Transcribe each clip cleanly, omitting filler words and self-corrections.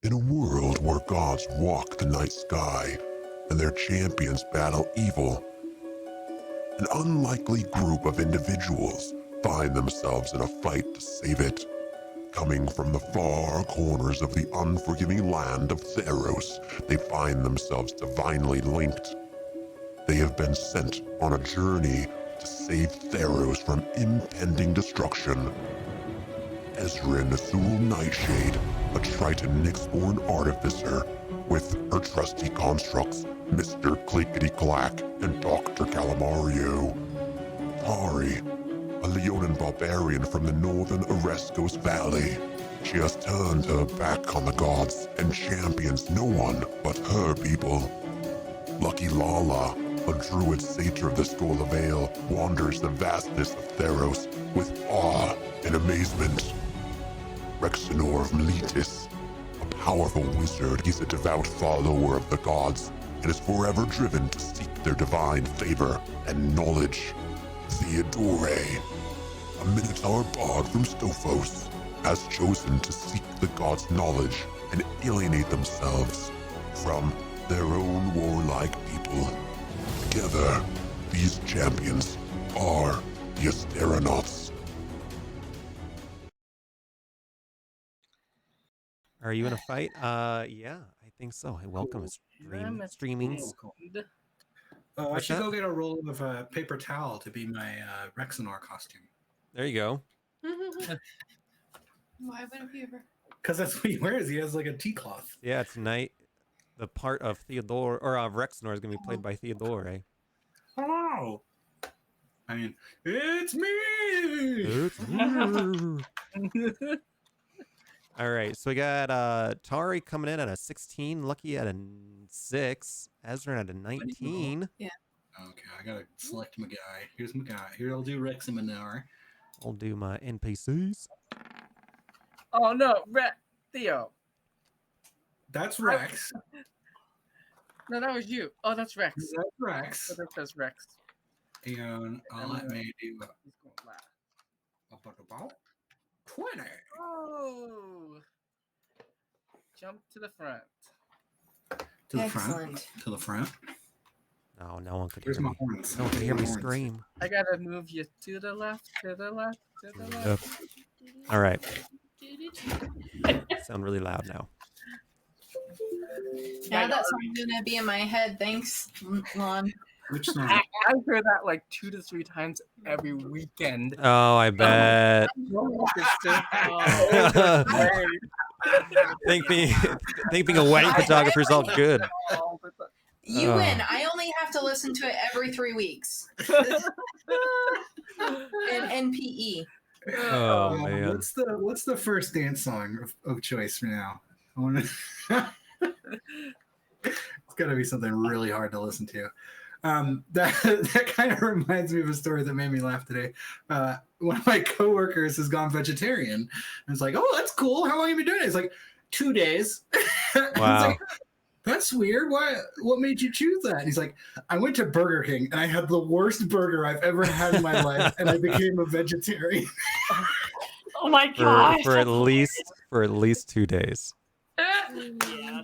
In a world where gods walk the night sky and their champions battle evil, an unlikely group of individuals find themselves in a fight to save it. Coming from the far corners of the unforgiving land of Theros, they find themselves divinely linked. They have been sent on a journey to save Theros from impending destruction. Ezrin Azul Nightshade, a Triton Nyx-born artificer, with her trusty constructs, Mr. Clickety-Clack and Dr. Calamario. Tari, a Leonin barbarian from the northern Oreskos Valley. She has turned her back on the gods and champions no one but her people. Lucky Lala, a druid satyr of the Skola Vale, wanders the vastness of Theros with awe and amazement. Rexenor of Meletis, a powerful wizard, is a devout follower of the gods and is forever driven to seek their divine favor and knowledge. Theodore, a Minotaur bard from Stophos, has chosen to seek the gods' knowledge and alienate themselves from their own warlike people. Together, these champions are the Asteronauts. Are you in a fight? Yeah, I think so. Hey, welcome to streaming. I should go get a roll of paper towel to be my Rexenor costume. There you go. Why wouldn't you ever? Because that's what he wears. He has like a tea cloth. Yeah, tonight the part of Theodore or of Rexenor is gonna be played by Theodore. Hello. I mean, it's me. It's me. All right, so we got Tari coming in at a 16, Lucky at a 6, Ezra at a 19. Yeah. Okay, I gotta select my guy. Here's my guy. Here I'll do Rex and Manor. I'll do my NPCs. Oh no, Theo. That's Rex. No, that was you. Oh, that's Rex. That's Rex. Oh, that's Rex. And I'll let me do about 20. Oh. Jump to the front. To the Excellent. front. To the front. No, no one could Here's hear my me. horns. No one could hear me Horns. scream. I gotta move you to the left, to the left, to the left. All right. Sound really loud now. Now that song's gonna be in my head. Thanks, Lon. Which song? I hear that like 2 to 3 times every weekend. Oh, I bet. think being a wedding photographer is all good. You win. I only have to listen to it every 3 weeks. And NPE. Oh man. What's the first dance song of choice for now? I want to. It's got to be something really hard to listen to. That kind of reminds me of a story that made me laugh today. One of my coworkers has gone vegetarian. And it's like, oh, that's cool. How long have you been doing it? It's like 2 days. Wow. Like, that's weird. What made you choose that? And he's like, I went to Burger King and I had the worst burger I've ever had in my life, and I became a vegetarian. Oh my gosh. For at least 2 days. Yeah.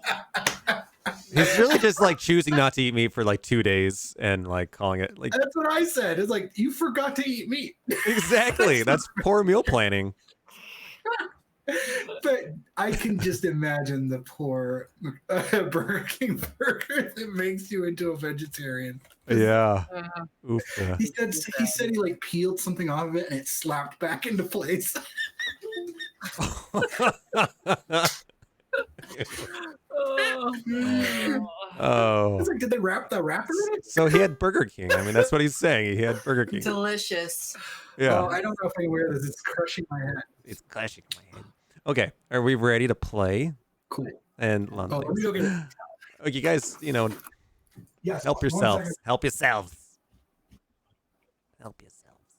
He's really just like choosing not to eat meat for like 2 days and like calling it like. That's what I said. It's like, you forgot to eat meat. Exactly. That's poor meal planning. But I can just imagine the poor Burger King burger that makes you into a vegetarian. Yeah. Oof. He said he like peeled something off of it and it slapped back into place. Oh. It's like, did they wrap the wrapper in it? So he had Burger King. I mean, that's what he's saying. He had Burger King. Delicious. Yeah. Oh, I don't know if I can wear this. It's crushing my head. It's clashing in my head. Okay. Are we ready to play? Cool. And Oh, let me go get it. okay, you guys, Yes. help 1 yourselves. second. Help yourselves. Help yourselves.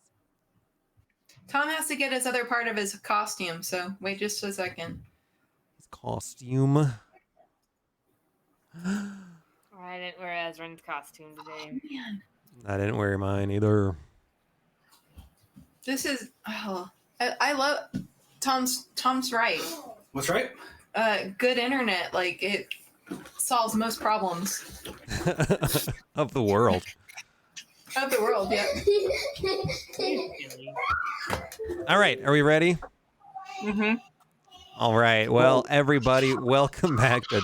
Tom has to get his other part of his costume, so wait just a second. His costume. I didn't wear Ezrin's costume today. Man, I didn't wear mine either. this is I love Tom's right. What's right? good internet. Like it solves most problems of the world. of the world. Yeah. All right, are we ready? Mm-hmm. All right. Well, everybody, welcome back to.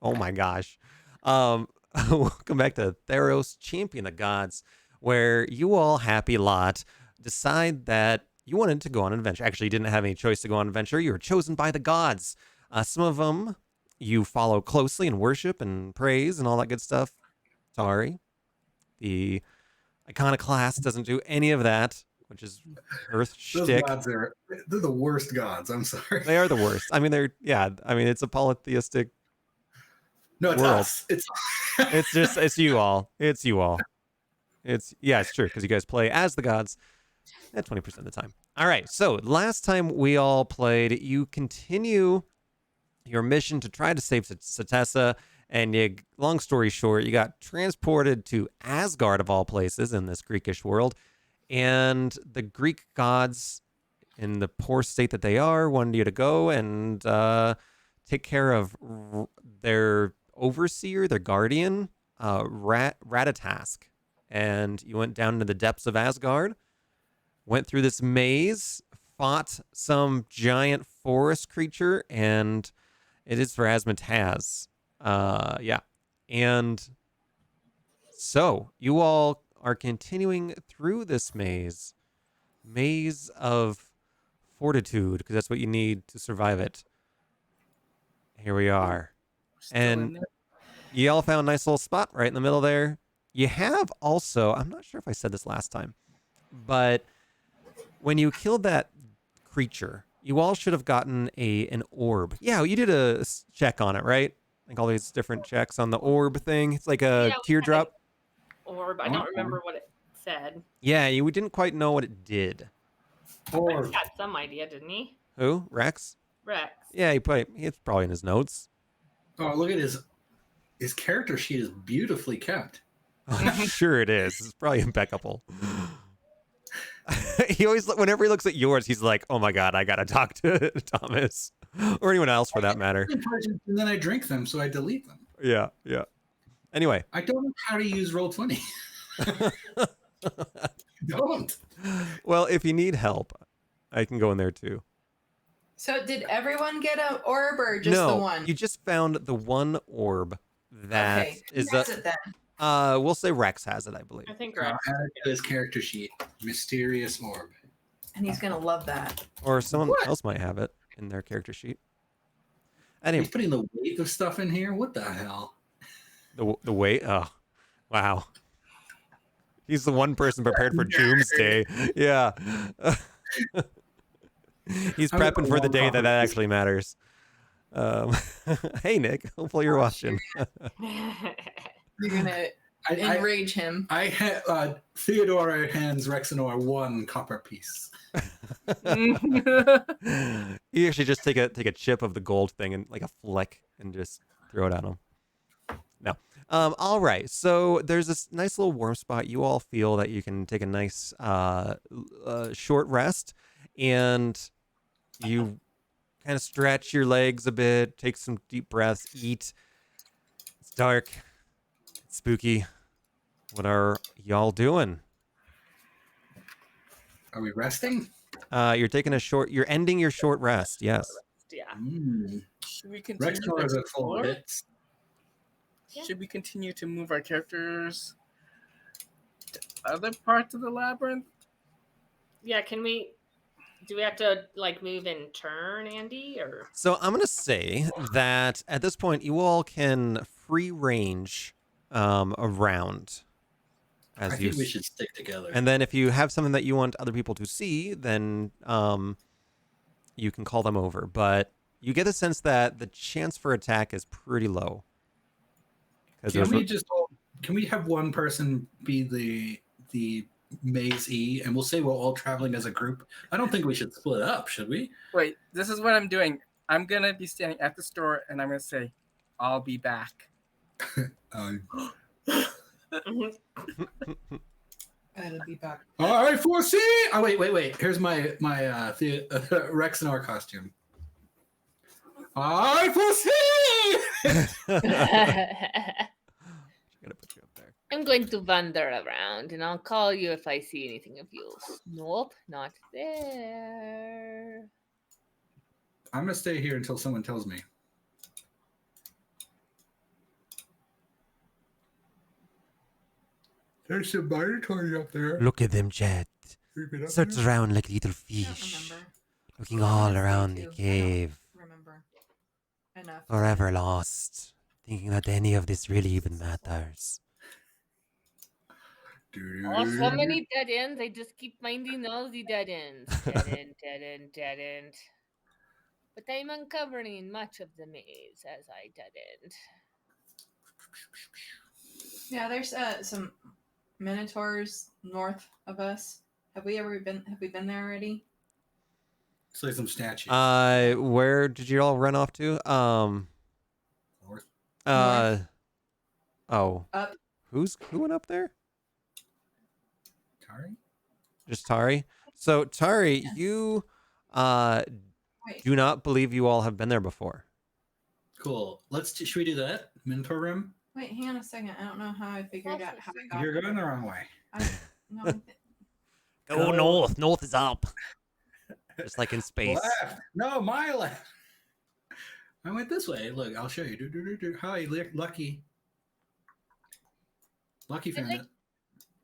Oh my gosh, welcome back to Theros, Champion of Gods, where you all happy lot decide that you wanted to go on an adventure. Actually, you didn't have any choice to go on an adventure. You were chosen by the gods. Some of them you follow closely and worship and praise and all that good stuff. Sorry, the iconoclast doesn't do any of that, which is Earth Those shtick. gods they're the worst gods. I'm sorry. They are the worst. I mean, it's a polytheistic. No, it's world. us. It's It's you all. It's you all. It's true because you guys play as the gods at 20% of the time. All right. So last time we all played, you continue your mission to try to save Satessa, and long story short, you got transported to Asgard of all places in this Greekish world, and the Greek gods, in the poor state that they are, wanted you to go and take care of their overseer, their guardian, Ratatask. And you went down into the depths of Asgard, went through this maze, fought some giant forest creature, and it is for Asmataz. Yeah. And so you all are continuing through this maze of fortitude, because that's what you need to survive it. Here we are. And you all found a nice little spot right in the middle there. You have also, I'm not sure if I said this last time, but when you killed that creature, you all should have gotten an orb. Yeah, you did a check on it, right? Like all these different checks on the orb thing. It's like a teardrop. Orb. I don't remember what it said. Yeah, you didn't quite know what it did. Rex got some idea, didn't he? Who? Rex? Rex. Yeah, it's probably in his notes. Oh, look at his character sheet is beautifully kept. Oh, sure it is. It's probably impeccable. He always, whenever he looks at yours, he's like, "Oh my god, I gotta talk to Thomas or anyone else for that matter." And then I drink them, so I delete them. Yeah. Anyway, I don't know how to use Roll20. Don't. Well, if you need help, I can go in there too. So did everyone get an orb or just no, the one? You just found the one orb that is That's it then. We'll say Rex has it, I believe. I think I'll Rex. add it to his character sheet. Mysterious orb. And he's gonna love that. Or someone What? else might have it in their character sheet. Anyway, He's putting the weight of stuff in here. What the hell? the weight. Oh, wow. He's the one person prepared for Doomsday. Yeah. He's I'm prepping gonna for the day that walk off actually matters. Hey, Nick. Hopefully you're watching. You're gonna enrage him. Theodora hands Rexenor 1 copper piece. You actually just take a chip of the gold thing and like a flick and just throw it at him. No. All right. So there's this nice little warm spot. You all feel that you can take a nice short rest, and you kind of stretch your legs a bit, take some deep breaths, eat. It's dark. It's spooky. What are y'all doing? Are we resting? You're ending your short rest. Yes. Yeah. Should we continue? Rexenor is at full explore? hits. Should we continue to move our characters to other parts of the labyrinth? Yeah, do we have to like move in turn, Andy, or? So I'm gonna say that at this point you all can free range around. I think we should stick together. And then if you have something that you want other people to see, then you can call them over. But you get the sense that the chance for attack is pretty low. Can we have one person be the maze E, and we'll say we're all traveling as a group? I don't think we should split up, should we? Wait, this is what I'm doing. I'm gonna be standing at the store, and I'm gonna say, "I'll be back." I'll be back. I foresee. Oh wait. Here's my Rexenor costume. I foresee. I'm gonna put you up there. I'm going to wander around, and I'll call you if I see anything of use. Nope, not there. I'm gonna stay here until someone tells me. There's some minotaurs up there. Look at them, Chad. Creeping up Search there. around like little I don't fish, remember. looking I all honestly around the do. I don't cave, remember enough. forever lost, thinking that any of this really even matters. Oh, so many dead ends. I just keep finding all the dead ends. Dead end, dead end, dead end. But I'm uncovering much of the maze as I dead end. Yeah, there's some minotaurs north of us. Have we been there already? It's like some statues. Where did you all run off to? North. Oh, Up. who went up there? Tari? Just Tari. So Tari, Yes. you Wait. do not believe you all have been there before. Cool. Should we do that? Minotaur room? Wait, hang on a second. I don't know how I figured out how I got You're here. going the wrong way. No, I Go north. North is up. Just like in space. Left. No, my left. I went this way. Look, I'll show you. Hi, Lucky. Lucky found like- it.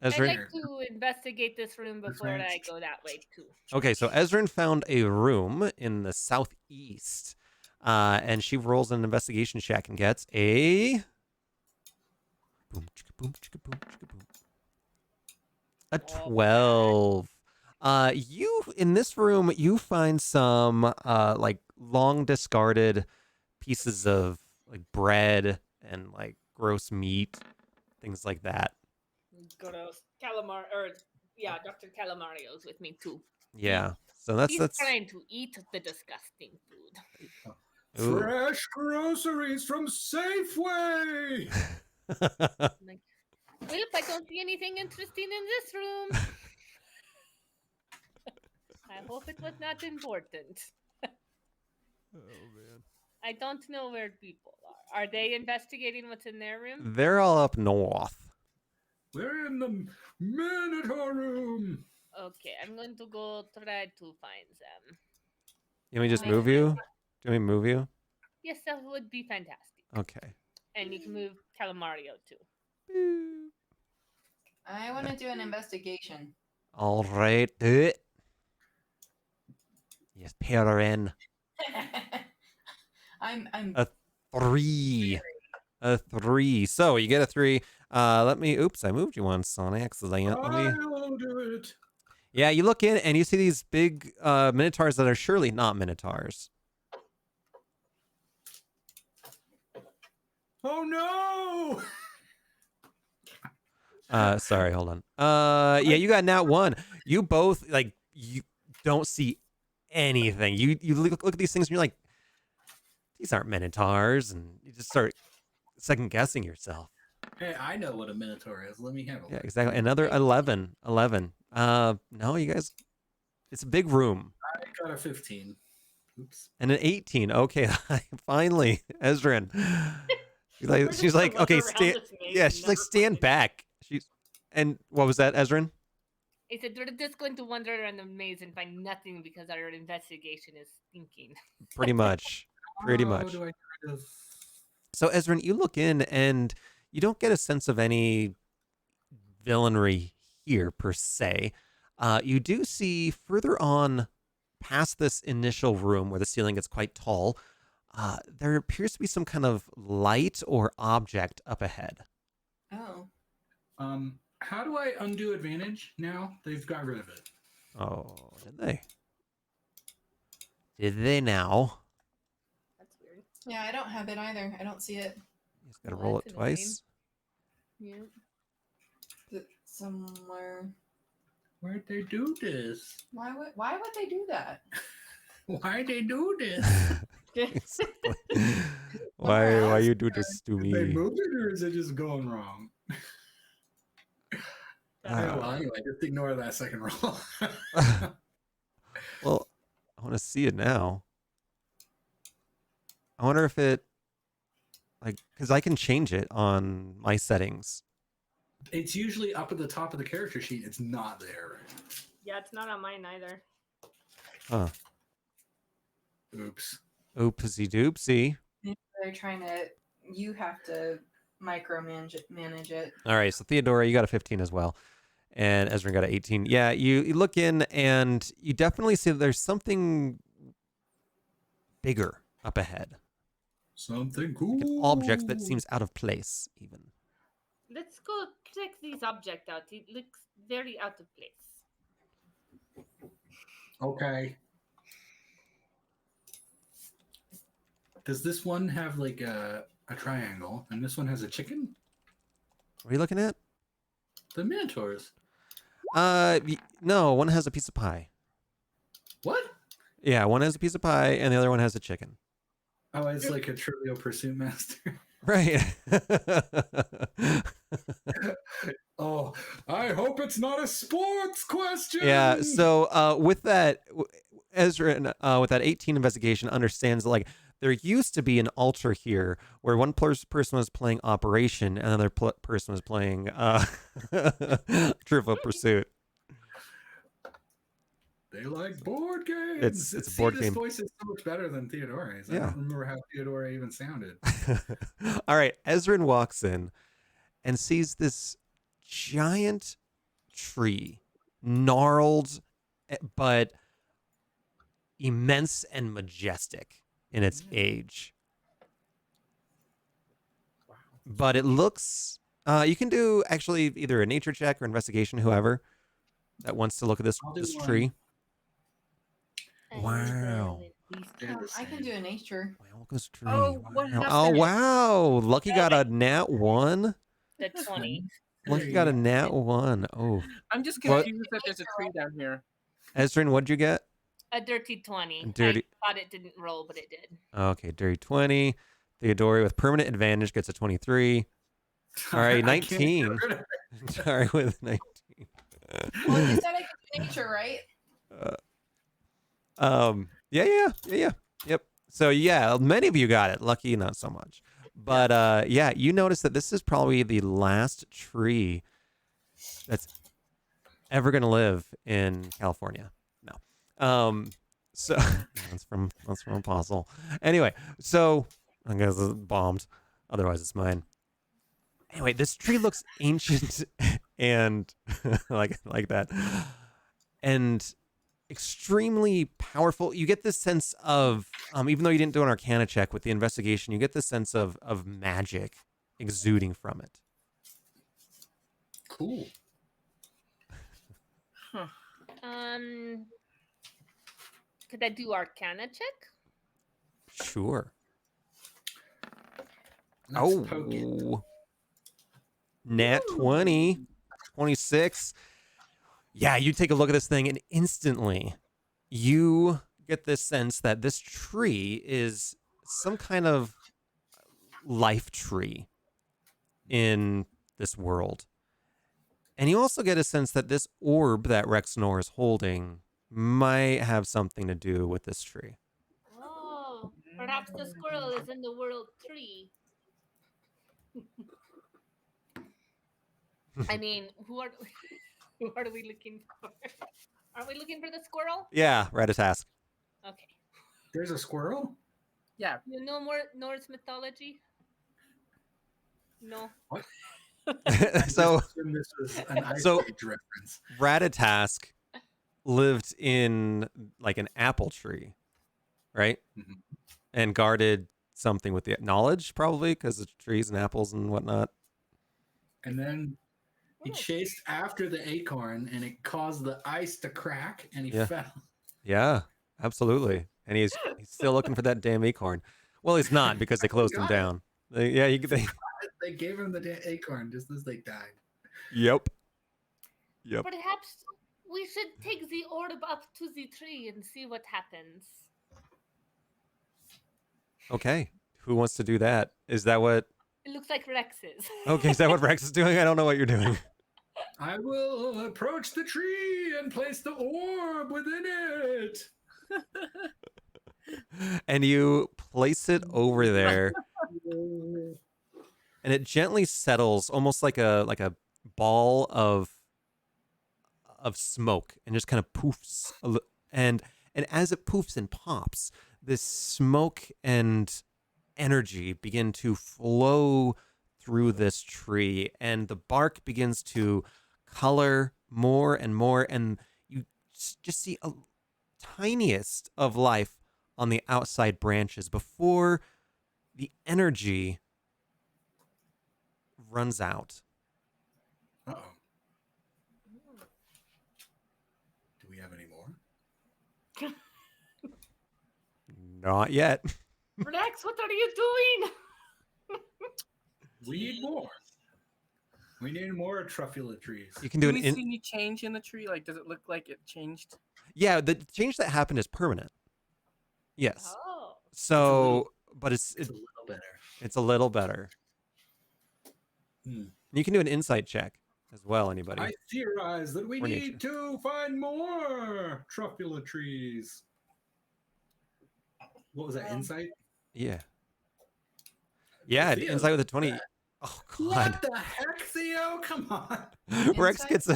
I'd Ezrin. like to investigate this room before I go that way too. Okay, so Ezrin found a room in the southeast, and she rolls an investigation check and gets a boom, chicka boom, chicka boom, chicka boom. A 12. You in this room you find some like long discarded pieces of like bread and like gross meat, things like that. Gross. Dr. Calamario's with me too. Yeah. So that's He's trying to eat the disgusting food. Ooh. Fresh groceries from Safeway. Like, well, if I don't see anything interesting in this room, I hope it was not important. Oh man. I don't know where people are. Are they investigating what's in their room? They're all up north. We're in the Minotaur room. Okay, I'm going to go try to find them. You want me to just move you? Do you want me to move you? Yes, that would be fantastic. Okay. And you can move Calamario too. I want to do an investigation. All right. Do it. Yes, pair her in. I'm A 3. A 3. So you get a 3. Let me. Oops, I moved you once on accident. I'll do it. Yeah, you look in and you see these big minotaurs that are surely not minotaurs. Oh no! Sorry, hold on. Yeah, you got nat 1. You both you don't see anything. You look at these things and you're like, these aren't minotaurs, and you just start second guessing yourself. Hey, I know what a Minotaur is. Let me have a Yeah, look. exactly. Another 11. 11. No, you guys, it's a big room. I got a 15. Oops. And an 18. Okay, finally, Ezrin. She's like, okay, she's like, stand back. And what was that, Ezrin? I said we're just going to wander around the maze and find nothing because our investigation is stinking. Pretty much. Pretty How much. do I get rid of... So, Ezrin, you look in and you don't get a sense of any villainy here, per se. You do see further on past this initial room where the ceiling gets quite tall, there appears to be some kind of light or object up ahead. oh. How do I undo advantage now? They've got rid of it. Oh, did they? Did they now? That's weird. Yeah, I don't have it either. I don't see it. You just gotta Well, roll that's it twice. Yeah. Is it somewhere. Why'd they do this? Why would they do that? Why'd they do this? Exactly. Why you do this to Did they me? move it or is it just going wrong? Uh, Well, anyway, just ignore that second roll. Well, I want to see it now. I wonder if it, like, because I can change it on my settings. It's usually up at the top of the character sheet. It's not there. Yeah, it's not on mine either. Huh. Oops. Oopsie doopsie. They're trying to. You have to micromanage it. All right, so Theodora, you got a 15 as well. And Ezra got an 18. Yeah, you look in and you definitely see that there's something bigger up ahead. Something Like an cool. object that seems out of place, even. Let's go check this object out. It looks very out of place. Okay. Does this one have like a triangle, and this one has a chicken? What are you looking at? The Minotaurs. No, one has a piece of pie. What? Yeah, one has a piece of pie and the other one has a chicken. Oh, it's like a Trivial Pursuit Master. Right. Oh, I hope it's not a sports question. Yeah, so with that, Ezra, with that 18 investigation, understands that, like, there used to be an altar here where one person was playing Operation and another person was playing Trivial Pursuit. They like board games. It's a board this game. voice is so much better than Theodore's. I Yeah. don't remember how Theodore even sounded. All right, Ezrin walks in and sees this giant tree, gnarled but immense and majestic in its age. But it looks, you can do actually either a nature check or investigation, whoever that wants to look at this I'll do this one. tree. And Wow. They're the I can same. do a nature. Wow, look at this tree. Oh, what Wow. Oh, happened? wow. Lucky got a nat 1. The 20. Lucky There got a you go. nat 1. Oh. I'm just What? confused that there's a tree down here. Ezrin, what'd you get? A dirty 20. Dirty- I thought it didn't roll, but it did. Okay, dirty 20. Theodore with permanent advantage gets a 23. All right, I can't 19. get rid of it. Sorry, with 19. Well, you said I could do nature, right? Yeah. Yep. So yeah, many of you got it. Lucky, not so much. But yeah, you notice that this is probably the last tree that's ever gonna live in California. No. So that's from Apostle. Anyway, so I guess it's bombed. Otherwise, it's mine. Anyway, this tree looks ancient and like that, and extremely powerful. You get this sense of, even though you didn't do an Arcana check with the investigation, you get this sense of magic exuding from it. Cool. Huh. Could I do Arcana check? Sure. Let's poke it. Oh, nat 20, 26. Yeah, you take a look at this thing and instantly you get this sense that this tree is some kind of life tree in this world. And you also get a sense that this orb that Rexnor is holding might have something to do with this tree. Oh, perhaps the squirrel is in the world tree. I mean, who are we looking for? Are we looking for the squirrel? Yeah, right a task. Okay. There's a squirrel? Yeah. You know more Norse mythology? No. What? So Assume this was an Ice So- Age reference. Ratatask lived in like an apple tree, right? Mhm. And guarded something with the knowledge, probably because of trees and apples and whatnot. And then he Oh. chased after the acorn, and it caused the ice to crack, and he Yeah. fell. Yeah, absolutely. And he's still looking for that damn acorn. Well, he's not because they closed him Got it. down. They They gave him the acorn just as they died. Yep. Perhaps we should take the orb up to the tree and see what happens. Okay. Who wants to do that? Is that what? It looks like Rex's. Okay, is that what Rex is doing? I don't know what you're doing. I will approach the tree and place the orb within it. And you place it over there, and it gently settles, almost like a ball of smoke, and just kind of poofs. And as it poofs and pops, this smoke and energy begin to flow through this tree, and the bark begins to color more and more, and you just see a tiniest of life on the outside branches before the energy runs out. Uh-oh. Do we have any more? Not yet. Rex, what are you doing? We need more. We need more truffula trees. You can do Do an we see any change in the tree? Like, does it look like it changed? yeah, the change that happened is permanent. Yes. Oh. So, but It's a little better. it's a little better. Hmm. You can do an insight check as well, anybody. I theorize that we Or need to find more truffula trees. What was that? Insight? Yeah. Yeah, Theo, insight with a 20. that. Oh god. What the heck, Theo? Come on. Rex gets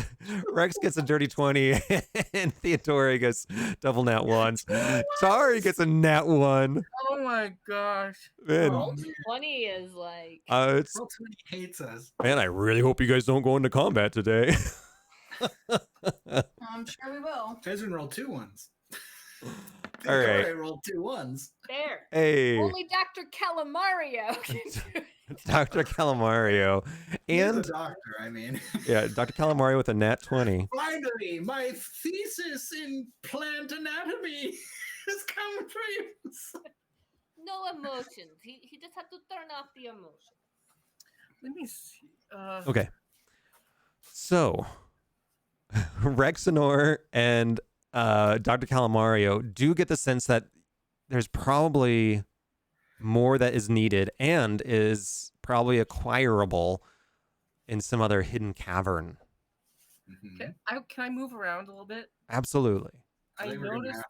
a dirty 20 and Theodore gets double nat ones. Tari gets a nat 1. Oh my gosh. Man, Oh, Roll man. 20 is like. it's Roll 20 hates us. man, I really hope you guys don't go into combat today. I'm sure we will. Ezra rolled 2 ones. All right. I rolled 2 ones. There. Hey, Only Dr. Calamario can do it. Dr. Calamario. He's And a doctor, I mean. yeah, Dr. Calamario with a nat 20. Finally, my thesis in plant anatomy has come true. No emotions. He just had to turn off the emotions. Let me see. Okay. So, Rexenor and Dr. Calamario do get the sense that there's probably more that is needed and is probably acquirable in some other hidden cavern. Mhm. Can I move around a little bit? Absolutely. I think we're gonna have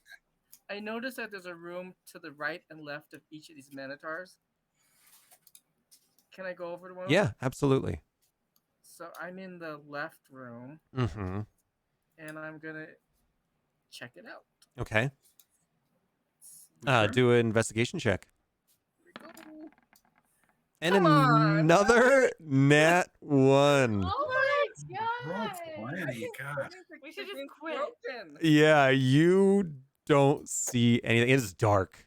I noticed that there's a room to the right and left of each of these minotaurs. Can I go over to one? of them? Yeah, absolutely. So I'm in the left room, Mm-hmm. and I'm gonna check it out. Okay. Sure. Do an investigation check. Here we go. And Come on, another nat 1. Oh my Roll god. 20, God. We should just It's quit. broken. Yeah, you don't see anything. It is dark.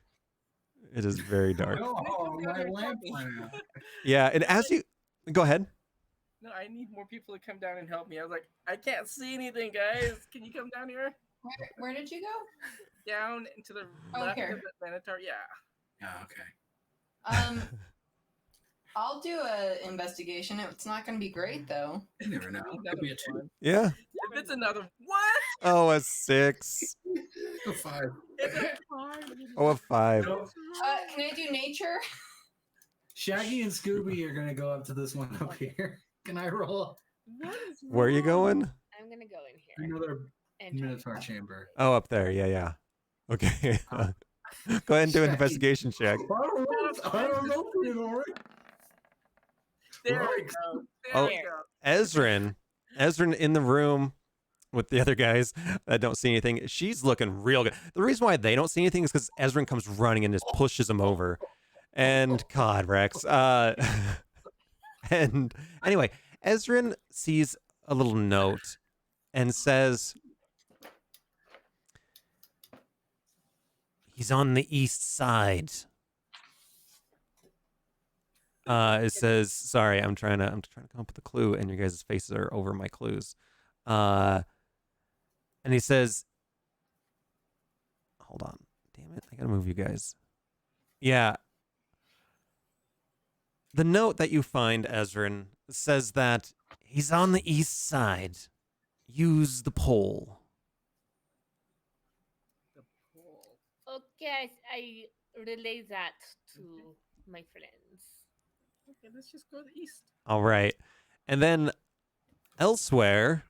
It is very dark. Oh, my lamp went out. Yeah, and as you go ahead. No, I need more people to come down and help me. I was like, I can't see anything, guys. Can you come down here? Where did you go? Down into the Oh, left here. of the minotaur. Yeah. Yeah, okay. I'll do a investigation. It's not going to be great though. You never know. It could be a 2. Yeah. If it's another what? Oh, a 6. A 5. It's a 5. Oh, a 5. No, Can I do nature? Shaggy and Scooby are going to go up to this one up here. Can I roll What is Where are you going? I'm gonna go in here. another And try Minotaur to- chamber? Oh, up there. Yeah, yeah. Okay. Go ahead and do an investigation check. I don't know, Theodore. There we Right. go. There Oh. we go. Ezrin in the room with the other guys that don't see anything. She's looking real good. The reason why they don't see anything is because Ezrin comes running and just pushes them over. And God, Rex. And anyway, Ezrin sees a little note and says, he's on the east side. It says, sorry, I'm trying to come up with a clue, and your guys' faces are over my clues. And he says, hold on, damn it, I gotta move you guys. Yeah. The note that you find, Ezrin, says that he's on the east side. Use the pole. The pool. Okay, I relay that to my friends. Okay, let's just go to the east. All right. And then elsewhere,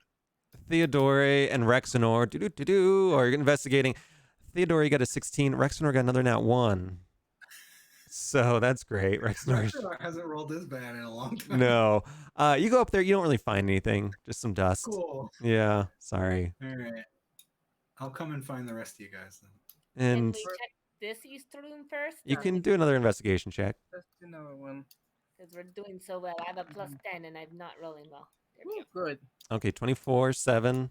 Theodore and Rexenor are investigating. Theodore, you got a 16. Rexenor got another nat 1. So that's great. Rexnor. Rexnor hasn't rolled this bad in a long time. No. You go up there. You don't really find anything. Just some dust. Cool. Yeah. Sorry. All right. I'll come and find the rest of you guys then. Can And we check this east room first? you can do another investigation check. Let's do another one. Because we're doing so well. I have a plus 10 and I'm not rolling well. There we Ooh, go. good. Okay, 24, 7,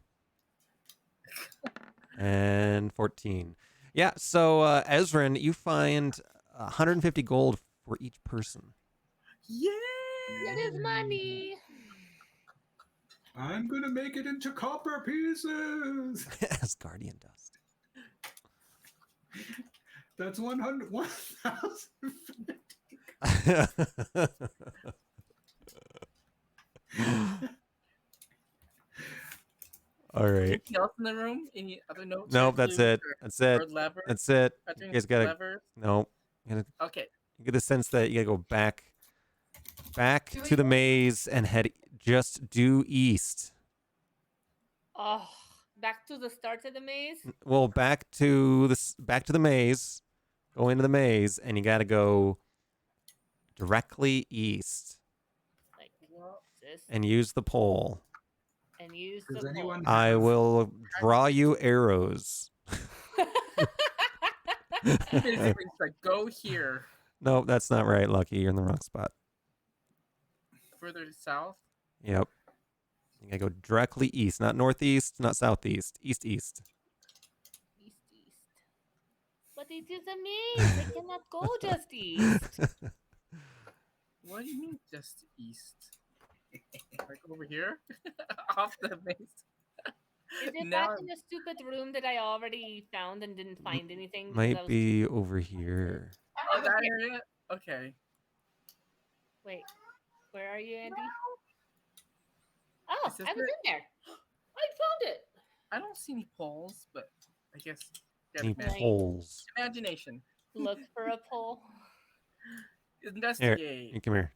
and 14. Yeah, so Ezrin, you find 150 gold for each person. Yay! That is money. I'm gonna make it into copper pieces. Asgardian dust. That's 100, 1,000. All right. Anything else in the room? Any other notes? Nope, that's it. That's it. Or levers? That's it. Are You there any guys gotta. levers? No. Okay. You get the sense that you gotta go back Do to we- the maze and head just due east. Oh, back to the start of the maze. Well, back to the maze. Go into the maze, and you gotta go directly east Like this. and use the pole. And use Does the anyone pole. I have- will draw you arrows. Basically, it's like, go here. Nope, that's not right, Lucky. You're in the wrong spot. Further south. Yep. You gotta go directly east, not northeast, not southeast. East. East. But it is a maze. I cannot go just east. What do you mean just east? Like over here? Off the maze. Is it Now back in the stupid room that I already found and didn't find anything? because I Might was- be over here. Oh, that area? Okay. Wait, where are you, Andy? Oh, Is this I was it? in there. I found it. I don't see any poles, but I guess you Any gotta Right. poles? imagination. Look for a pole. Investigate. You come here.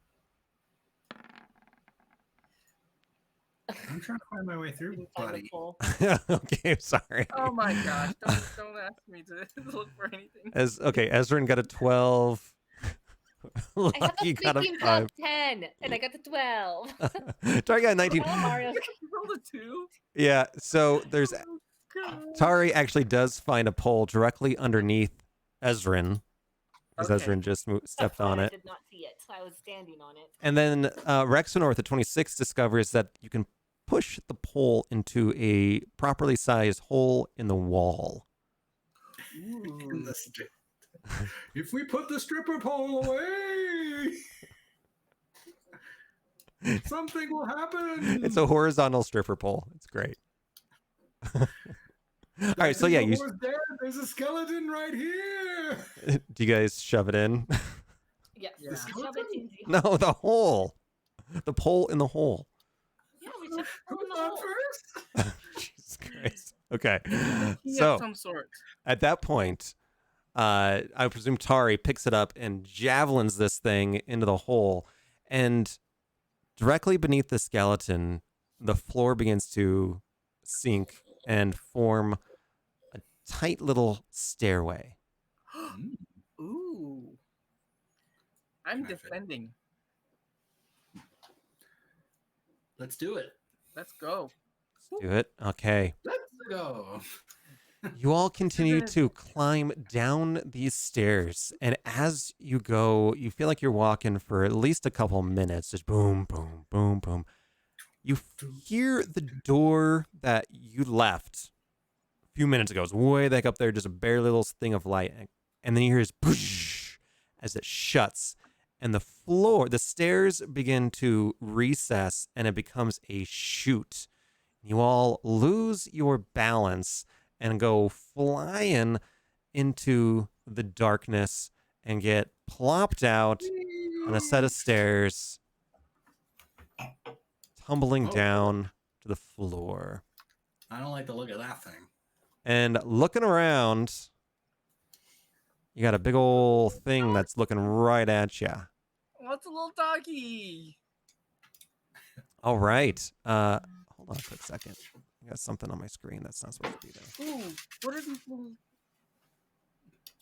I'm trying to find my way through, Didn't find a buddy. pole. Okay, sorry. Oh my gosh! Don't ask me to look for anything. Ezrin got a 12. I have Lucky a got a freaking 5. plus 10, and I got the 12. Tari got a 19. Oh, Mario. You rolled a 2. Yeah, so there's Oh, God. Tari actually does find a pole directly underneath Ezrin, because Okay. Ezrin just stepped on I it. did not see it. I was standing on it. And then Rexenorth at 26 discovers that you can push the pole into a properly sized hole in the wall. In Ooh. the strip. If we put the stripper pole away, something will happen. It's a horizontal stripper pole. It's great. All right, so yeah, The you horse dead. There's a skeleton right here. do you guys shove it in? Yes. Yeah. We shove it in the- No, the hole. The pole in the hole. Yeah, we shove Who it in the thought hole. first? Jesus Christ. Okay. Key So of some sort. at that point, I presume Tari picks it up and javelins this thing into the hole, and directly beneath the skeleton, the floor begins to sink and form a tight little stairway. Ooh. I'm Perfect. defending. Let's do it. Let's go. Do it. Okay. Let's go. You all continue to climb down these stairs, and as you go, you feel like you're walking for at least a couple minutes. Just boom, boom, boom, boom. You hear the door that you left a few minutes ago. It's way back up there, just a bare little thing of light. And then you hear this boosh as it shuts, and the stairs begin to recess, and it becomes a chute. You all lose your balance and go flying into the darkness and get plopped out on a set of stairs, tumbling Oh. down to the floor. I don't like the look of that thing. And looking around, you got a big old thing that's looking right at you. What's a little doggy? All right. Hold on a quick second. I got something on my screen that's not supposed to be there. Ooh, what are these little...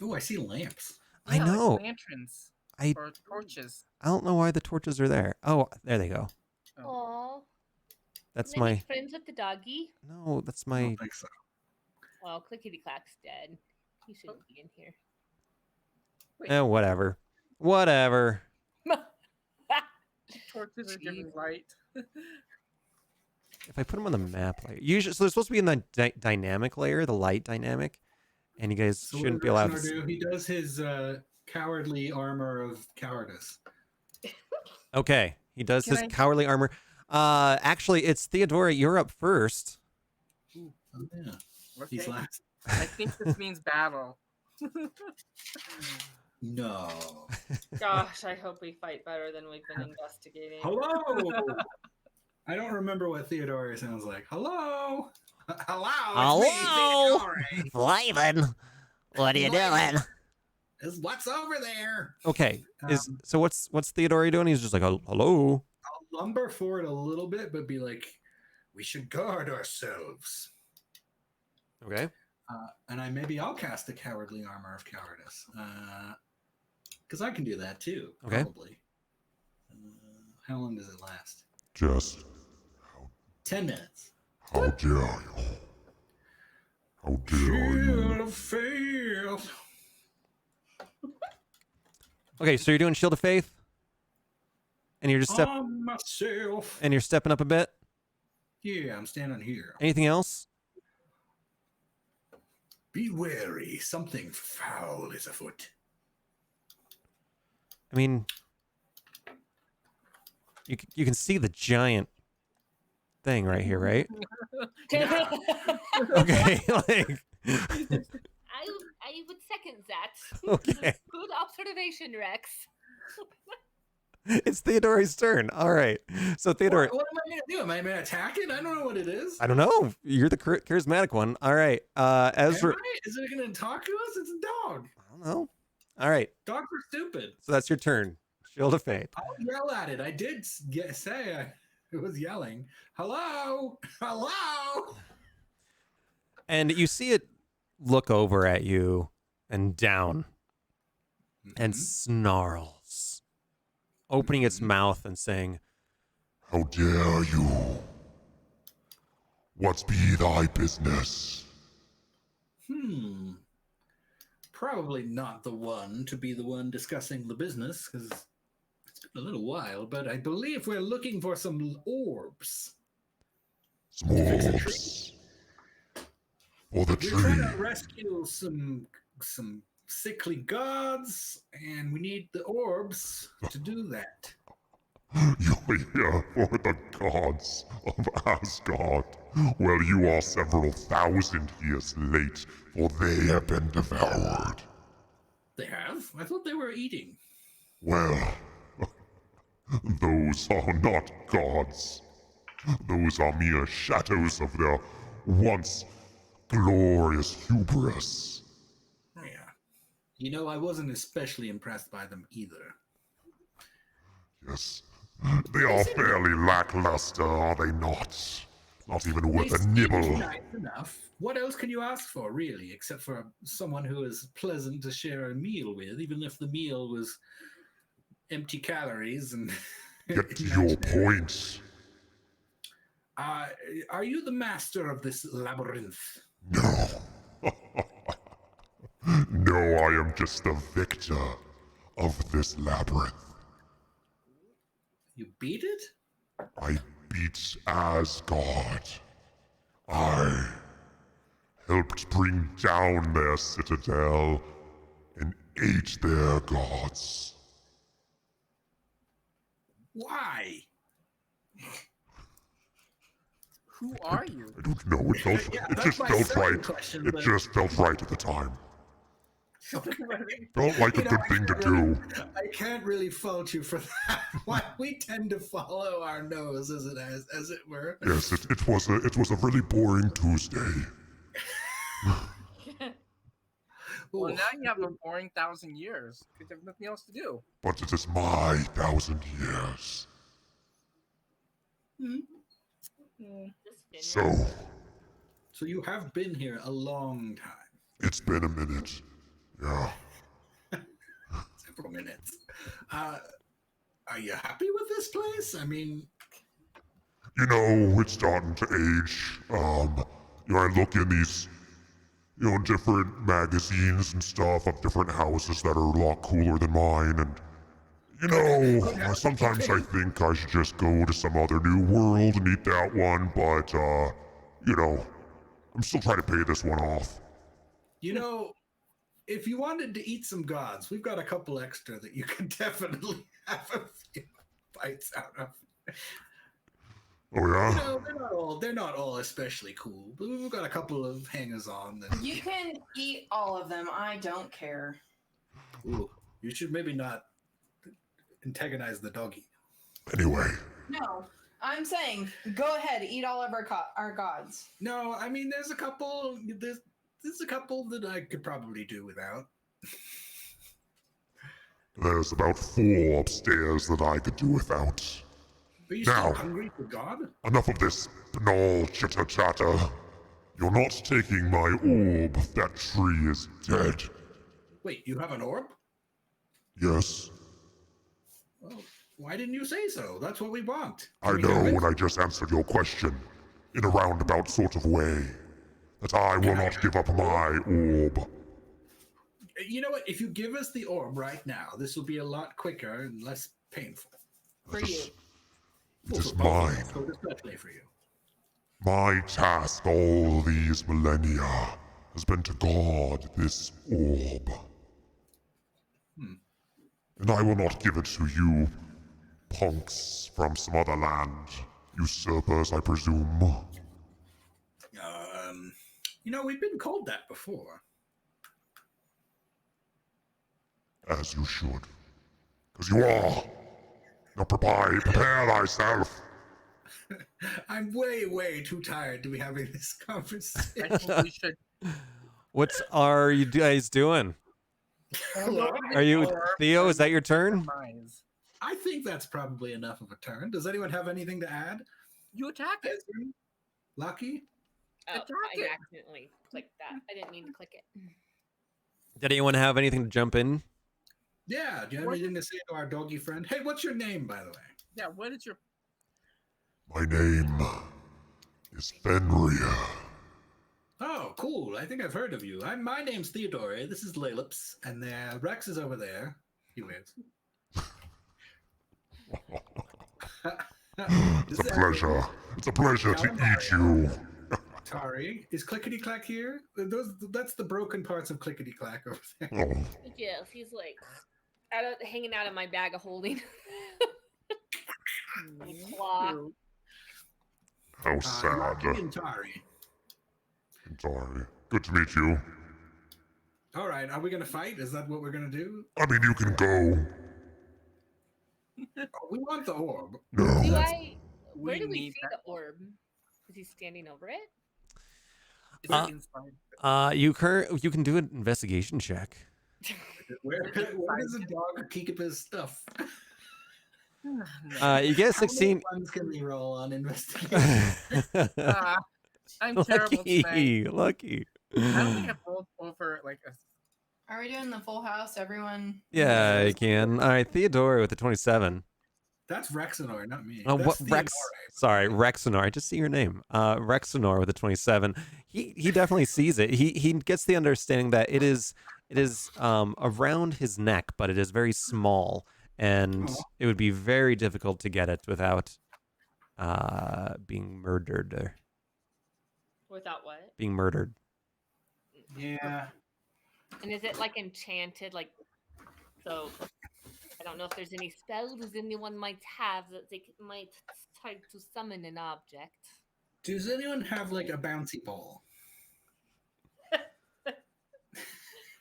Ooh, I see lamps. I Yeah, like know. lanterns I or torches. I don't know why the torches are there. Oh, there they go. Oh, That's can I my. make friends with the doggy? No, that's I my. don't think so. Oh, Clickety Clack's dead. He shouldn't be in here. Whatever. Whatever. Torches are giving light. If I put them on the map layer, usually, so they're supposed to be in the dynamic layer, the light dynamic, and you guys So shouldn't what be does allowed to. Ragnar do? He does his cowardly armor of cowardice. Okay, he does Can his I- cowardly armor. Actually, it's Theodora. You're up first. Oh, yeah. Okay. He's last. I think this means battle. No. Gosh, I hope we fight better than we've been investigating. Hello. I don't remember what Theodora sounds like. Hello. Hello? Flavin, what are you doing? Is what's over there? Okay, so what's Theodora doing? He's just like, hello. I'll lumber forward a little bit, but be like, we should guard ourselves. Okay. And maybe I'll cast the cowardly armor of cowardice, because I can do that too. Okay. Probably. How long does it last? Just 10 minutes. how dare you? How dare you? Fail. Okay, so you're doing Shield of Faith, and you're just On myself. and you're stepping up a bit. Yeah, I'm standing here. Anything else? Be wary, something foul is afoot. I mean, you can see the giant thing right here, right? Okay, like I would second that. okay, Good observation, Rex. it's Theodora's turn. All right, so Theodora, What am I going to do? Am I going to attack it? I don't know what it is. I don't know. You're the charismatic one. All right, Ezra. Am I? Is it going to talk to us? It's a dog. I don't know. All right, Dogs are stupid. so that's your turn. Shield of Faith. I'll yell at it. I did say it was yelling. Hello? Hello? And you see it look over at you and down and Mhm. snarls, opening its mouth and saying, How dare you? What's be thy business? Probably not the one to be the one discussing the business, because it's been a little while, but I believe we're looking for some orbs. S'mores. For the We're trying to tree. rescue some sickly gods, and we need the orbs to do that. You're here for the gods of Asgard. Well, you are several thousand years late, for they have been devoured. They have? I thought they were eating. Well, those are not gods. Those are mere shadows of their once glorious hubris. Yeah. You know, I wasn't especially impressed by them either. Yes, they are fairly lackluster, are they not? Not even worth They a seem nibble. nice enough. What else can you ask for, really, except for someone who is pleasant to share a meal with, even if the meal was empty calories and. Get to your point. Are you the master of this labyrinth? No. No, I am just the victor of this labyrinth. You beat it? I beat Asgard. I helped bring down their citadel and ate their gods. Why? Who are you? I don't know, Yeah, it that's just my felt second right. question, It but- just felt right at the time. Felt like a You know, good thing to really- do. I can't really fault you for that. Why we tend to follow our nose, as it were. Yes, it was a really boring Tuesday. Well, Ooh. now you have a boring 1,000 years because you have nothing else to do. But it is my 1,000 years. Just been So you have been here a long time. It's been a minute. Yeah. minutes. Are you happy with this place? I mean, You know, it's starting to age. I look in these, different magazines and stuff of different houses that are a lot cooler than mine, and sometimes I think I should just go to some other new world and eat that one, but I'm still trying to pay this one off. if you wanted to eat some gods, we've got a couple extra that you could definitely have a few bites out of. Oh yeah? They're not all especially cool, but we've got a couple of hangers on that You can eat all of them. I don't care. Ooh, you should maybe not antagonize the doggy. Anyway. No, I'm saying go ahead, eat all of our gods. No, I mean there's a couple that I could probably do without. There's about 4 upstairs that I could do without. Are you Now, still hungry for God? Enough of this banal chitter-chatter. You're not taking my orb. That tree is dead. Wait, you have an orb? Yes, Well, why didn't you say so? That's what we want. I know, and I just answered your question in a roundabout sort of way. That I will not give up my orb. You know what? If you give us the orb right now, this will be a lot quicker and less painful. For you. It is mine. So especially for you. My task all these millennia has been to guard this orb. And I will not give it to you, punks from some other land. Usurpers, I presume. We've been called that before. As you should. Because you are. Now prepare thyself. I'm way, way too tired to be having this conversation. I think we should. What are you guys doing? Are you Theo? Is that your turn? I think that's probably enough of a turn. Does anyone have anything to add? You attack it. Lucky? Oh, Attack I it. accidentally clicked that. I didn't mean to click it. Did anyone have anything to jump in? Yeah, do you have anything to say to our doggy friend? Hey, what's your name, by the way? Yeah, what is your... My name is Fenrir. Oh, cool. I think I've heard of you. My name's Theodore. This is Lalips, and Rex is over there. He waves. It's a pleasure. It's a pleasure to eat you. Tari, is Clickety Clack here? That's the broken parts of Clickety Clack over there. Oh, Yes, he's like hanging out of my bag of holding. Claw. how sad. Lucky and Tari. Sorry. Good to meet you. All right, are we going to fight? Is that what we're going to do? I mean, you can go. Oh, we want the orb. Do No. I? Where We do we need see that. the orb? Is he standing over it? Is it inside? You can do an investigation check. Where does a dog keep his stuff? You get a How 16. many ones can we roll on investigation? I'm terrible tonight. Lucky. I don't think I've rolled over like a... Are we doing the full house? Everyone? Yeah, you can. All right, Theodore with the 27. That's Rexenor, not me. Oh, That's what Rex? Theodore. Sorry, Rexenor. I just see your name. Rexenor with the 27. He definitely sees it. He gets the understanding that it is around his neck, but it is very small, and it would be very difficult to get it without being murdered. Without what? Being murdered. Yeah. And is it like enchanted? Like, so I don't know if there's any spells anyone might have that they might try to summon an object. Does anyone have like a bouncy ball?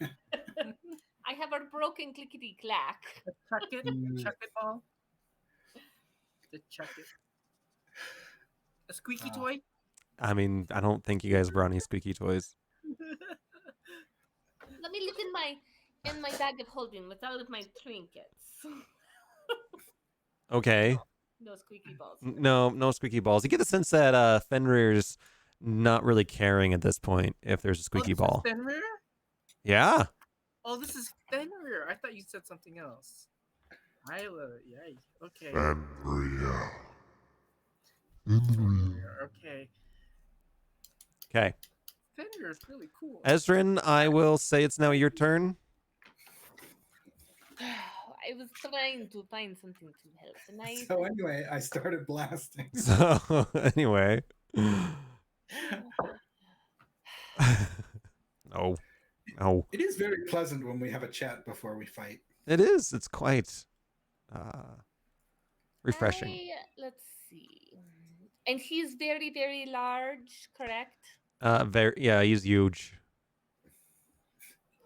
I have a broken clickety clack. Chuck it. Chuck it ball. The chuck it. A squeaky toy? I mean, I don't think you guys brought any squeaky toys. Let me look in my bag of holding with all of my trinkets. Okay. No squeaky balls. No squeaky balls. You get the sense that Fenrir's not really caring at this point if there's a squeaky this ball. Is Fenrir? Yeah. Oh, this is Fenrir. I thought you said something else. Isla. Yay. Okay. Fenrir. Okay. Okay. Fenrir is really cool. Ezrin, I will say it's now your turn. I was trying to find something to help, and I. So anyway, I started blasting. So, anyway. No. No. It is very pleasant when we have a chat before we fight. It is. It's quite refreshing. Let's see. And he's very, very large, correct? Yeah, he's huge.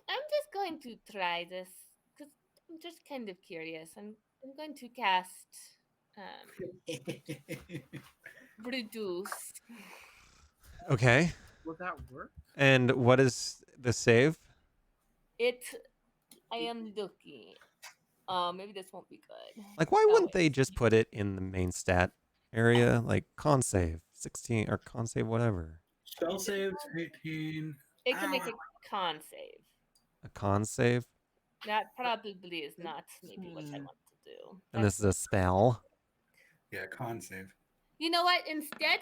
I'm just going to try this because I'm just kind of curious. I'm going to cast reduce. Okay. Will that work? And what is the save? I am looking. Maybe this won't be good. Like, why Oh, wouldn't wait. they just put it in the main stat area? Like, con save 16 or con save whatever. Spell saves 18. It can make a con save. A con save? That probably is not maybe what I want to do. And this is a spell? Yeah, con save. You know what? Instead,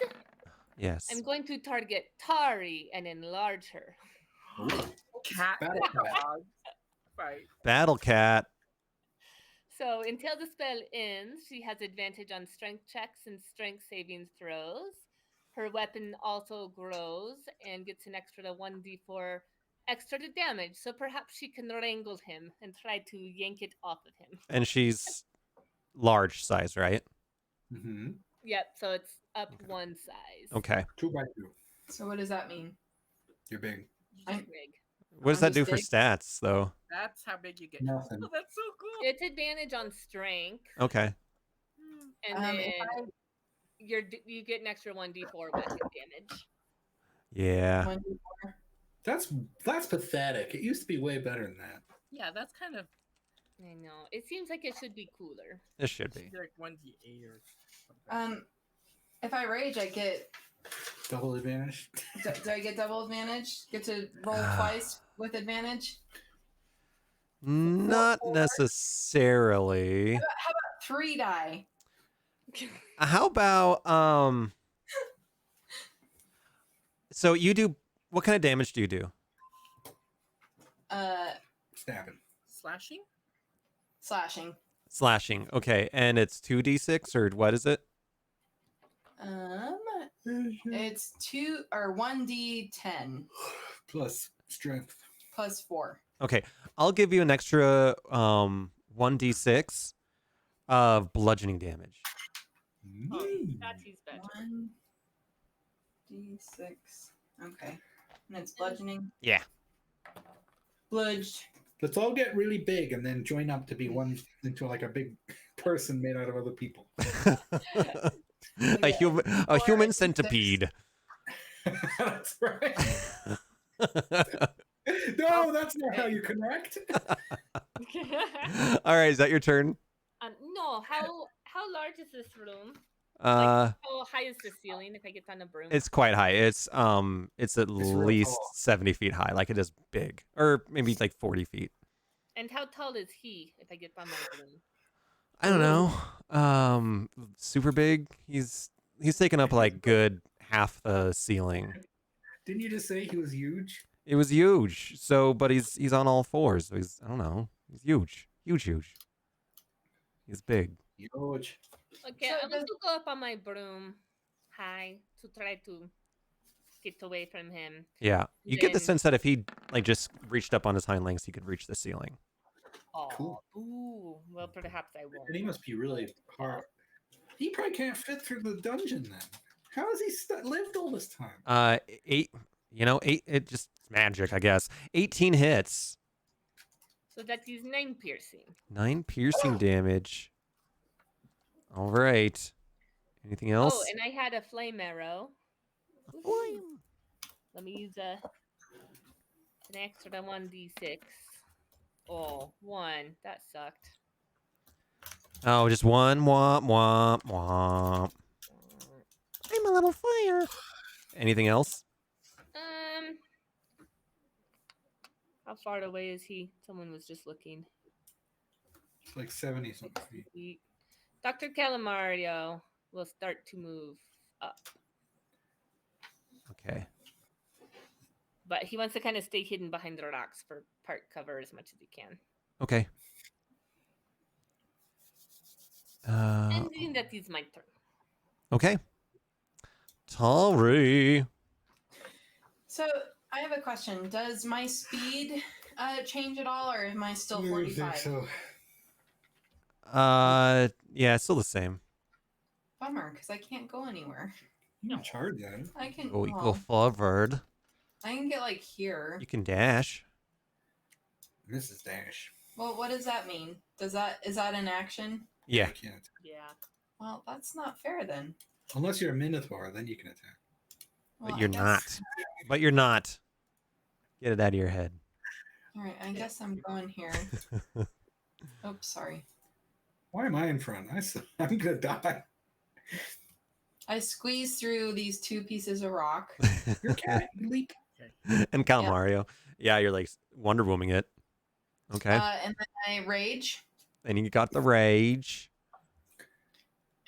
Yes. I'm going to target Tari and enlarge her. Cat. Battle cat. Dog. Fight. Battle cat. So until the spell ends, she has advantage on strength checks and strength saving throws. Her weapon also grows and gets an extra 1d4 extra to damage. So perhaps she can wrangle him and try to yank it off of him. And she's large size, right? Mm-hmm. Yep, so it's up one size. Okay. 2 by 2. So what does that mean? You're big. She's I'm- big. What does I'm that do just for big. stats, though? That's how big you get. Nothing. Oh, that's so cool. It's advantage on strength, Okay. and If then I- you get an extra 1d4 weapon damage. Yeah. 1d4. That's pathetic. It used to be way better than that. Yeah, that's kind of I know. It seems like it should be cooler. This should be. like 1d8 or something. If I rage, I get. Double advantage. Do I get double advantage? Get to roll twice with advantage? Not necessarily. 3 die. How about so you do what kind of damage do you do? Stabbing. Slashing? Slashing. Slashing. Okay, and it's 2d6 or what is it? It's 1d10 Plus strength. plus 4. Okay, I'll give you an extra 1d6 of bludgeoning damage. Oh, Mm. that's his better. 1d6. Okay. And it's bludgeoning. Yeah. Bludged. Let's all get really big and then join up to be one into like a big person made out of other people. a human centipede. That's right. No, that's not how you connect. All right, is that your turn? No, how large is this room? Uh, How high is the ceiling if I get on a broom? it's quite high. It's at real least tall. 70 feet high. Like it is big, or maybe like 40 feet. And how tall is he if I get on my broom? I don't know. Super big. He's taken up like good half the ceiling. Didn't you just say he was huge? It was huge. So, but he's on all fours. So I don't know. He's huge. Huge. He's big. Huge. Okay, So I'm going does- to go up on my broom high to try to get away from him. Yeah. You get the Then- sense that if he like just reached up on his hind legs, he could reach the ceiling. Oh, Cool. Ooh, well, perhaps I won't. And he must be really hard. He probably can't fit through the dungeon then. How has he lived all this time? 8. It just magic, I guess. 18 hits. So that is 9 piercing. 9 piercing damage. All right. Anything else? Oh, and I had a flame arrow. Flame. Let me use an extra 1d6. Oh, 1. That sucked. Oh, just one. Womp, womp, womp. I'm a little fire. Anything else? How far away is he? Someone was just looking. It's like 70 something feet. Dr. Calamario will start to move up, Okay. but he wants to kind of stay hidden behind the rocks for part cover as much as he can. Okay. And then that is my turn. Okay. Tari. So I have a question. Does my speed change at all, or am I still I think 45? so. Yeah, it's still the same. Bummer, because I can't go anywhere. You can charge that. I can. Go well, forward. I can get like here. You can dash. Mrs. Dash. Well, what does that mean? Is that an action? Yeah. You can't. Yeah. Well, that's not fair then. Unless you're a Minotaur, then you can attack. Well, But I you're guess- not. But you're not. Get it out of your head. All right, I guess I'm going here. Oops, sorry. Why am I in front? I'm gonna die. I squeeze through these 2 pieces of rock. Your cat leap. And Calamario. Yeah, you're like Wonder Womaning it. Okay. And then I rage. And you got the rage.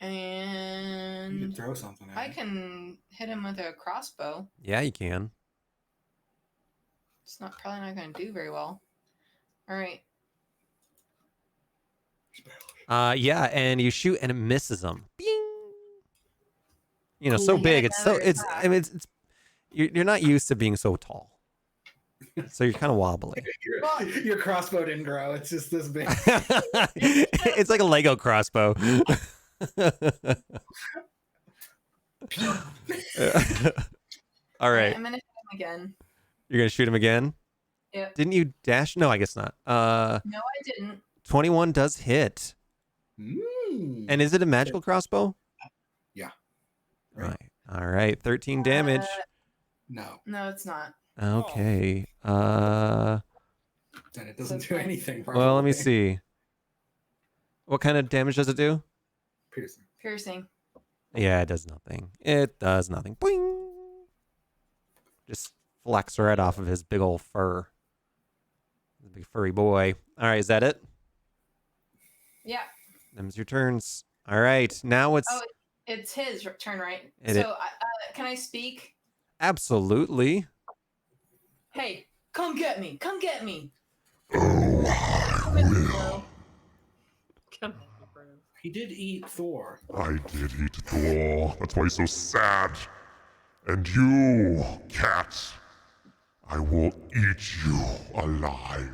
You can And throw something at I him. can hit him with a crossbow. Yeah, you can. It's probably not going to do very well. All right. Yeah, and you shoot and it misses him. Bing! You know, Cool. so I got big. It's so another it's. attack. I mean, it's you're not used to being so tall, so you're kind of wobbly. Your crossbow didn't grow. It's just this big. It's like a Lego crossbow. All right, I'm going to hit him again. you're gonna shoot him again. Yep. Didn't you dash? No, I guess not. No, I didn't. 21 does hit. Mm. And is it a magical crossbow? Yeah. Right. All right. 13 damage. No, No, it's not. Okay. then it doesn't So do fine. anything. Well, let me probably. see. What kind of damage does it do? Piercing. Piercing. Yeah, it does nothing. It does nothing. Boing. Just flecks right off of his big old fur. The big furry boy. All right, is that it? Yeah. Them's your turns. All right, now it's Oh, it's his turn, right? It So, is. can I speak? absolutely. Hey, come get me! Come get me! Oh, Come on, He did eat Thor. I did eat Thor. That's why he's so sad. And you, cat, I will eat you alive.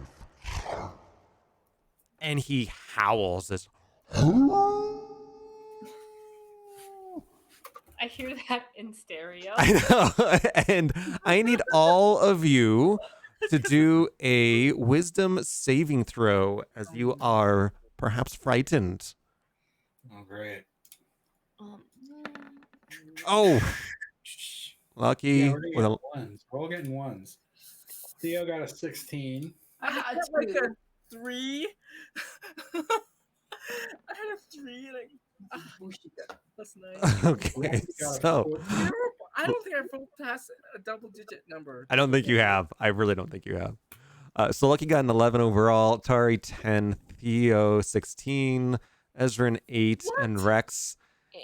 And he howls this. I hear that in stereo. I know. And I need all of you to do a wisdom saving throw as you are perhaps frightened. Oh, great. Um, Oh, lucky. Yeah, we're with getting a, ones. We're all getting ones. Theo got a 16. I had got like two. a 3. I had a 3. Like, that's nice. okay, Randy got a so 14. I don't think I rolled past a double-digit number. I don't think you have. I really don't think you have. So Lucky got an 11 overall, Tari 10, Theo 16, Ezra an 8, and Rex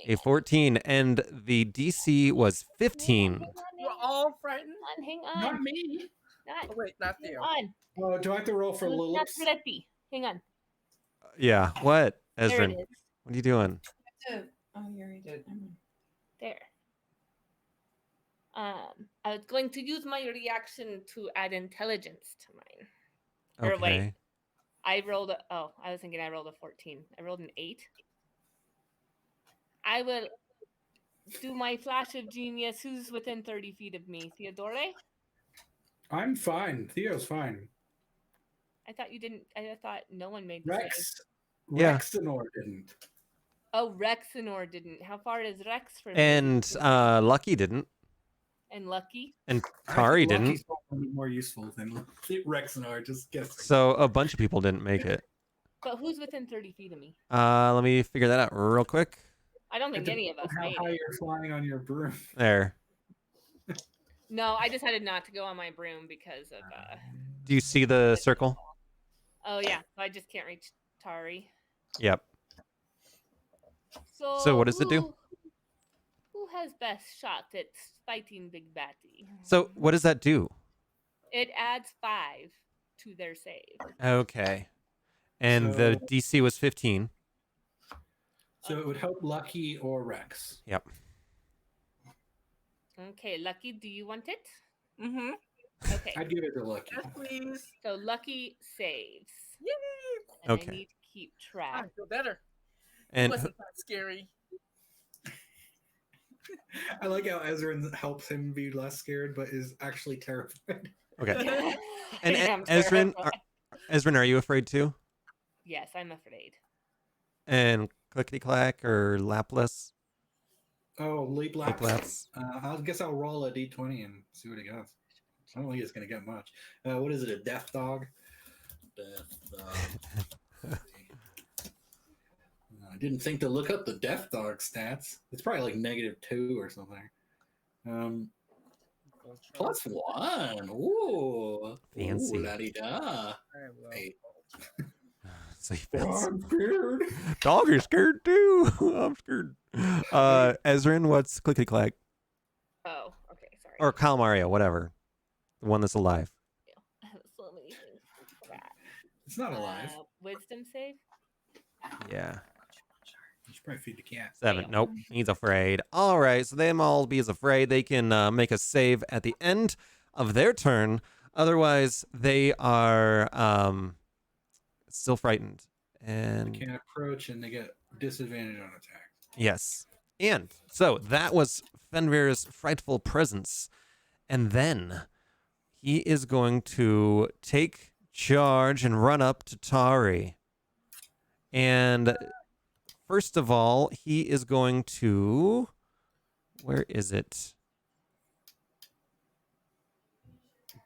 a 14. And the DC was 15. We're all frightened. Hang on. Not me. Oh, wait, not Hang Theo. on. Oh, do I have to roll for Not Lilith's? ready. Hang on. Yeah. What, There Ezra? it is. What are you doing? Oh, you already did. Never mind. There. I was going to use my reaction to add intelligence to mine. Or wait. Okay. I rolled I was thinking I rolled a 14. I rolled an 8. I will do my flash of genius. Who's within 30 feet of me? Theodore? I'm fine. Theo's fine. I thought you didn't. I thought no one made the save. Rex. Yeah. Rexenor didn't. Oh, Rexenor didn't. How far is Rex from me? And Lucky didn't. And Lucky? And I Tari think didn't. Lucky's probably more useful than Rexenor. Just guessing. So a bunch of people didn't make it. But who's within 30 feet of me? Let me figure that out real quick. I don't think any of us How made high it. you're flying on your broom? There. No, I decided not to go on my broom because of Do you see the circle? Oh yeah, so I just can't reach Tari. Yep. So what does it do? Who has best shot at fighting Big Batty? So what does that do? It adds 5 to their save. Okay. And the So- DC was 15. So it would help Lucky or Rex. Yep. Okay, Lucky, do you want it? Mm-hmm. Okay, I'd give it to Lucky. Yes, please. so Lucky saves. Yay! And Okay. I need to keep I track. feel better. It And wasn't that scary. I like how Ezra helps him be less scared, but is actually terrified. okay. And I'm Ezrin, terrified. Ezrin, are you afraid too? Yes, I'm afraid. And Clickety Clack or Laplace? Oh, leap laps. Laps. I guess I'll roll a d20 and see what it goes. I don't think it's going to get much. What is it, a death dog? Death dog. I didn't think to look up the death dog stats. It's probably like -2 or something. +1. Ooh. Fancy. Ooh, la-di-da. I will. 8. So you Oh, feel I'm scared. Dog is scared too. I'm scared. Ezrin, what's Clickety Clack? Oh, okay, sorry. Or Calmario, whatever. The one that's alive. I have so many things for that. It's not alive. Wisdom save? Yeah. You should probably feed the cat. 7. Fail. Nope. He's afraid. All right. So them all be as afraid. They can make a save at the end of their turn. Otherwise, they are still frightened. They And can't approach and they get disadvantage on attack. yes. And so that was Fenrir's frightful presence. And then he is going to take charge and run up to Tari. And first of all, he is going to... Where is it?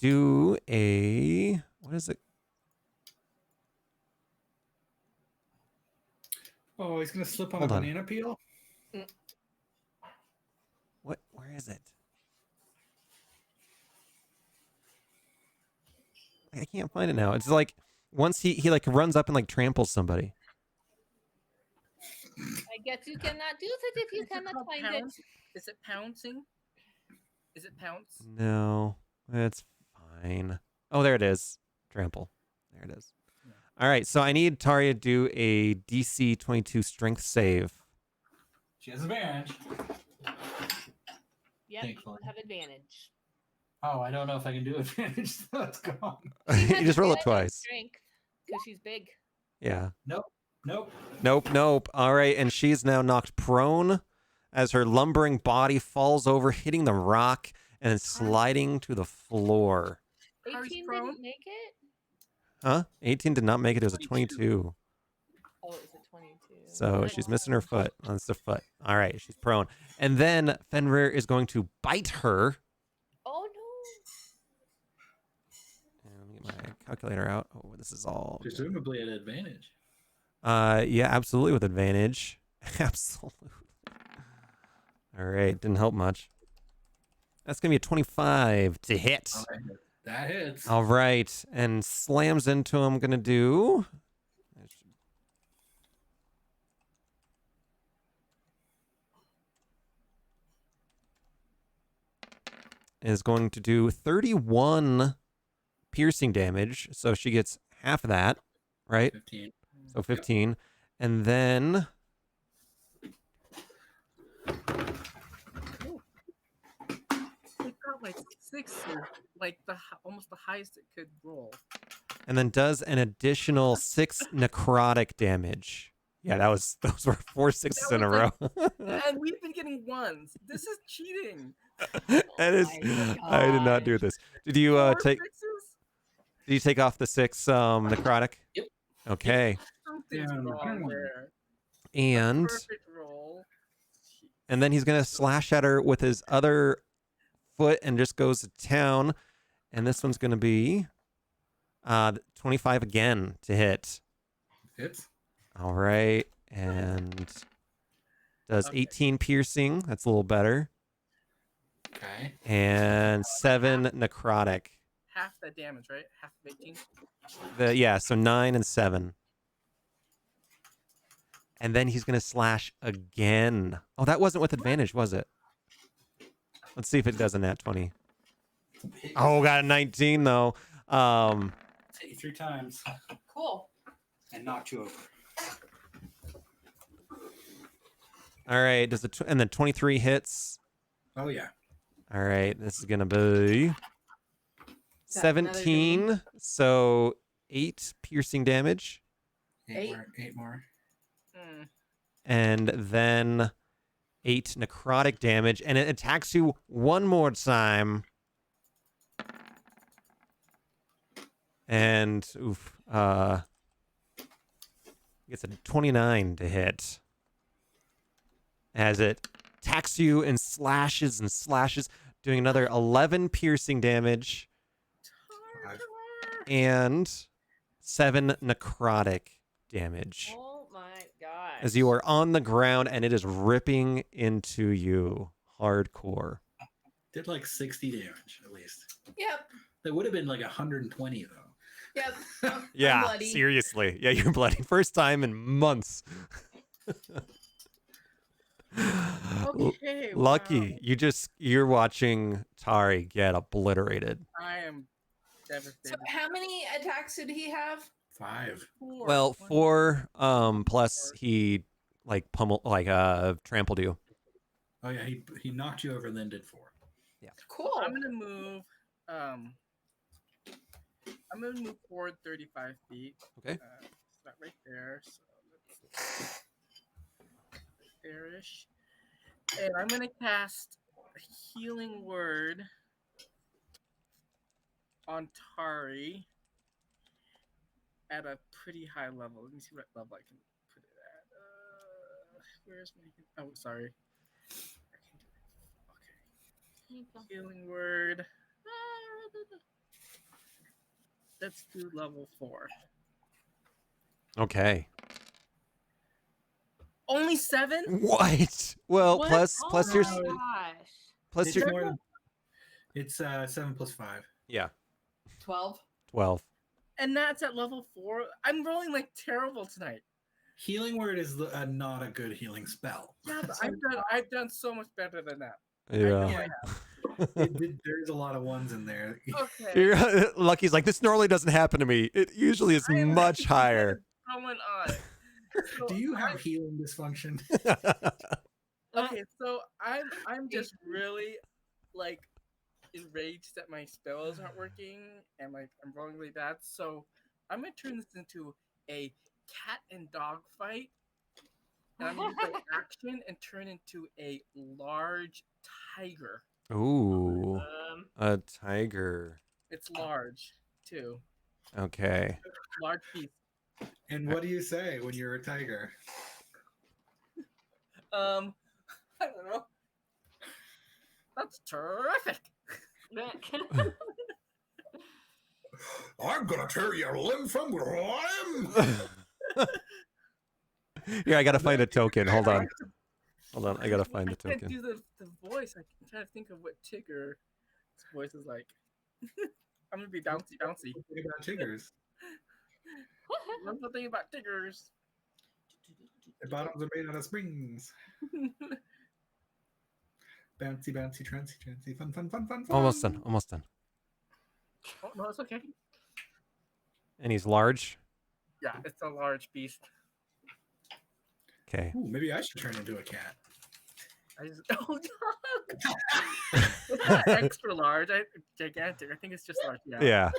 Do a... What is it? Oh, he's going to slip on Hold a on. banana peel? What? Where is it? I can't find it now. It's like once he like runs up and like tramples somebody. I guess you cannot do it if you Is it cannot called find it. pounce? Is it pouncing? Is it pounce? No, it's fine. Oh, there it is. Trample. There it is. All right, so I need Taria to do a DC 22 strength save. She has advantage. Yep, Thanks, you Lauren. have advantage. Oh, I don't know if I can do advantage, so it's gone. You just roll it twice. Strength, because she's big. Yeah. Nope. Nope. All right, and she's now knocked prone as her lumbering body falls over, hitting the rock and then sliding to the floor. Tari's 18 prone? didn't make it? Huh? 18 did not make it. It was a 22. 22. Oh, it was a 22. So she's missing her foot. That's the foot. All right, she's prone. And then Fenrir is going to bite her. Oh And let me get my calculator out. Oh, this is all. good. Presumably at advantage. Yeah, absolutely with advantage. Absolutely. All right, didn't help much. That's gonna be a 25 to hit. All right, that hits. All right, and slams into him. Gonna do. Is going to do 31 piercing damage. So she gets half of that, right? 15. So 15. And then It got like 6, or like almost the highest it could roll. does an additional 6 necrotic damage. Yeah, those were 4 sixes in a row. And we've been getting 1s. This is cheating. That is, my I did not do gosh. this. Did you 4 take? 6s? Did you take off the 6 necrotic? Yep. Okay, Something's Yeah, wrong there. and Perfect roll. then he's gonna slash at her with his other foot and just goes to town. And this one's gonna be 25 again to hit. Hits. All right, and does Okay. 18 piercing. That's a little better. Okay. And 7 necrotic. half that damage, right? Half of 18. So 9 and 7. And then he's going to slash again. Oh, that wasn't with advantage, was it? Let's see if it does a nat 20. Oh, got a 19 though. Hit you 3 times Cool. and knocked you over. All right, and then 23 hits. Oh yeah. All right, this is going to be Is that another 17. So 8 piercing damage. 8 more. 8 more. Hmm. And then 8 necrotic damage, and it attacks you one more time. And gets a 29 to hit as it attacks you and slashes, doing another 11 piercing damage 5. and 7 necrotic damage. Oh my gosh. As you are on the ground and it is ripping into you hardcore. Did like 60 damage at least. Yep. That would have been like 120 though. Yep. I'm Yeah, bloody. seriously. Yeah, you're bloody. First time in months. Okay. Lucky. wow. You're watching Tari get obliterated. I am So devastated. how many attacks did he have? 5. Four. Well, One, 4 four. plus he trampled you. Oh yeah, he knocked you over and then did 4. Cool. I'm gonna move. I'm gonna move forward 35 feet. Okay. Start right there. So let's there-ish. And I'm gonna cast a healing word on Tari at a pretty high level. Let me see what level I can put it at. Where's my? Oh, sorry. I can do it. Okay. Healing word. Let's do level 4. Okay. Only 7? What? Well, What? plus Oh your my gosh. plus It's your more than, it's 7 plus 5. yeah, 12. 12. And that's at level 4. I'm rolling like terrible tonight. Healing word is not a good healing spell. Yeah, but I've done so much better than that. Yeah. Yeah. There's a lot of ones in there. Okay. Lucky's like, this normally doesn't happen to me. It usually is much higher. Going on. So Do you have healing dysfunction? Okay, so I'm just really like enraged that my spells aren't working and like I'm rolling really bad. So I'm gonna turn this into a cat and dog fight. And I'm gonna use my action and turn into a large tiger. Ooh, a tiger. It's large too. Okay. Large beast. And what do you say when you're a tiger? I don't know. That's terrific. I'm gonna tear your limb from limb. Here, I gotta find a token. Hold on. I gotta find a I can't token. do the voice. I'm trying to think of what Tigger's voice is like. I'm gonna be bouncy. Think about tigers. One more thing about Tiggers. The bottoms are made out of springs. Bouncy, bouncy, trancy, trancy, fun, fun, fun, fun, fun. Almost done. Oh, no, it's okay. And he's large. Yeah, it's a large beast. Okay. Ooh, maybe I should turn into a cat. Oh, dog! It's not extra large. Gigantic. I think it's just large. Yeah.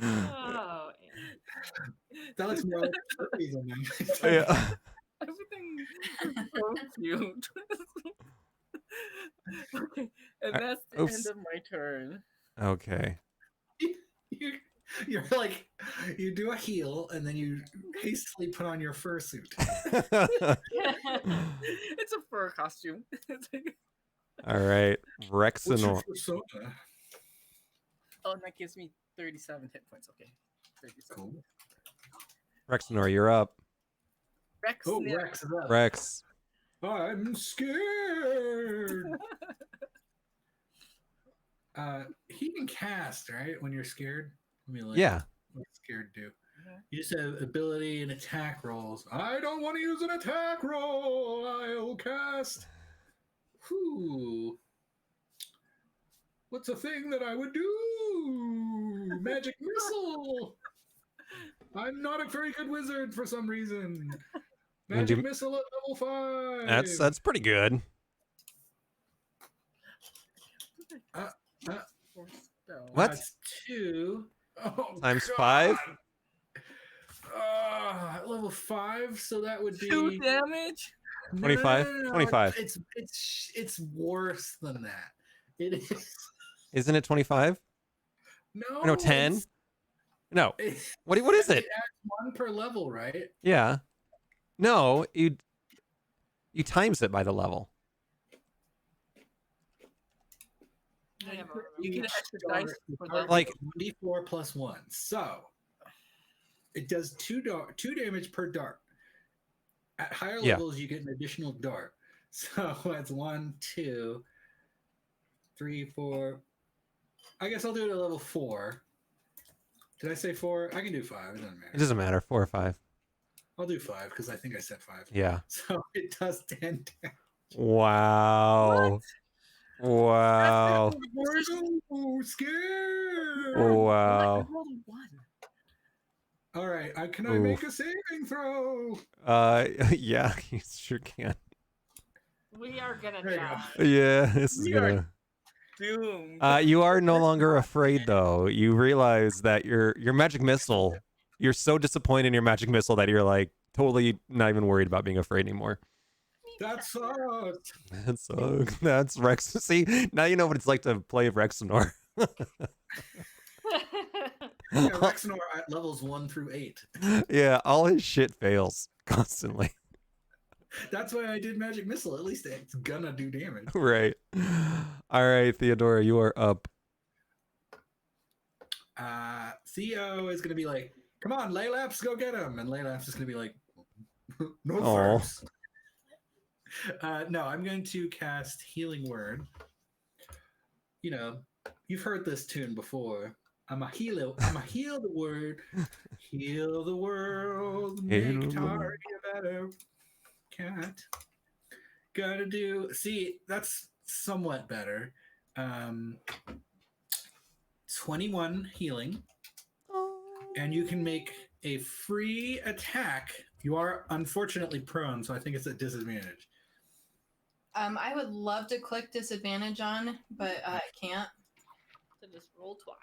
Oh, That looks more like turkeys than mine. Yeah. Everything is so cute. Okay, and that's the Oops. end of my turn. Okay. You're like, you do a heel and then you hastily put on your fursuit. It's a fur costume. It's like, All right. What's your Rexenor. persona? oh, and that gives me 37 hit points. Okay. 37. Cool. Rexenor, you're up. Rex. Oh, Snip. Rex is up. Rex. I'm scared. He can cast, right? When you're scared. Let me look. Yeah. What does scared do? You just have ability and attack rolls. I don't want to use an attack roll. I'll cast. Whew. What's a thing that I would do? Magic missile. I'm not a very good wizard for some reason. Magic missile at level 5. That's pretty good. What? That's 2. Oh, Times God. 5? Level 5, so that would be 2 damage. 25? 25. It's worse than that. It is. Isn't it 25? No. No, 10? No. What is it? It adds 1 per level, right? Yeah. No, you times it by the level. You get extra dice for that. Like 1d4 plus 1. So it does 2 damage per dart. At higher levels, you get an additional dart. So that's 1, 2, 3, 4. I guess I'll do it at level 4. Did I say 4? I can do 5. It doesn't matter. It doesn't matter. 4 or 5. I'll do 5 because I think I said 5. Yeah. So it does 10 damage. Wow. Wow. We're so scared. Wow. I rolled a 1. All right. Can I make a saving throw? Yeah, you sure can. We are gonna There you go. die. Yeah, this is We are gonna. Doomed. You are no longer afraid, though. You realize that your magic missile. You're so disappointed in your magic missile that you're like totally not even worried about being afraid anymore. That sucked. That's Rex. See, now you know what it's like to play Rexenor. Yeah, Rexenor at levels 1 through 8. Yeah, all his shit fails constantly. That's why I did magic missile. At least it's gonna do damage. Right. All right, Theodora, you are up. Theo is gonna be like, "Come on, Laylaps, go get him!" And Laylaps is gonna be like, "No Aw. first." No, I'm going to cast Healing Word. You know, you've heard this tune before. I'm a healer. I'm a heal the word, heal the world, make Target a better cat. Gotta do. See, that's somewhat better. 21 healing, and you can make a free attack. You are unfortunately prone, so I think it's at disadvantage. I would love to click disadvantage on, but I can't. So just roll twice.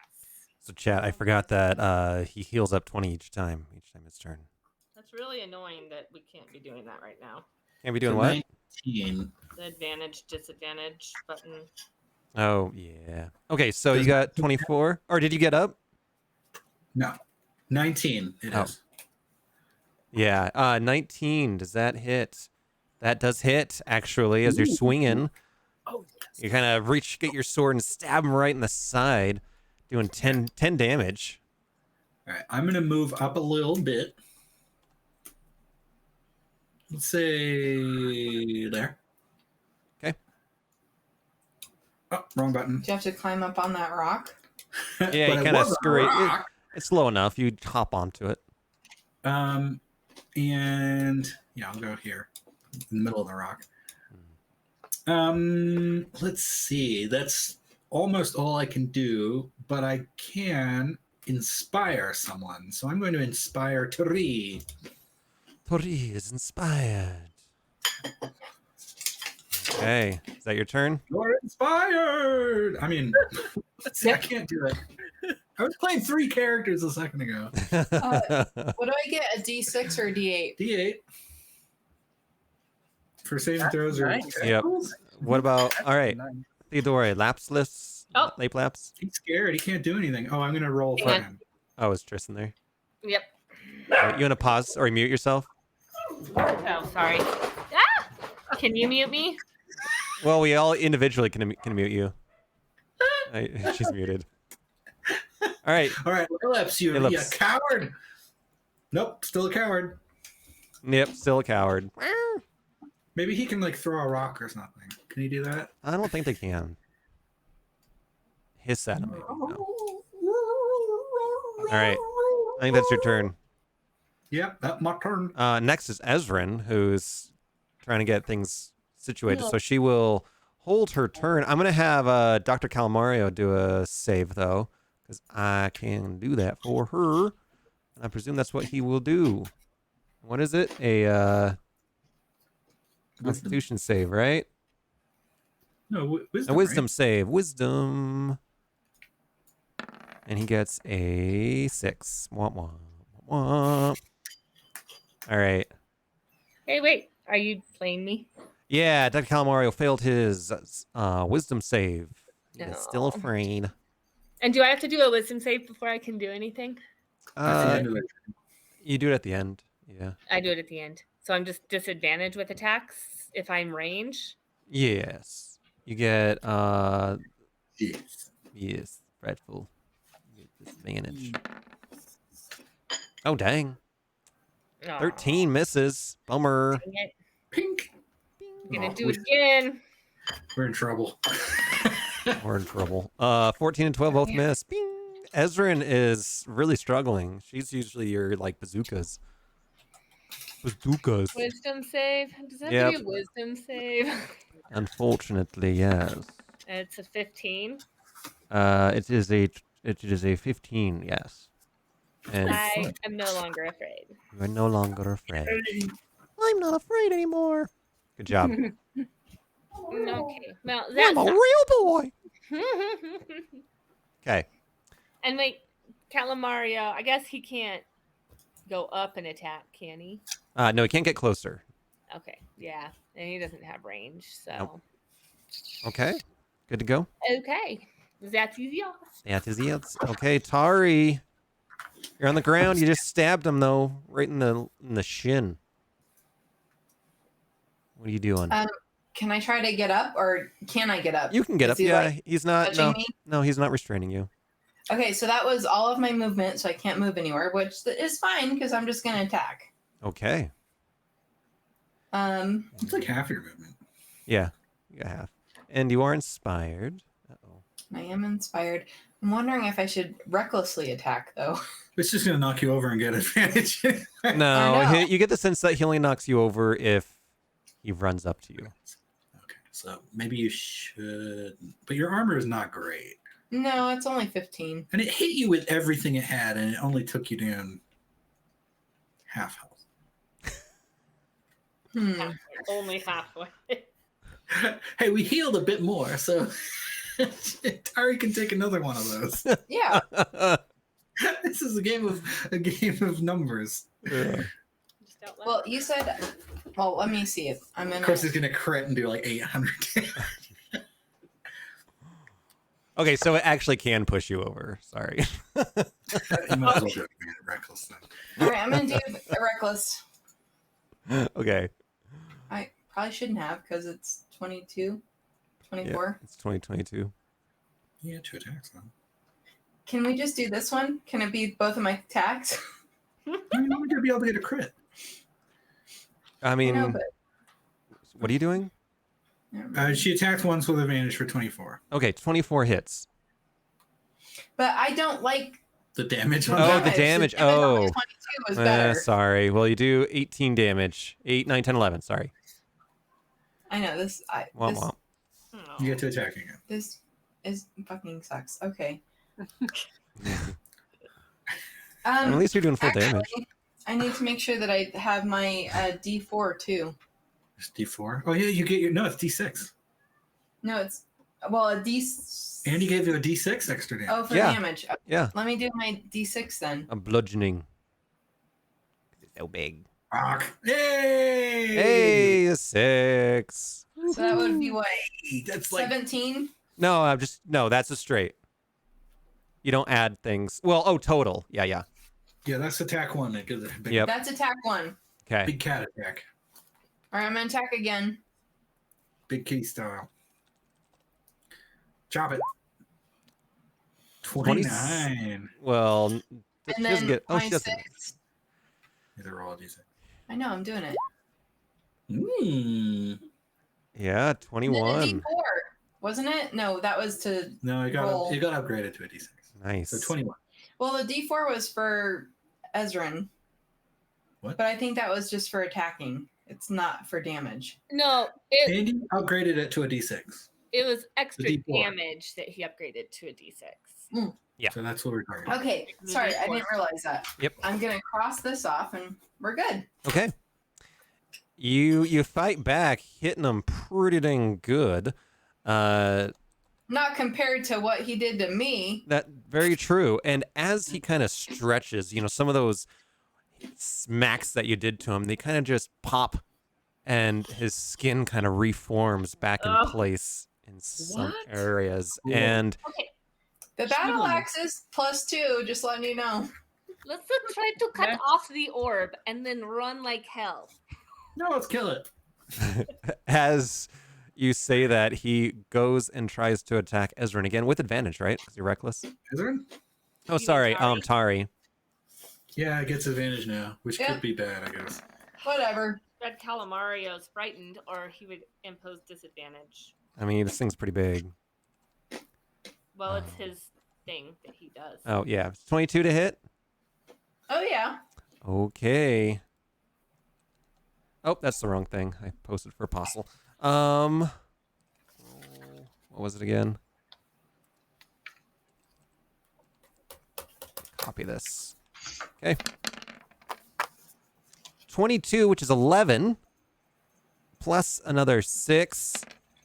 So, chat, I forgot that he heals up 20 each time his turn. That's really annoying that we can't be doing that right now. Can't be doing So what? 19. The advantage, disadvantage button. Oh, yeah. Okay, so you got 24? Or did you get up? No, 19. It Oh. is. Yeah, 19. Does that hit? That does hit, actually, as you're swinging. Oh, yes. You kind of get your sword and stab him right in the side, doing 10 damage. All right, I'm going to move up a little bit. Let's say there. Okay. Oh, wrong button. Do you have to climb up on that rock? Yeah, But you it kind of was a scurry. rock. It's low enough. You hop onto it. And yeah, I'll go here in the middle of the rock. Let's see. That's almost all I can do, but I can inspire someone. So I'm going to inspire Tori. Tori is inspired. Okay, is that your turn? You're inspired. I mean, let's see, I can't do it. I was playing 3 characters a second ago. What do I get? A D6 or a D8? D8 for saving throws or nice. Yep. What about? All right, Nice. Theodora, lapsless. Oh. Lape laps. He's scared. He can't do anything. Oh, I'm gonna roll for Hang on. him. Oh, is Tristan there? Yep. You want to pause or mute yourself? Oh, sorry. Ah! Can you mute me? Well, we all individually can mute you. She's muted. All right. All right, Ellipse, you Ellipse. coward. Nope, still a coward. Yep, still a coward. Maybe he can like throw a rock or something. Can he do that? I don't think they can. Hiss at him, maybe. No. All right. I think that's your turn. Yep, that's my turn. Next is Ezrin, who's trying to get things situated. Yeah. So she will hold her turn. I'm going to have Dr. Calamario do a save, though, because I can do that for her. And I presume that's what he will do. What is it? A Constitution save, right? No, wisdom. A wisdom Right? save. Wisdom. And he gets a 6. Womp womp. Womp. All right. Hey, wait. Are you playing me? Yeah, Dr. Calamario failed his wisdom save. He is still No. afraid. And do I have to do a wisdom save before I can do anything? At the end of it. You do it at the end. Yeah. I do it at the end. So I'm just disadvantaged with attacks if I'm range. Yes. You get Yes. yes, frightful. You get disadvantage. Oh dang. Aw, 13 misses. Bummer. dang it. Pink. I'm gonna Oh, do it again. We're in trouble. We're in trouble. 14 and 12 both miss. Bing. Ezrin is really struggling. She's usually your like bazookas. Bazookas. Wisdom save. Does that Yep. have to be a wisdom save? Unfortunately, yes. It's a 15. It is a 15, yes. And I am no longer afraid. you are no longer afraid. I'm not afraid anymore. Good job. Okay. Well, I'm that's a real boy. Okay. And wait, Calamario, I guess he can't go up and attack, can he? No, he can't get closer. Okay, yeah. And he doesn't have range, so. Nope. Okay. Good to go. Okay. That's easy. That is it. Okay, Tari. You're on the ground. You just stabbed him though, right in the shin. What are you doing? Can I try to get up, or can I get up? You can get Is up. he, Yeah, like, he's not. touching No, me? no, he's not restraining you. Okay, so that was all of my movement, so I can't move anywhere, which is fine because I'm just gonna attack. Okay. It's like half your movement. Yeah, you got half, and you are inspired. Uh-oh. I am inspired. I'm wondering if I should recklessly attack, though. It's just gonna knock you over and get advantage. No, know. you get the sense that he only knocks you over if he runs up to you. Okay, so maybe you should. But your armor is not great, No, it's only 15. and it hit you with everything it had, and it only took you down half health. Only halfway. Hey, we healed a bit more, so Tari can take another one of those. Yeah. This is a game of numbers. Yeah. Just out loud. Well, you said. Well, let me see it. I'm Of gonna. course, he's gonna crit and do like 800. Okay, so it actually can push you over. Sorry. You might as well do it reckless then. All right, I'm gonna do a reckless. Okay. I probably shouldn't have because it's 22, 24. It's 2022. Yeah, 2 attacks then. Can we just do this one? Can it be both of my attacks? You're not gonna be able to get a crit. I mean, No, but what are you doing? never mind. She attacked once with advantage for 24. Okay, 24 hits. But I don't like. The damage on Oh, that. the damage. on Oh. 22 was better. Sorry. Well, you do 18 damage. 8, 9, 10, 11. Sorry. I know this. Womp womp. You get to attack again. This is fucking sucks. Okay. At least you're doing full actually, damage. I need to make sure that I have my D4 too. It's D4. Oh yeah, you get your it's D6. No, it's a D. And he gave you a D6 extra damage. Oh, for Yeah. damage. Yeah. Let me do my D6 then. A bludgeoning. It's so big. Rock. Yay! Hey, a 6. So that would be what? That's like 17? No, that's a straight. You don't add things. Well, total. Yeah. yeah, that's attack 1. It gives a big, Yep. That's attack 1. Okay. big cat attack. All right, I'm going to attack again. Big kitty style. Chop it. 20 29. Well, And she doesn't then get. Oh, my she doesn't. 6. These are all D6. I know, I'm doing it. Yeah, And then a 21. D4, wasn't it? No, that was to No, it got roll. upgraded to a D6. Nice. So 21. Well, the D4 was for Ezrin. What? But I think that was just for attacking. It's not for damage. No, it Andy upgraded it to a D6. was extra D4. damage that he upgraded to a D6. Yeah. So that's what we're talking about. Okay, sorry, I didn't realize that. Yep. I'm gonna cross this off, and we're good. Okay. You fight back, hitting him pretty dang good. Not compared to what he did to me. That very true. And as he kind of stretches, some of those smacks that you did to him, they kind of just pop, and his skin kind of reforms back in place in some What? areas. Cool. And Okay, The battle axe is +2, just letting you know. let's try to cut Yeah. off the orb and then run like hell. No, let's kill it. as you say that, he goes and tries to attack Ezrin again with advantage, right? Because you're reckless. Is there? Oh, mean sorry, Tari? Tari. Yeah, it gets advantage now, which Yeah. could be bad, I guess. Whatever. Red Calamario's frightened, or he would impose disadvantage. I mean, this thing's pretty big. Well, it's his thing that he does. Oh, yeah. 22 to hit. Oh yeah. Okay. Oh, that's the wrong thing. I posted for Apostle. What was it again? Copy this. Okay. 22, which is 11, plus another 6.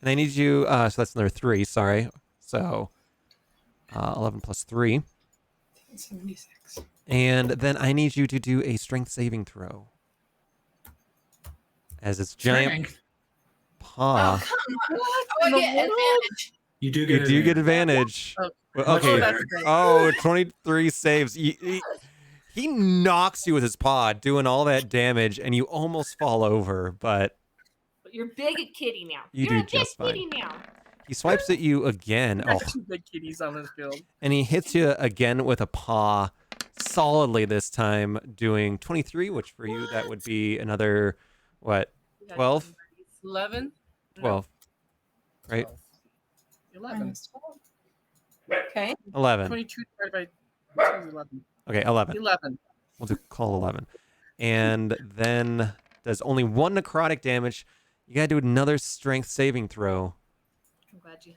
And I need you, so that's another 3, sorry. So, 11 plus 3. 76. And then I need you to do a strength saving throw. As its giant Strength. paw. Oh, come on. What Oh, in I the get world? advantage. You do You get do get advantage. Oh, Well, much okay. better. that's great. Oh, 23 saves. He knocks you with his paw, doing all that damage, and you almost fall over, but But you're big at kitty now. You You're do a big just fine. kitty now. he swipes at you again. I Oh, got two big kitties on this field. and he hits you again with a paw, solidly this time, doing 23, which for you, that would be another, what, You got 12? some buddies. 11? 12, right? 11. Okay. 11. 22 divided by 2 is 11. Okay, 11. 11. We'll do call 11. And then there's only 1 necrotic damage. You gotta do another strength saving throw. I'm glad you.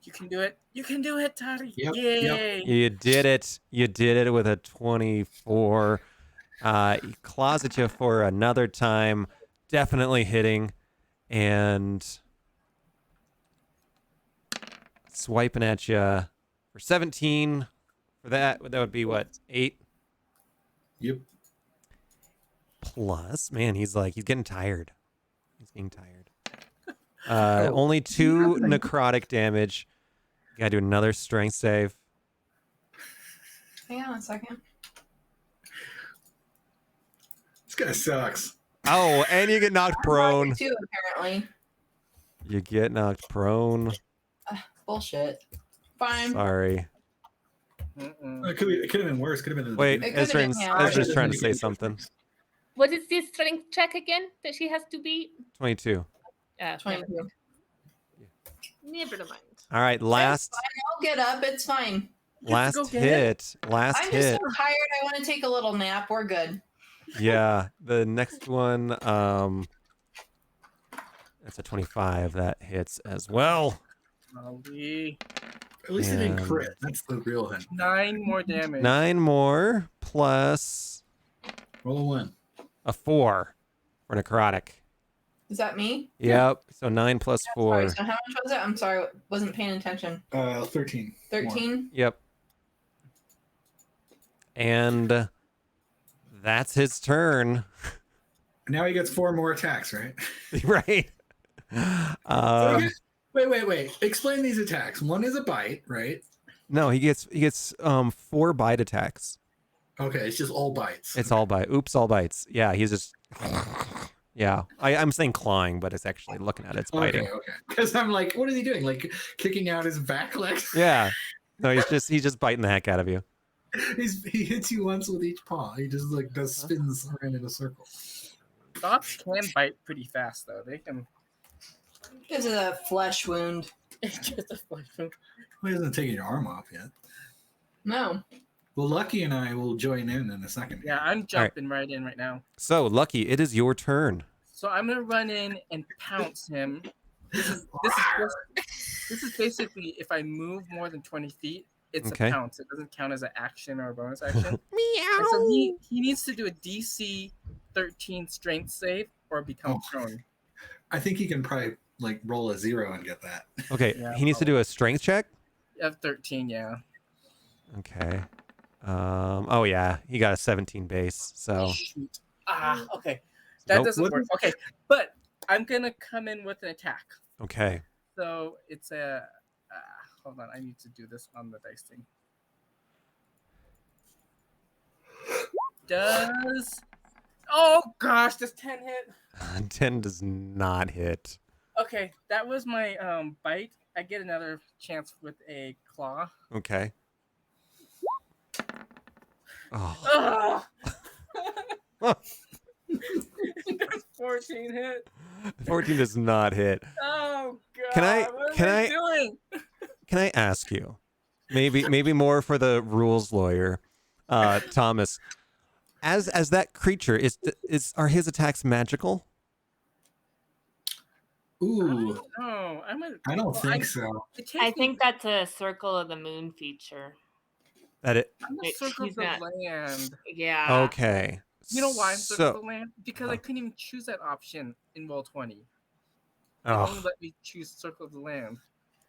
You can do it. You can do it, Toddy. Yep, Yay. You did it. You did it with a 24. He claws at you for another time. Definitely hitting. And swiping at you for 17. For that would be what? 8 Yep. plus. Man, he's getting tired. He's getting tired. Oh. Only 2 necrotic damage. You gotta do another strength save. Hang on a second. This guy sucks. Oh, and you get knocked prone. Too, apparently. You get knocked prone. Bullshit. Fine. Sorry. Mm-mm. It could have been worse. Could have been. Wait, It could've been, Ezra's yeah. trying to say something. What is this strength check again that she has to beat? 22. 22. Never mind. All right, last I'll get up. It's fine. last Go get hit. Last I'm just hit. so tired. I want to take a little nap. We're good. Yeah, the next one that's a 25 that hits as well. Golly. At least it didn't And- crit. That's the real thing. 9 more damage. 9 more plus Roll a 1. a 4 for necrotic. Is that me? Yep. So 9 plus 4. Sorry, so how much was it? I'm sorry. Wasn't paying attention. 13. 13? Yep. And that's his turn. Now he gets 4 more attacks, right? Right. Okay. Wait. Explain these attacks. One is a bite, right? No, he gets 4 bite attacks. Okay, it's just all bites. It's all bite. Oops, all bites. Yeah, he's just. Yeah, I'm saying clawing, but it's actually looking at it. It's biting. Okay. Because I'm like, what is he doing? Like kicking out his back legs? Yeah. No, he's just biting the heck out of you. He hits you once with each paw. He just like does spins around in a circle. Dogs can bite pretty fast though. They can. It's a flesh wound. It's just a flesh wound. Well, he hasn't taken your arm off yet. No. Well, Lucky and I will join in a second. Yeah, I'm jumping right in right now. So, Lucky, it is your turn. So I'm gonna run in and pounce him. This is basically if I move more than 20 feet, it's Okay. a pounce. It doesn't count as an action or a bonus action. And Meow. so he needs to do a DC 13 strength save or become prone. I think he can probably like roll a 0 and get that. Okay, Yeah, he needs to do a strength check. Of 13, yeah. Okay. Oh yeah, he got a 17 base. So Shoot. Okay. That Nope. doesn't work. Okay, but I'm gonna come in with an attack. okay. So it's a. Hold on, I need to do this on the dice thing. Oh gosh, does 10 hit? 10 does not hit. Okay, that was my bite. I get another chance with a claw. Okay. Oh. Ugh. Does 14 hit? 14 does not hit. Oh god. Can I- What can am I- doing? Can I ask you, maybe more for the rules lawyer, Thomas, as that creature, are his attacks magical? Ooh, No, I don't think so. I think that's a circle of the moon feature. That it. I'm a it- circle of he's the not- land. Yeah. Okay. You know why I'm circle of So, the land? Because I couldn't even choose that option in roll 20. They oh, only let me choose circle of the land.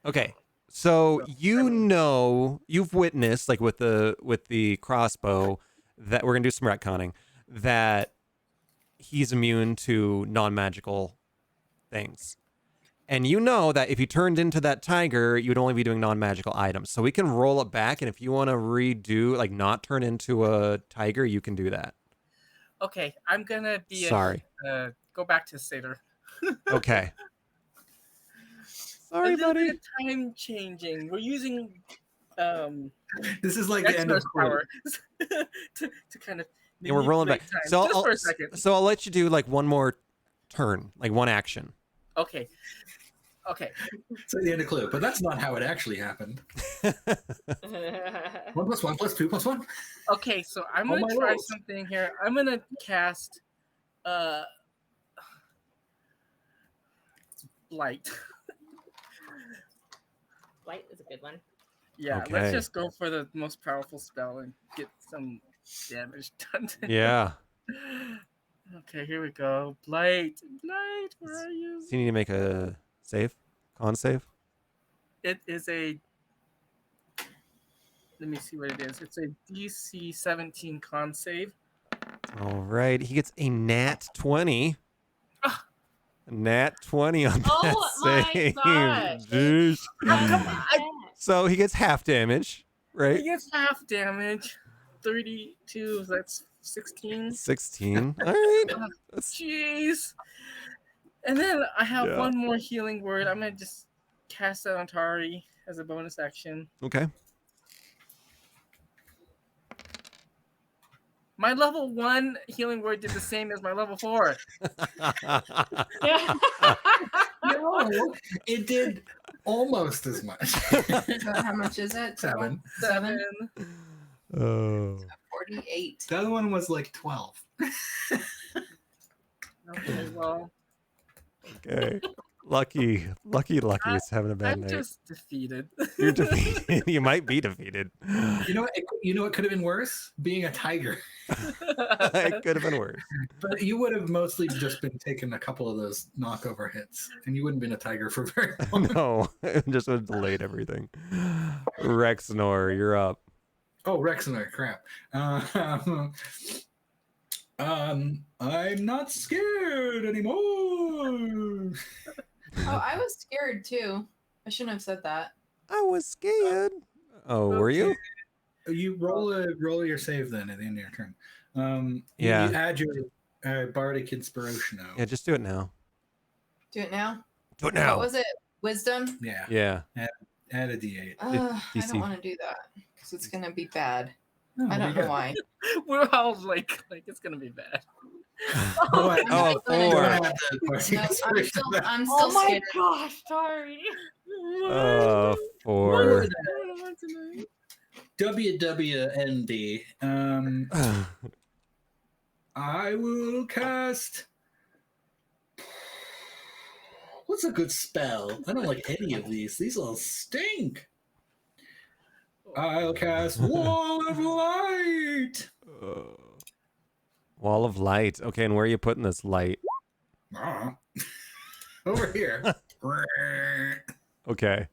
okay. So So, you've witnessed, like with the crossbow, that we're gonna do some retconning, that he's immune to non-magical things. And you know that if you turned into that tiger, you'd only be doing non-magical items. So we can roll it back, and if you want to redo, like not turn into a tiger, you can do that. Okay, I'm gonna be Sorry. Go back to Satyr. Okay. A Sorry, little buddy. bit of time changing. We're using This is like the end of X-Nurse power to kind of Yeah, we're rolling back. manipulate time. So Just for a second. So I'll let you do like one more turn, like one action. Okay. It's like the end of Clue, but that's not how it actually happened. 1 + 1 + 2 + 1. Okay, so I'm Oh, gonna my try rolls. something here. I'm gonna cast Light. Light is a good one. Yeah, Okay. let's just go for the most powerful spell and get some damage done. Yeah. Okay, here we go. Blight, where are you? So you need to make a save, con save. It is a. Let me see what it is. It's a DC 17 con save. All right. He gets a nat 20. Ah. A nat 20 on that Oh my save. gosh. Jeez. Come on, So he gets half damage, He right? gets half damage. 32. That's 16. 16. All right. That's, Jeez. And then I have Yeah. one more healing word. I'm gonna just cast that on Tari as a bonus action. okay. My level 1 healing word did the same as my level 4. No, it did almost as much. So how much is it? 7. 7? Oh. 48. The other one was like 12. Okay, well, Okay. Lucky is having a bad I'm night. just defeated. You're defeated. You might be defeated. You know what could have been worse? Being a tiger. It could have been worse. But you would have mostly just been taking a couple of those knockover hits, and you wouldn't been a tiger for very long. No, it just would have delayed everything. Rexnor, you're up. Oh, Rexner, crap. I'm not scared anymore. Oh, I was scared too. I shouldn't have said that. I was scared. Oh, were you? You roll your save then at the end of your turn. Yeah. You add your bardic inspiration now. Yeah, just do it now. Do it now. Do it What now. was it? Wisdom? Yeah. Yeah. Add a d8. I DC. don't want to do that because it's gonna be bad. No, I don't you know got- why. We're all like it's gonna be bad. Oh, I- Oh, I don't 4. have the party No, I'm version still, of that. I'm still Oh my scared. gosh, sorry. Oh, What 4. is going on tonight? WWND. I will cast. What's a good spell? I don't like any of these. These all stink. I'll cast Wall of Light. Wall of light. Okay, and where are you putting this light? Ah. Over here. Okay.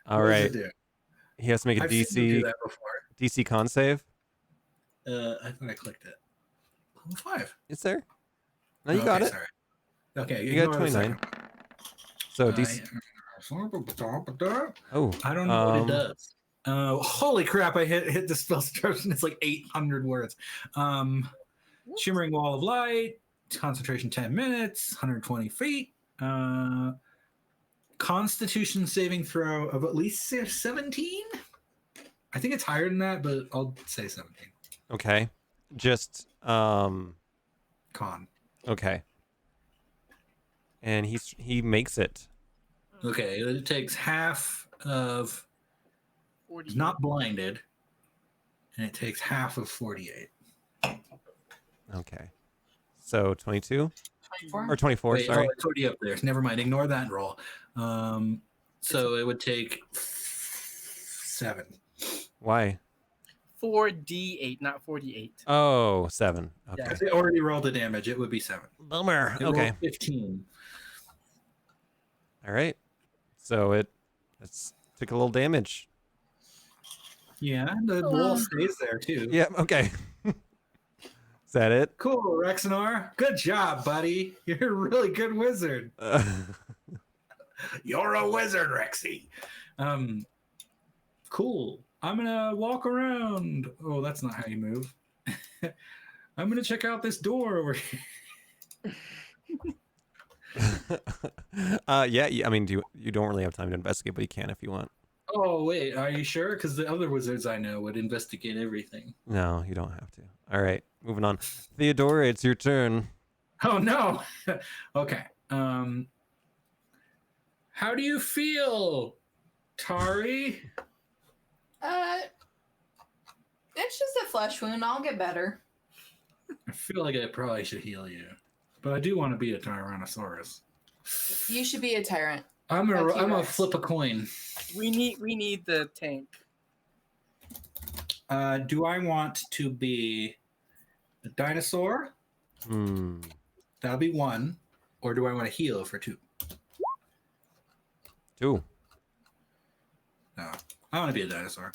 All What does right. it do? He has to make a I've seen you do DC that before. DC con save. I thought I clicked it. Level 5. It's there. No, you got Okay, it. Sorry. Okay, You got ignore the 29. second. So DC. Oh, I don't know what it does. Holy crap! I hit the spell description. It's like 800 words. Shimmering Wall of Light, concentration 10 minutes, 120 feet. Constitution saving throw of at least 17. I think it's higher than that, but I'll say 17. Okay. Just Con. okay. And he makes it. Okay, it takes half of. 40. It's not blinded, and it takes half of 48. Okay. So 22 24? or 24, Wait, sorry. oh, it's already up there. Never mind. Ignore that roll. So it would take 7. Why? 4d8, not 48. Oh, 7. Okay. Yeah. If they already rolled the damage, it would be 7. Bummer. It Okay. rolled 15. All right. So it's took a little damage. Yeah, the wall stays there too. Yeah, okay. Is that it? Cool, Rexanar. Good job, buddy. You're a really good wizard. You're a wizard, Rexy. Cool. I'm gonna walk around. Oh, that's not how you move. I'm gonna check out this door over here. Yeah, I mean, you don't really have time to investigate, but you can if you want. Oh wait, are you sure? Because the other wizards I know would investigate everything. No, you don't have to. All right, moving on. Theodora, it's your turn. Oh no. Okay. How do you feel, Tari? It's just a flesh wound. I'll get better. I feel like I probably should heal you, but I do want to be a Tyrannosaurus. You should be a tyrant. I'm A gonna T-Rex. flip a coin. We need the tank. Do I want to be a dinosaur? That'll be 1. Or do I want to heal for 2? 2. No, I want to be a dinosaur.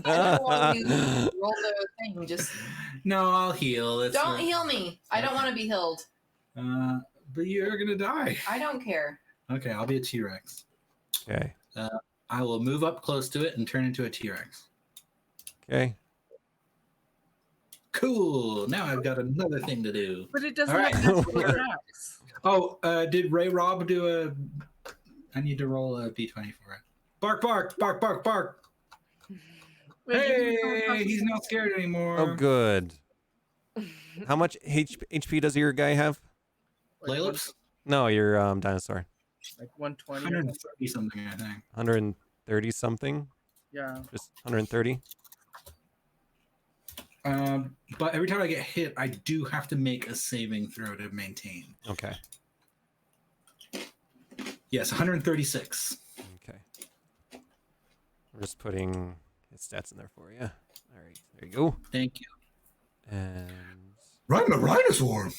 While you roll the thing, just No, I'll heal. It's don't heal me. I don't want to be healed. But you're gonna die. I don't care. Okay, I'll be a T-Rex. Okay. I will move up close to it and turn into a T-Rex. Okay. Cool. Now I've got another thing to do. But it doesn't All right. have natural attacks. Oh, did Ray Rob do a? I need to roll a d20 for it. Bark, bark, bark, bark, bark. Wait, Hey, he's not scared anymore. Oh, good. How much HP does your guy have? Laylips? No, your dinosaur. Like 120. 130 something, I think. 130 something. Yeah. Just 130. But every time I get hit, I do have to make a saving throw to maintain. Okay. Yes, 136. Okay. I'm just putting his stats in there for you. All right. There you go. Thank you. And I'm a rhinosaur.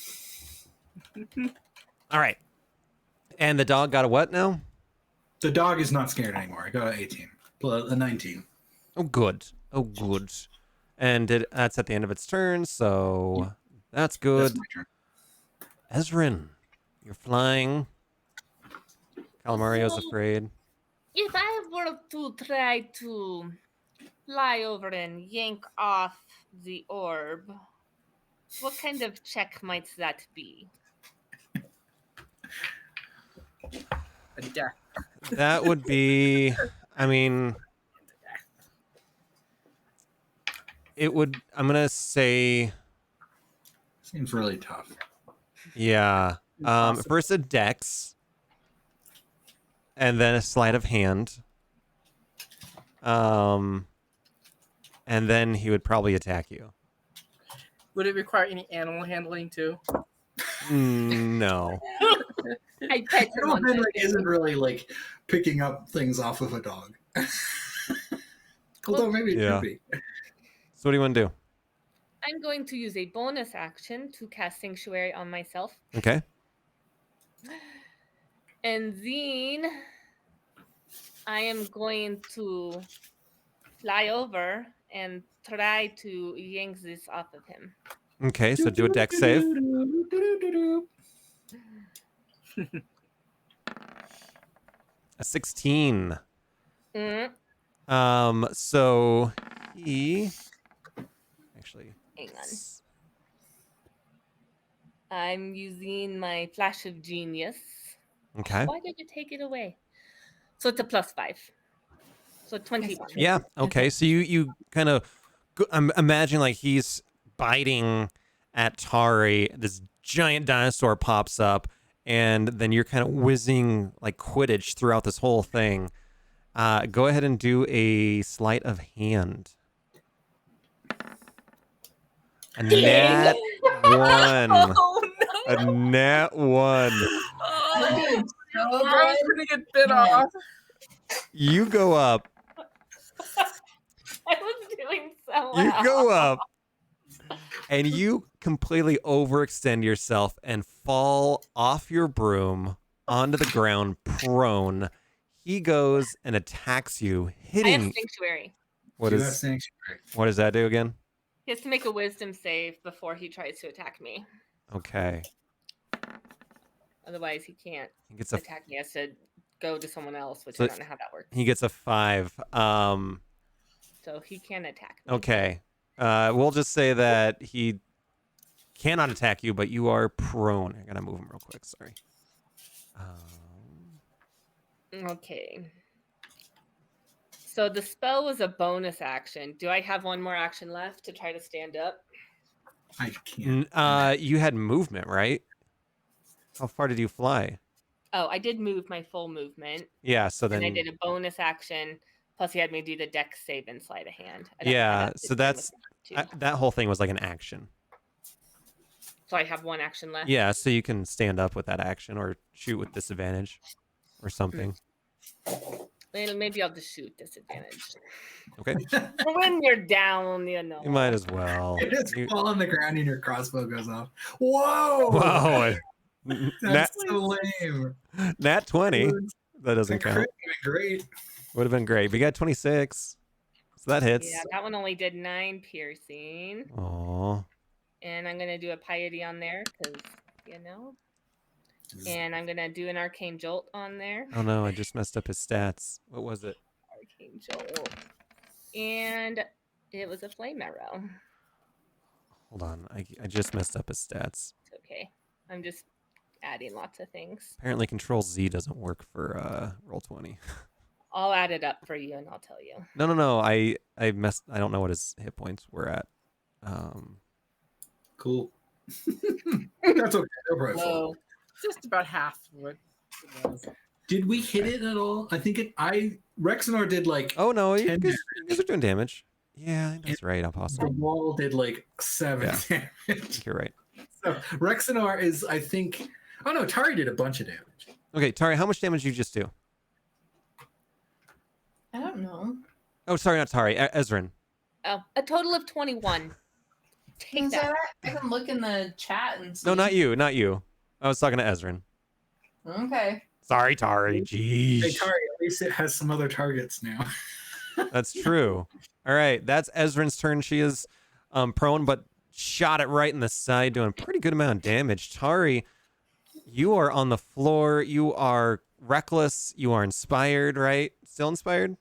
all right. And the dog got a what now? The dog is not scared anymore. I got an 18. Well, a 19. Oh, good. Oh, good. And that's at the end of its turn, so that's good. That's my turn. Ezrin, you're flying. Calamario's afraid. If I were to try to fly over and yank off the orb, what kind of check might that be? A death. That would be, I mean, it would. I'm gonna say, Seems really tough. yeah. Impossible. First a dex, and then a sleight of hand. And then he would probably attack you. Would it require any animal handling too? No. I pet him Animal on handling that. isn't really like picking up things off of a dog. Although maybe it Yeah. could be. So what do you want to do? I'm going to use a bonus action to cast Sanctuary on myself. Okay. And then I am going to fly over and try to yank this off of him. Okay. So do a dex save. A 16. Mm, So he actually. hang on. I'm using my Flash of Genius. Okay. Why did you take it away? So it's a +5. So 21. Yeah. Okay. So you kind of imagine like he's biting at Tari. This giant dinosaur pops up, and then you're kind of whizzing like Quidditch throughout this whole thing. Go ahead and do a sleight of hand. A nat one. Oh no! A nat one. Oh, So I was good. gonna get bit Yeah. off. You go up. I was doing so well. You go up. And you completely overextend yourself and fall off your broom onto the ground prone. He goes and attacks you, I have hitting. Sanctuary. What Do that is sanctuary. what does that do again? He has to make a Wisdom save before he tries to attack me. Okay. Otherwise, he can't He gets a attack me. He has to go to someone else, which So- I don't know how that works. he gets a 5. So he can attack me. Okay. We'll just say that he cannot attack you, but you are prone. I gotta move him real quick. Sorry. Okay. So the spell was a bonus action. Do I have one more action left to try to stand up? I can't. You had movement, right? How far did you fly? Oh, I did move my full movement, Yeah. So then. and I did a bonus action. Plus, he had me do the dex save and sleight of hand. I don't know how Yeah. that So fits in that's with that, too. that whole thing was like an action. So I have one action left. Yeah, so you can stand up with that action or shoot with disadvantage or something. Well, maybe I'll just shoot disadvantage. Okay. When you're down, you know. You might as well. You just You- fall on the ground and your crossbow goes off. Whoa! Wow. Nat, That's so lame. nat 20. Dude, That doesn't that count. crit would've been great. Would have been great. But you got 26. So that hits. Yeah, that one only did 9 piercing. Aw. And I'm going to do a piety on there because, you know. And I'm going to do an arcane jolt on there. Oh no, I just messed up his stats. What was it? Arcane jolt. And it was a flame arrow. Hold on. I just messed up his stats. It's okay. I'm just adding lots of things. Apparently Control Z doesn't work for Roll20. I'll add it up for you and I'll tell you. No. I don't know what his hit points were at. Cool. That's okay. No problem. Whoa. Just about half what it was. Did we hit it at all? I think Rexenor did like Oh no, you 10 guys are doing damage. Yeah, that's right. I'll pause. the wall did like 7 Yeah. damage. You're right. So Rexenor is, I think. Oh no, Tari did a bunch of damage. Okay, Tari, how much damage did you just do? I don't know. Oh, sorry, not Tari. Ezrin. Oh, a total of 21. Take Is that. that right? I can look in the chat and see. No, not you. Not you. I was talking to Ezrin. Okay. Sorry, Tari. Hey Jeez. Tari, at least it has some other targets now. That's true. All right, that's Ezrin's turn. She is prone, but shot it right in the side, doing a pretty good amount of damage. Tari, you are on the floor. You are reckless. You are inspired, right? Still inspired?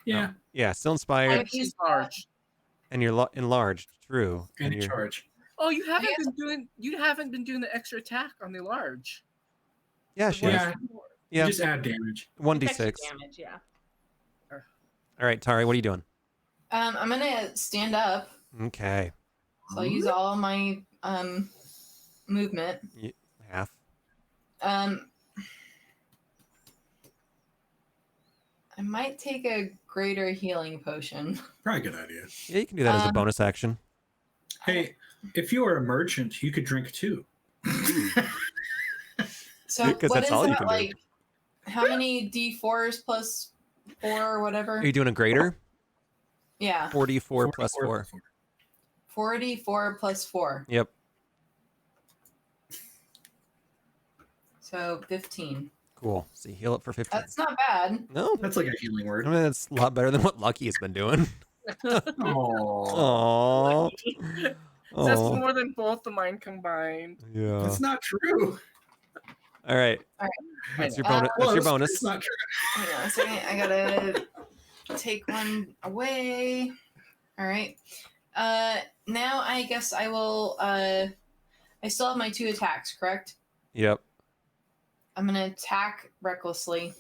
Yeah, Yeah, still inspired. I've used Large. And you're enlarged. True. and you're- charge. Oh, you haven't been doing the extra attack on the large. Yeah, she Yeah. is. You Yeah, just add damage. 1d6. Extra damage, yeah. All right, Tari, what are you doing? I'm gonna stand up Okay. So I'll use all my movement. Half. I might take a greater healing potion. Probably a good idea. Yeah, you can do that as a bonus action. Hey, if you were a merchant, you could drink too. So Because what that's is all you that can do. like? How many d4s plus 4 or whatever? Are you doing a greater? Yeah, 44 plus 4. 44 plus 4. Yep. So 15. Cool. So you heal it for 15. That's not bad. No, That's like a healing I word. mean that's a lot better than what Lucky has been doing. Oh, Aww. That's Aww. more than both of mine combined. Yeah. that's not true. All right. All right. That's your Uh, bonus. That's your Close, but bonus. It's not true. Hang on a second. I gotta take one away. All right. Now I guess I will. I still have my 2 attacks, correct? Yep. I'm gonna attack recklessly.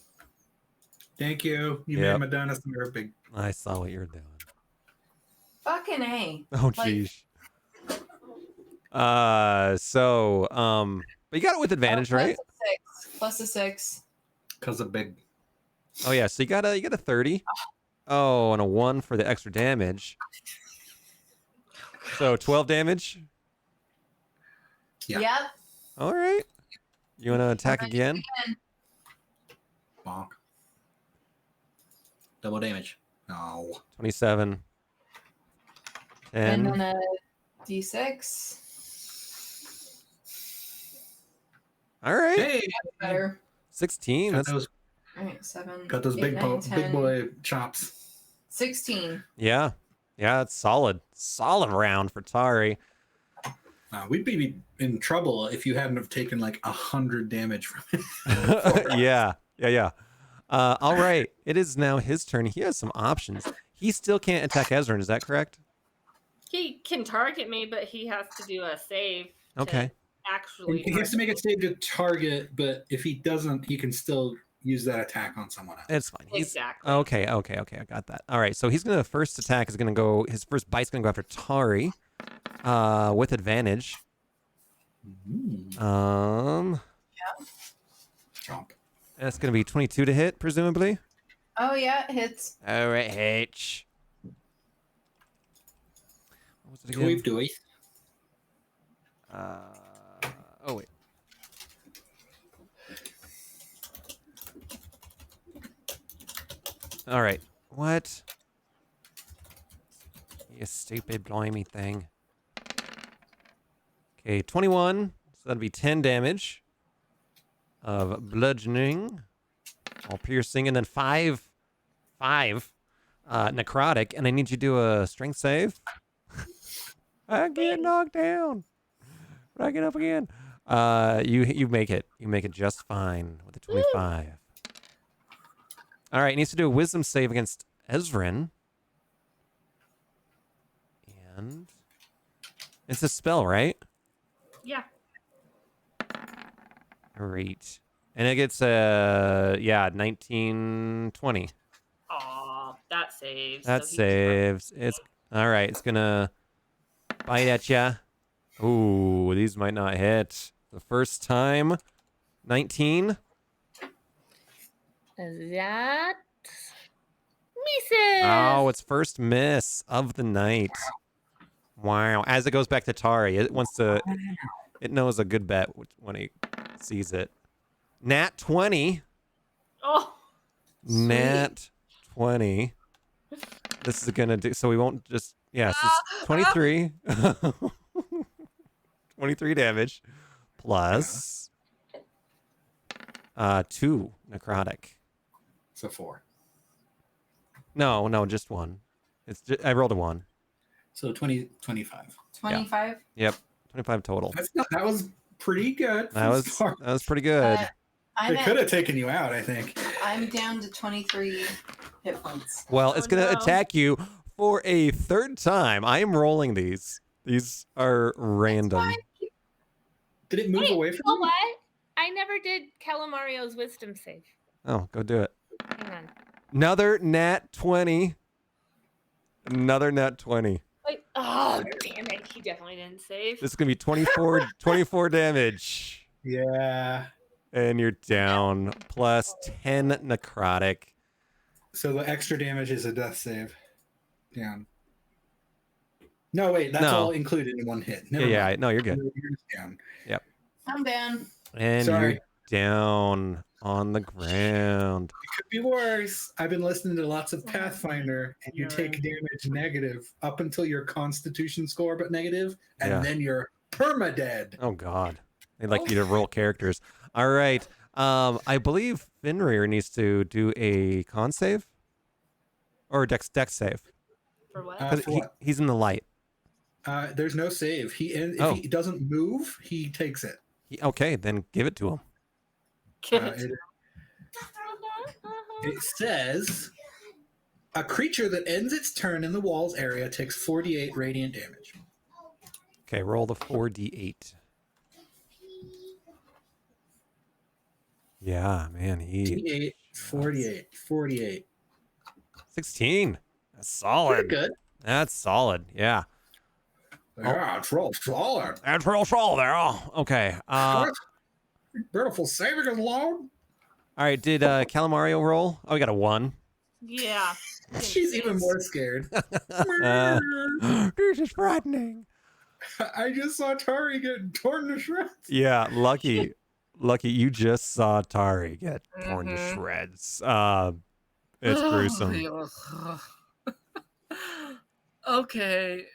Thank you. You Yep. made my dinosaur big. I saw what you're doing. Fucking A. Oh Like- jeez. But you got it with advantage, right? Plus a 6. Because of big. Oh yeah, so you got a 30. Oh, and a 1 for the extra damage. So 12 damage. Yeah. Yep. All right. You want to attack Alright. again? Bonk. Double damage. No. 27. And 10. then a d6. All right. Hey, Better. 16. got That's those, All right, 7. got those 8, big, 9, big 10, boy chops. 16. yeah. Yeah, it's solid. Solid round for Tari. We'd be in trouble if you hadn't have taken like 100 damage from it. Yeah. All right. It is now his turn. He has some options. He still can't attack Ezran. Is that correct? He can target me, but he has to do a save. to Okay. Actually, He has to make a save to target, but if he doesn't, he can still use that attack on someone else. It's fine. He's exactly. okay. I got that. All right. So he's gonna first attack is gonna go. His first bite's gonna go after Tari, with advantage. Mm, chomp. That's gonna be 22 to hit, presumably. Oh, yeah, it hits. All right, H. What was it again? We've doing. Oh wait. All right. What? You stupid blimey thing. Okay, 21. So that'd be 10 damage of bludgeoning, all piercing, and then 5 necrotic. And I need you to do a strength save. I get knocked down, but I get up again. You make it. You make it just fine with a 25. All right, he needs to do a wisdom save against Ezran. And it's a spell, right? Yeah. Great. And it gets 19, 20. Aw, that saves. That so he- saves. It's all right. It's gonna bite at ya. Ooh, these might not hit the first time. 19. That misses. Oh, it's first miss of the night. Wow. As it goes back to Tari, it wants to. It knows a good bet when it sees it. Nat 20. Oh, Nat 20. This is gonna do. So we won't just. Yes, it's 23. 23 damage plus 2 necrotic. So 4. No, just 1. It's just, I rolled a 1. So 20, 25. 25. Yep, 25 total. That was pretty good. That was pretty good. I'm, It could at, have taken you out, I think. I'm down to 23 hit points. Well, it's gonna no. attack you for a third time. I am rolling these. These are random. Did it move Wait, away you from know you? what? I never did Calamario's wisdom save. Oh, go do it. Hang on. Another nat 20. Another nat 20. Wait, Oh, damn it. He definitely didn't save. This is going to be 24 damage. Yeah. And you're down. Plus 10 necrotic. So the extra damage is a death save. Down. No, wait, that's No. all included in one hit. Never Yeah, mind. no, you're good. You're just down. I'm down. And Sorry. you're down on the ground. It could be worse. I've been listening to lots of Pathfinder, and you Yeah. take damage negative up until your Constitution score, but negative, and Yeah. then you're perma-dead. Oh, God. They'd like you to roll characters. All right. I believe Finrear needs to do a con save. Or dex save. For what? 'Cause For what? he's in the light. There's no save. If Oh. he doesn't move, he takes it. Okay, then give it to him. It says a creature that ends its turn in the walls area takes 48 radiant damage. Okay, roll the 4d8. Yeah, man, he... D8, 48. 16. That's Pretty solid. good. That's solid, yeah. Yeah, it's real solid. That's real solid there. Oh, okay. Beautiful saving is low. All right, did Calamario roll? Oh, we got a 1. Yeah. She's even more scared. This is frightening. I just saw Tari get torn to shreds. Yeah, lucky, you just saw Tari get torn to Mhm. shreds. It's gruesome. Okay.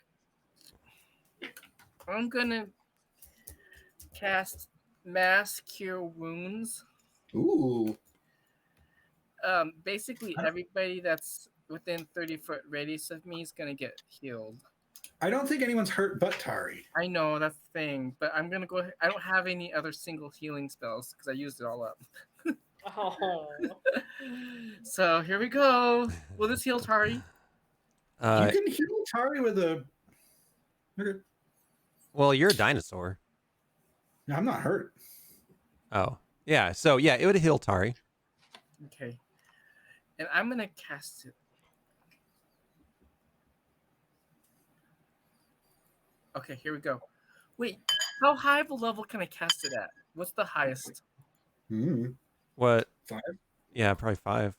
I'm gonna cast Mass Cure Wounds. Ooh. Basically everybody that's within 30-foot radius of me is gonna get healed. I don't think anyone's hurt but Tari. I know that's the thing, but I'm gonna go ahead. I don't have any other single healing spells because I used it all up. Oh. So here we go. Will this heal Tari? You can heal Tari with a... Okay. Well, you're a dinosaur. No, I'm not hurt. Oh, yeah. So, yeah, it would heal Tari. Okay. And I'm gonna cast it. Okay, here we go. Wait, how high of a level can I cast it at? What's the highest? What? 5? Yeah, probably 5.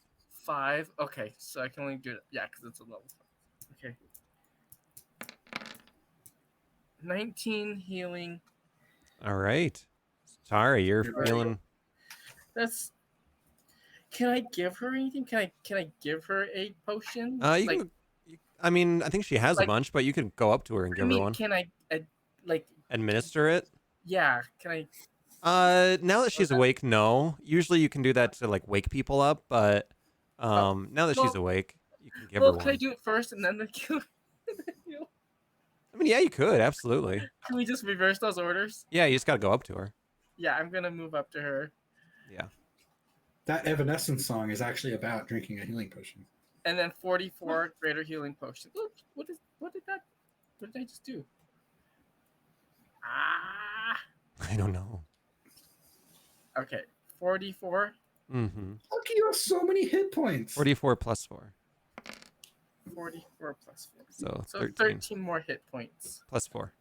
5? Okay, so I can only do it. Yeah, because it's a level 5. Okay. 19 healing. All right. Tari, you're All right. feeling... That's. Can I give her anything? Can I give her a potion? I mean, I think she has a like- bunch, but you can go up to her and give her one. Can I like? Administer it? Yeah. Can I? Now that she's awake, no. Usually you can do that to like wake people up, but now that she's well- awake, you can give Well, her can I one. do it first and then the kill? I mean, yeah, you could, absolutely. Can we just reverse those orders? Yeah, you just gotta go up to her. Yeah, I'm gonna move up to her, Yeah. That Evanescence song is actually about drinking a healing potion. and then 44 greater healing potion. Oops, what did I just do? Ah. I don't know. Okay, 44. Mm-hmm. Lucky you have so many hit points. 44 plus 4. 44 plus 4. So So 13. 13 more hit points. Plus 4.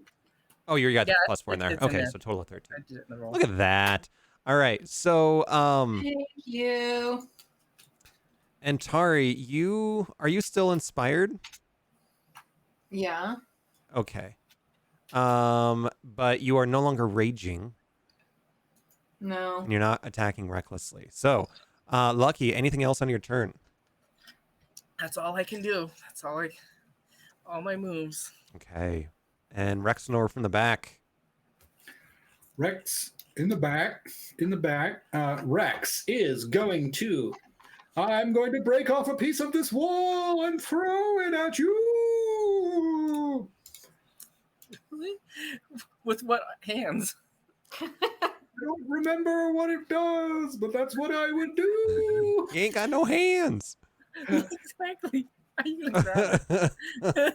Oh, you got the Yeah, plus 4 in there. it's in Okay, there. so total of 13. I did it in the roll. Look at that. All right. So, Thank you. and Tari, are you still inspired? Yeah. Okay. But you are no longer raging No. and you're not attacking recklessly. So, Lucky, anything else on your turn? That's all I can do. All my moves. Okay. And Rexnor from the back. Rex in the back. Rex is going to. I'm going to break off a piece of this wall and throw it at you. Really? With what hands? I don't remember what it does, but that's what I would do. You ain't got no hands. Exactly. Are you gonna grab it?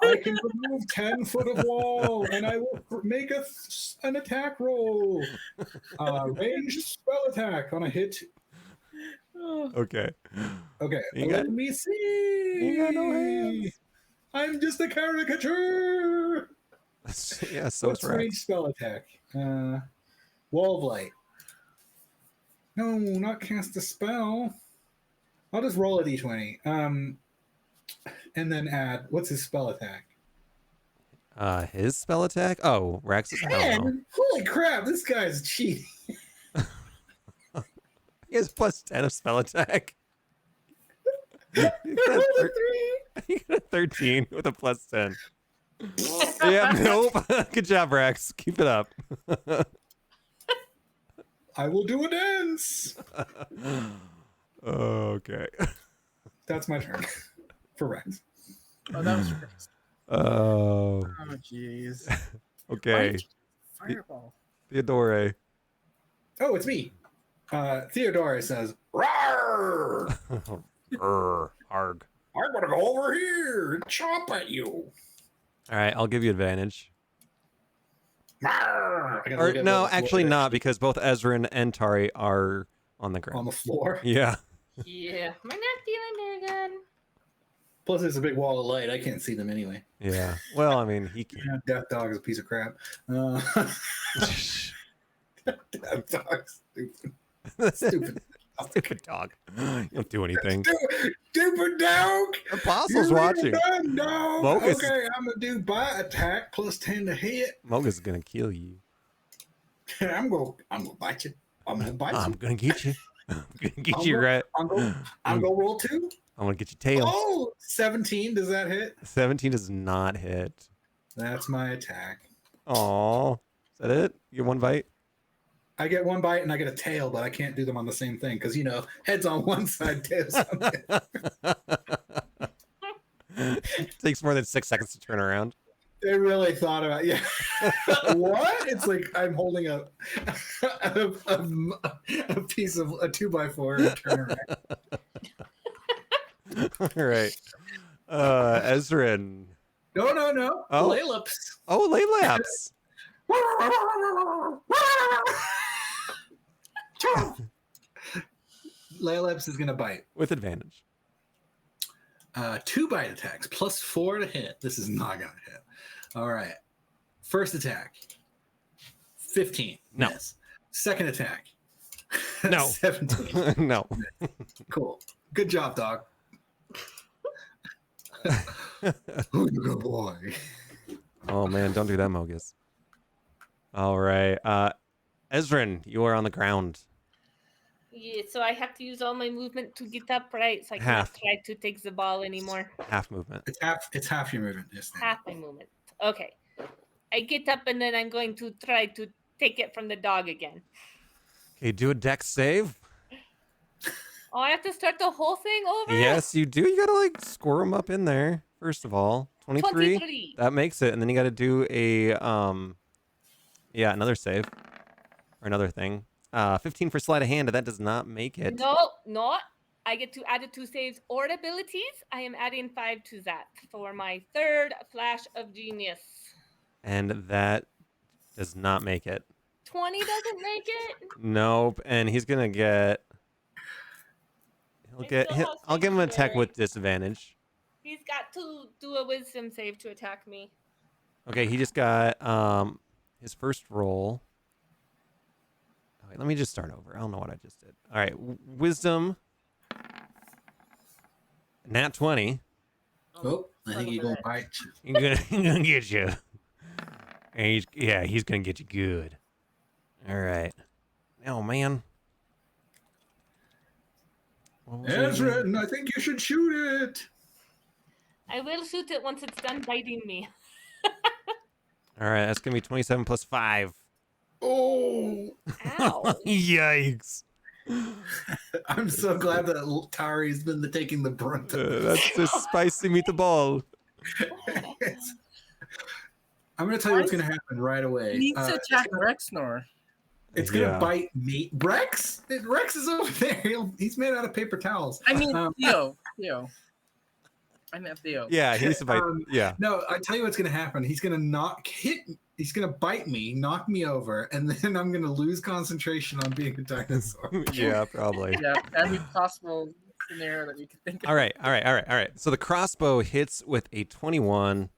I can remove 10 foot of wall, and I will make an attack roll. Ranged spell attack on a hit. Oh, Okay. Okay, You got- let me see. you got no hands. I'm just a caricature. Yeah, so What's is Rex. range spell attack? Wall of light. No, not cast a spell. I'll just roll a d20. And then add. What's his spell attack? His spell attack? Oh, Rex is. I don't know. Man, holy crap! This guy's cheating. He has +10 of spell attack. I rolled a 3. He got a 13 with a +10. Yeah, nope. Good job, Rex. Keep it up. I will do a dance. Okay. That's my turn for Rex. Oh, that was Rex. Oh. Oh, jeez. Okay. Fireball. Theodore. Oh, it's me. Theodora says, "Rawr! Arg. I'm gonna go over here and chomp at you." All right, I'll give you advantage. Rawr! I gotta Or look at no, what the actually floor not, because both Ezrin and Tari are on the on ground. the floor. Yeah. Yeah, we're not feeling very good. Plus, there's a big wall of light. I can't see them anyway. Yeah. Well, I mean, he can. Yeah, Death Dog is a piece of crap. Death Dog, stupid. Stupid. Stupid dog. You don't do anything. Stupid dog. Apostle's You watching. done, dog. Mogus. Okay, I'm gonna do bite attack plus 10 to hit. Moga's gonna kill you. I'm gonna bite you. I'm gonna bite I'm you. gonna get you. I'm gonna get I'm you gonna- right. I'm gonna roll 2. I'm gonna get your tail. Oh, 17. Does that hit? 17 does not hit. That's my attack. Aw. Is that it? You get one bite? I get 1 bite and I get a tail, but I can't do them on the same thing because heads on one side, tails on the other. Takes more than 6 seconds to turn around. They really thought about what? It's like I'm holding a piece of a 2x4 and turn around. All right. Ezrin. No. Oh. Laylips. Oh, Laylaps. Laylips is gonna bite. With advantage. 2 bite attacks plus 4 to hit. This is not gonna hit. All right. First attack. 15. No. Miss. Second attack. No. 17. No. Cool. Good job, dog. Who's a good boy? Oh, man. Don't do that, Mogus. All right. Ezrin, you are on the ground. Yeah, so I have to use all my movement to get up, right? So I cannot Half. try to take the ball anymore. Half movement. It's half your movement. Just now. Half my movement. Okay. I get up and then I'm going to try to take it from the dog again. Okay, do a dex save. Oh, I have to start the whole thing over? Yes, you do. You gotta like squirm up in there first of all. 23. 23. That makes it, and then you gotta do a another save or another thing. 15 for sleight of hand. That does not make it. No. I get to add the 2 saves or abilities. I am adding 5 to that for my 3rd flash of genius. And that does not make it. 20 doesn't make it. Nope. And he's gonna get. I'll give him an attack with disadvantage. He's got to do a wisdom save to attack me. Okay, he just got his first roll. Oh, wait, let me just start over. I don't know what I just did. All right, wisdom. Nat 20. Oh, I think he's gonna bite you. He's gonna get you. And he's gonna get you good. All right. Oh man. What was it again? Ezrin, I think you should shoot it. I will shoot it once it's done biting me. All right, that's gonna be 27 plus 5. Oh, Ow. Yikes. I'm so glad that Tari's been taking the brunt of this. That's the spicy meatball. I'm going to tell you what's going to happen right away. He needs to attack Rexnor. It's going to Yeah. bite me. Rex? Rex is over there. He's made out of paper towels. I mean, Theo. I meant Theo. Yeah, he needs to bite. Yeah. No, I tell you what's going to happen. He's going to he's going to bite me, knock me over, and then I'm going to lose concentration on being a dinosaur. Yeah, probably. Yeah, that'd be possible. scenario that you could think of. All right. So the crossbow hits with a 21.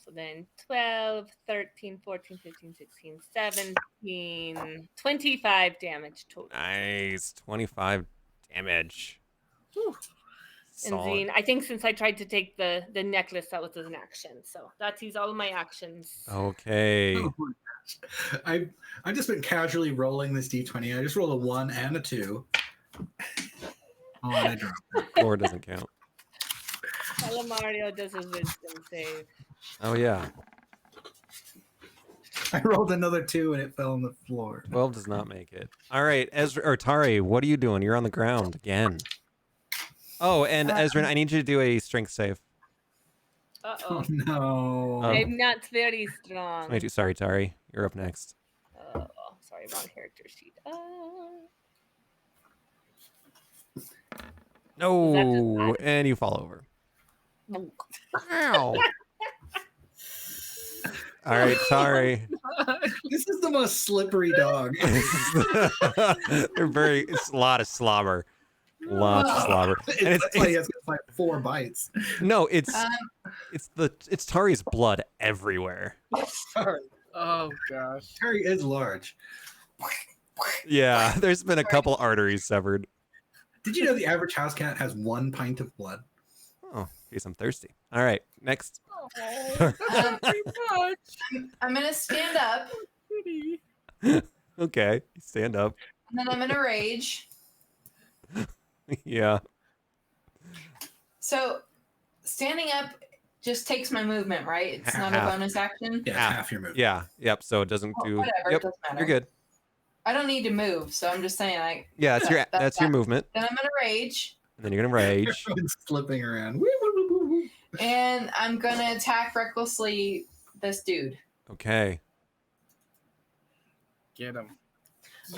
So then 12, 13, 14, 15, 16, 17, 25 damage total. Nice. 25 damage. Whew. And Solid. Zine, I think since I tried to take the necklace, that was an action. So that's all of my actions. Okay. Oh my gosh. I've just been casually rolling this d20. I just rolled a 1 and a 2. Oh, and I dropped it. 4 doesn't count. Mario does his wisdom save. Oh, yeah. I rolled another 2 and it fell on the floor. 12 does not make it. All right, Ezra or Tari, what are you doing? You're on the ground again. Oh, and Ezra, I need you to do a strength save. Uh Oh oh. no. I'm not very strong. 22. Sorry, Tari. You're up next. Oh, sorry, wrong character sheet. No, and you fall over. Ow. All right, Tari. This is the most slippery dog. They're very. It's a lot of slobber. Lots of slobber. And That's why he has to fight 4 bites. No, it's Tari's blood everywhere. Sorry. Oh gosh. Terry is large. Yeah, there's been a couple arteries severed. Did you know the average house cat has 1 pint of blood? Oh, in case I'm thirsty. All right, next. Oh, that's too much. I'm gonna stand up, Pretty. Okay, stand up. and then I'm gonna rage. Yeah. So, standing up just takes my movement, right? It's not a Half. bonus action. Yeah, it's Ow. half your move. Yeah. Yep. So it doesn't Well, do. whatever, it Yep. doesn't matter. You're good. I don't need to move, so I'm just saying. Yeah, that's your That's that's your that. movement, Then I'm gonna rage, and then you're gonna rage. Everyone's flipping around. Woo, woo, woo, woo, woo. and I'm gonna attack recklessly this dude. Okay. Get him.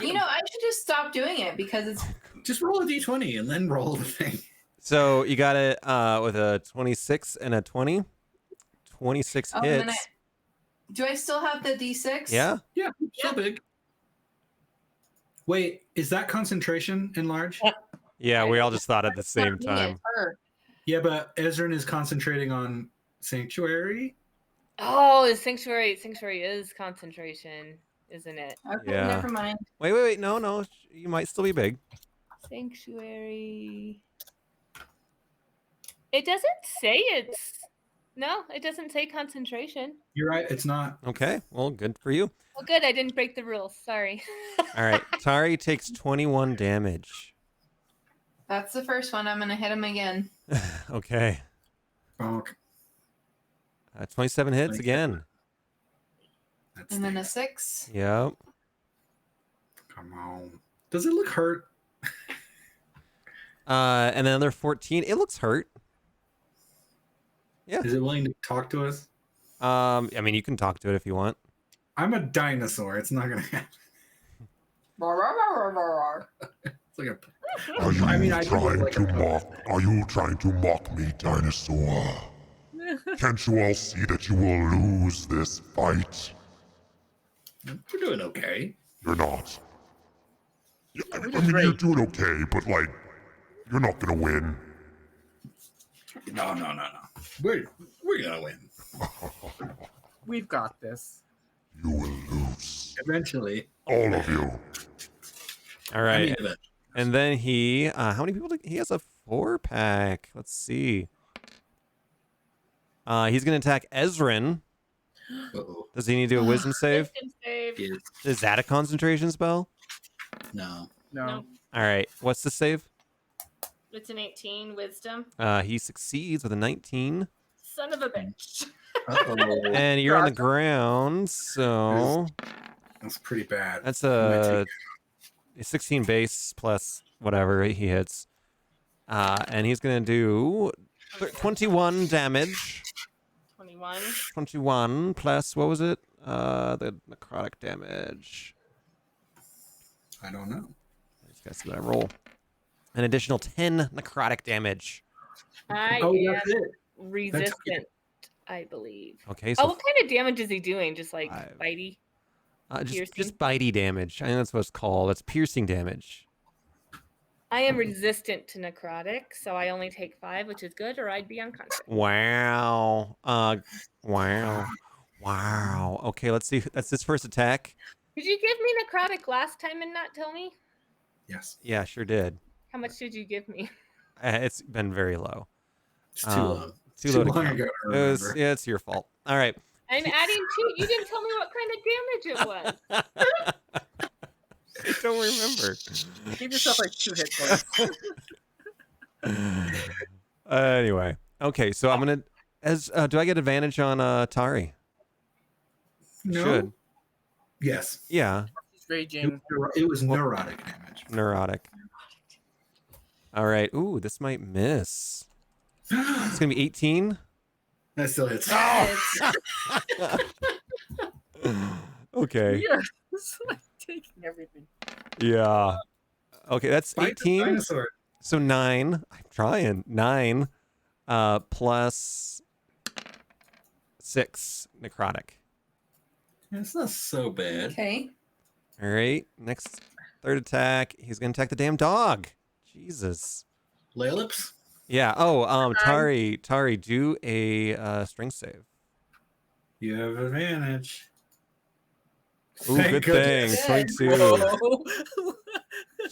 You know, I should just stop doing it because it's Just roll a d20 and then roll the thing. So you got it with a 26 and a 20. 26 Oh, and then hits. do I still have the D6? Yeah. Yeah, so big. Wait, is that concentration in large? Yeah. We all just thought at the It's not same me, time. it's her. Yeah, but Ezrin is concentrating on sanctuary. Oh, the sanctuary is concentration, isn't it? Okay, Yeah. never mind. Wait. No. You might still be big. Sanctuary. It doesn't say it's. No, it doesn't say concentration. You're right. It's not. Okay. Well, good for you. Well, good. I didn't break the rules. Sorry. All right. Tari takes 21 damage. That's the first one. I'm gonna hit him again. Okay. Bonk. 27 hits 27. again. That's And then the- a 6. Yep. Come on. Does it look hurt? And then another 14. It looks hurt. Is it willing to talk to us? I mean, you can talk to it if you want. I'm a dinosaur. It's not gonna happen. Roar, roar, roar, roar, roar. It's like a. Are you I mean, I do look trying like to a- mock? Are you trying to mock me, dinosaur? Can't you all see that you will lose this fight? We're doing okay. You're not. Yeah, I we're mean, doing you're great. doing okay, but like, you're not gonna win. No. We're gonna win We've got this. You will lose, eventually. all of you. All I right. mean, eventually. And then he, how many people? He has a 4-pack. Let's see. He's gonna attack Ezrin. Uh-oh. Does he need to do a wisdom save? Wisdom save. Yes. Is that a concentration spell? No. No. No. All right. What's the save? It's an 18 wisdom. He succeeds with a 19. Son of a bitch. Uh-oh. And you're on the ground, so That's pretty bad. that's I'm a 16 base plus whatever he hits. And he's gonna do 21 damage. 21. 21 plus what was it? The necrotic damage. I don't know. These guys gonna roll an additional 10 necrotic damage. I Oh, am that's it. resistant, I believe. Okay, Oh, so what kind of damage is he doing? Just like 5. bitey? just piercing? bitey damage. I think that's what it's called. That's piercing damage. I am resistant to necrotic, so I only take 5, which is good, or I'd be unconscious. Wow. Wow. Wow. Okay, let's see. That's his first attack. Did you give me necrotic last time and not tell me? Yes. Yeah, sure did. How much did you give me? It's been very low. It's too long. Too low to long count. ago to remember. Yeah, it's your fault. All right. I'm adding 2. You didn't tell me what kind of damage it was. I don't remember. Give yourself like 2 hit points. Anyway, okay, so I'm gonna. Do I get advantage on Tari? No. Should. Yes. Yeah. He's raging. It was neurotic damage. Neurotic. All right. Ooh, this might miss. It's gonna be 18. That still hits. Okay. Yeah, it's like taking everything. Yeah. Okay, that's Fight the 18. dinosaur. So 9. I'm trying. 9 plus 6 necrotic. It's not so bad. Okay. All right. Next third attack, he's going to attack the damn dog. Jesus. Laylips? Yeah. Oh, Tari, do a strength save. You have advantage. Ooh, Thank good goodness. thing. 22. Whoa.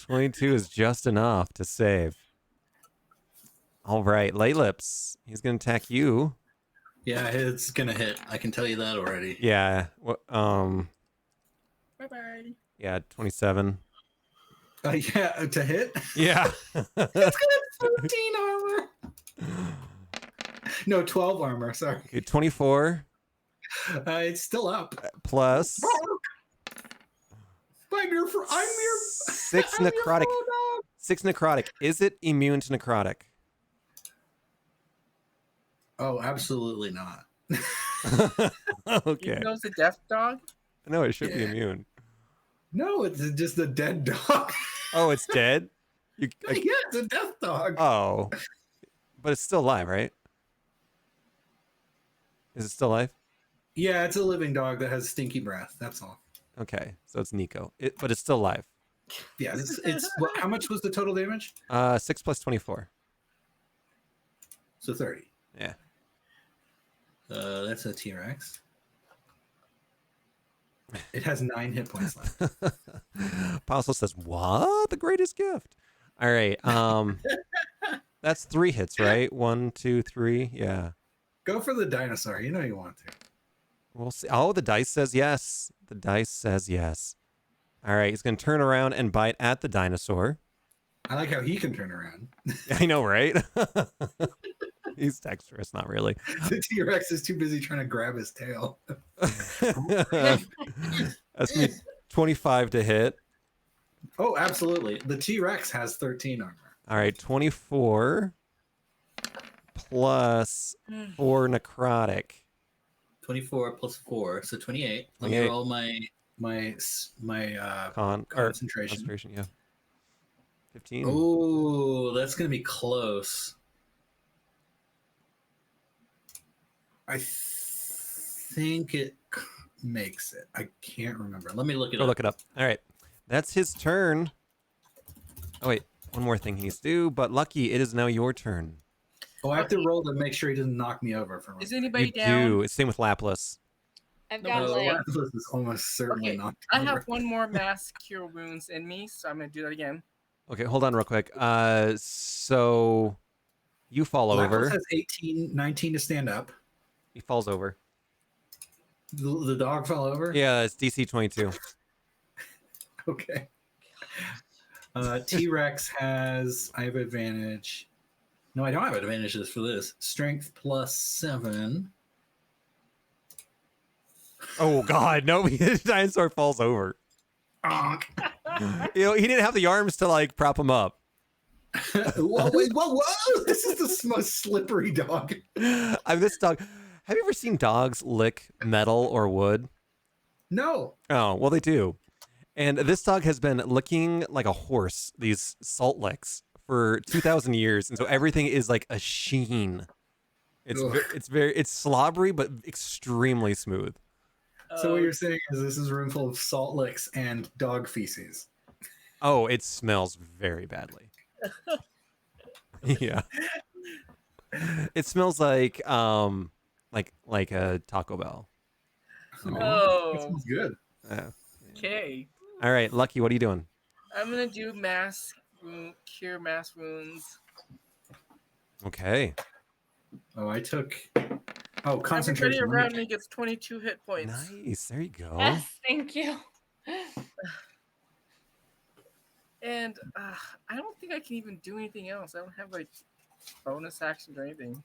22 is just enough to save. All right, Laylips. He's going to attack you. Yeah, it's gonna hit. I can tell you that already. Yeah. Bye-bye. Yeah, 27. Yeah, to hit? Yeah. It's got 14 armor. No, 12 armor, sorry. Okay, 24 It's still up. plus I'm your 6 I'm your necrotic. fellow dog. 6 necrotic. Is it immune to necrotic? Oh, absolutely not. Okay. Even though it's a death dog? No, it should be Yeah. immune. No, it's just a dead dog. Oh, it's dead? You, Yeah, it's a death dog. oh. But it's still alive, right? Is it still alive? Yeah, it's a living dog that has stinky breath. That's all. Okay, so it's Nico. But it's still alive. Yeah, it's what, how much was the total damage? 6 plus 24. So 30. Yeah. That's a T-Rex. It has 9 hit points left. Apostle says, "What? The greatest gift." All right. That's 3 hits, right? 1, 2, 3. Yeah. Go for the dinosaur. You know you want to. We'll see. Oh, the dice says yes. The dice says yes. All right. He's gonna turn around and bite at the dinosaur. I like how he can turn around. I know, right? He's dexterous, not really. The T-Rex is too busy trying to grab his tail. That's me. 25 to hit. Oh, absolutely. The T-Rex has 13 armor. All right, 24 plus 4 necrotic. 24 plus 4, so 28. Let me 28. roll my concentration. Concentration, yeah. 15. Oh, that's gonna be close. I think it makes it. I can't remember. Let me look it Go up. look it up. All right. That's his turn. Oh, wait. One more thing he needs to do, but Lucky, it is now your turn. Oh, I have to roll to make sure he doesn't knock me over. For Is one. anybody You down? do. It's same with Laplace. I've No, got no, like This is almost certainly Okay, knocked I over. have one more mass cure wounds in me, so I'm gonna do that again. Okay, hold on real quick. So you fall Lapis over. has 18, 19 to stand up. He falls over. The dog fell over? Yeah, it's DC 22. Okay. T-Rex has, I have advantage. No, I don't have advantages for this. Strength plus 7. Oh God, no! The dinosaur falls over. Onk. You know, he didn't have the arms to like prop him up. Whoa, wait, whoa! This is the most slippery dog. This dog. Have you ever seen dogs lick metal or wood? No. Oh, well, they do. And this dog has been licking like a horse, these salt licks, for 2,000 years. And so everything is like a sheen. It's Ugh. it's slobbery, but extremely smooth. So what you're saying is this is a room full of salt licks and dog feces. Oh, it smells very badly. Yeah. It smells like a Taco Bell. That Oh, smells good. Uh, okay. all right, Lucky, what are you doing? I'm gonna do cure mass wounds. Okay. Oh, I took. Oh, Everybody concentration. around me gets 22 hit points. Nice. There you go. Yes, thank you. And I don't think I can even do anything else. I don't have like bonus actions or anything.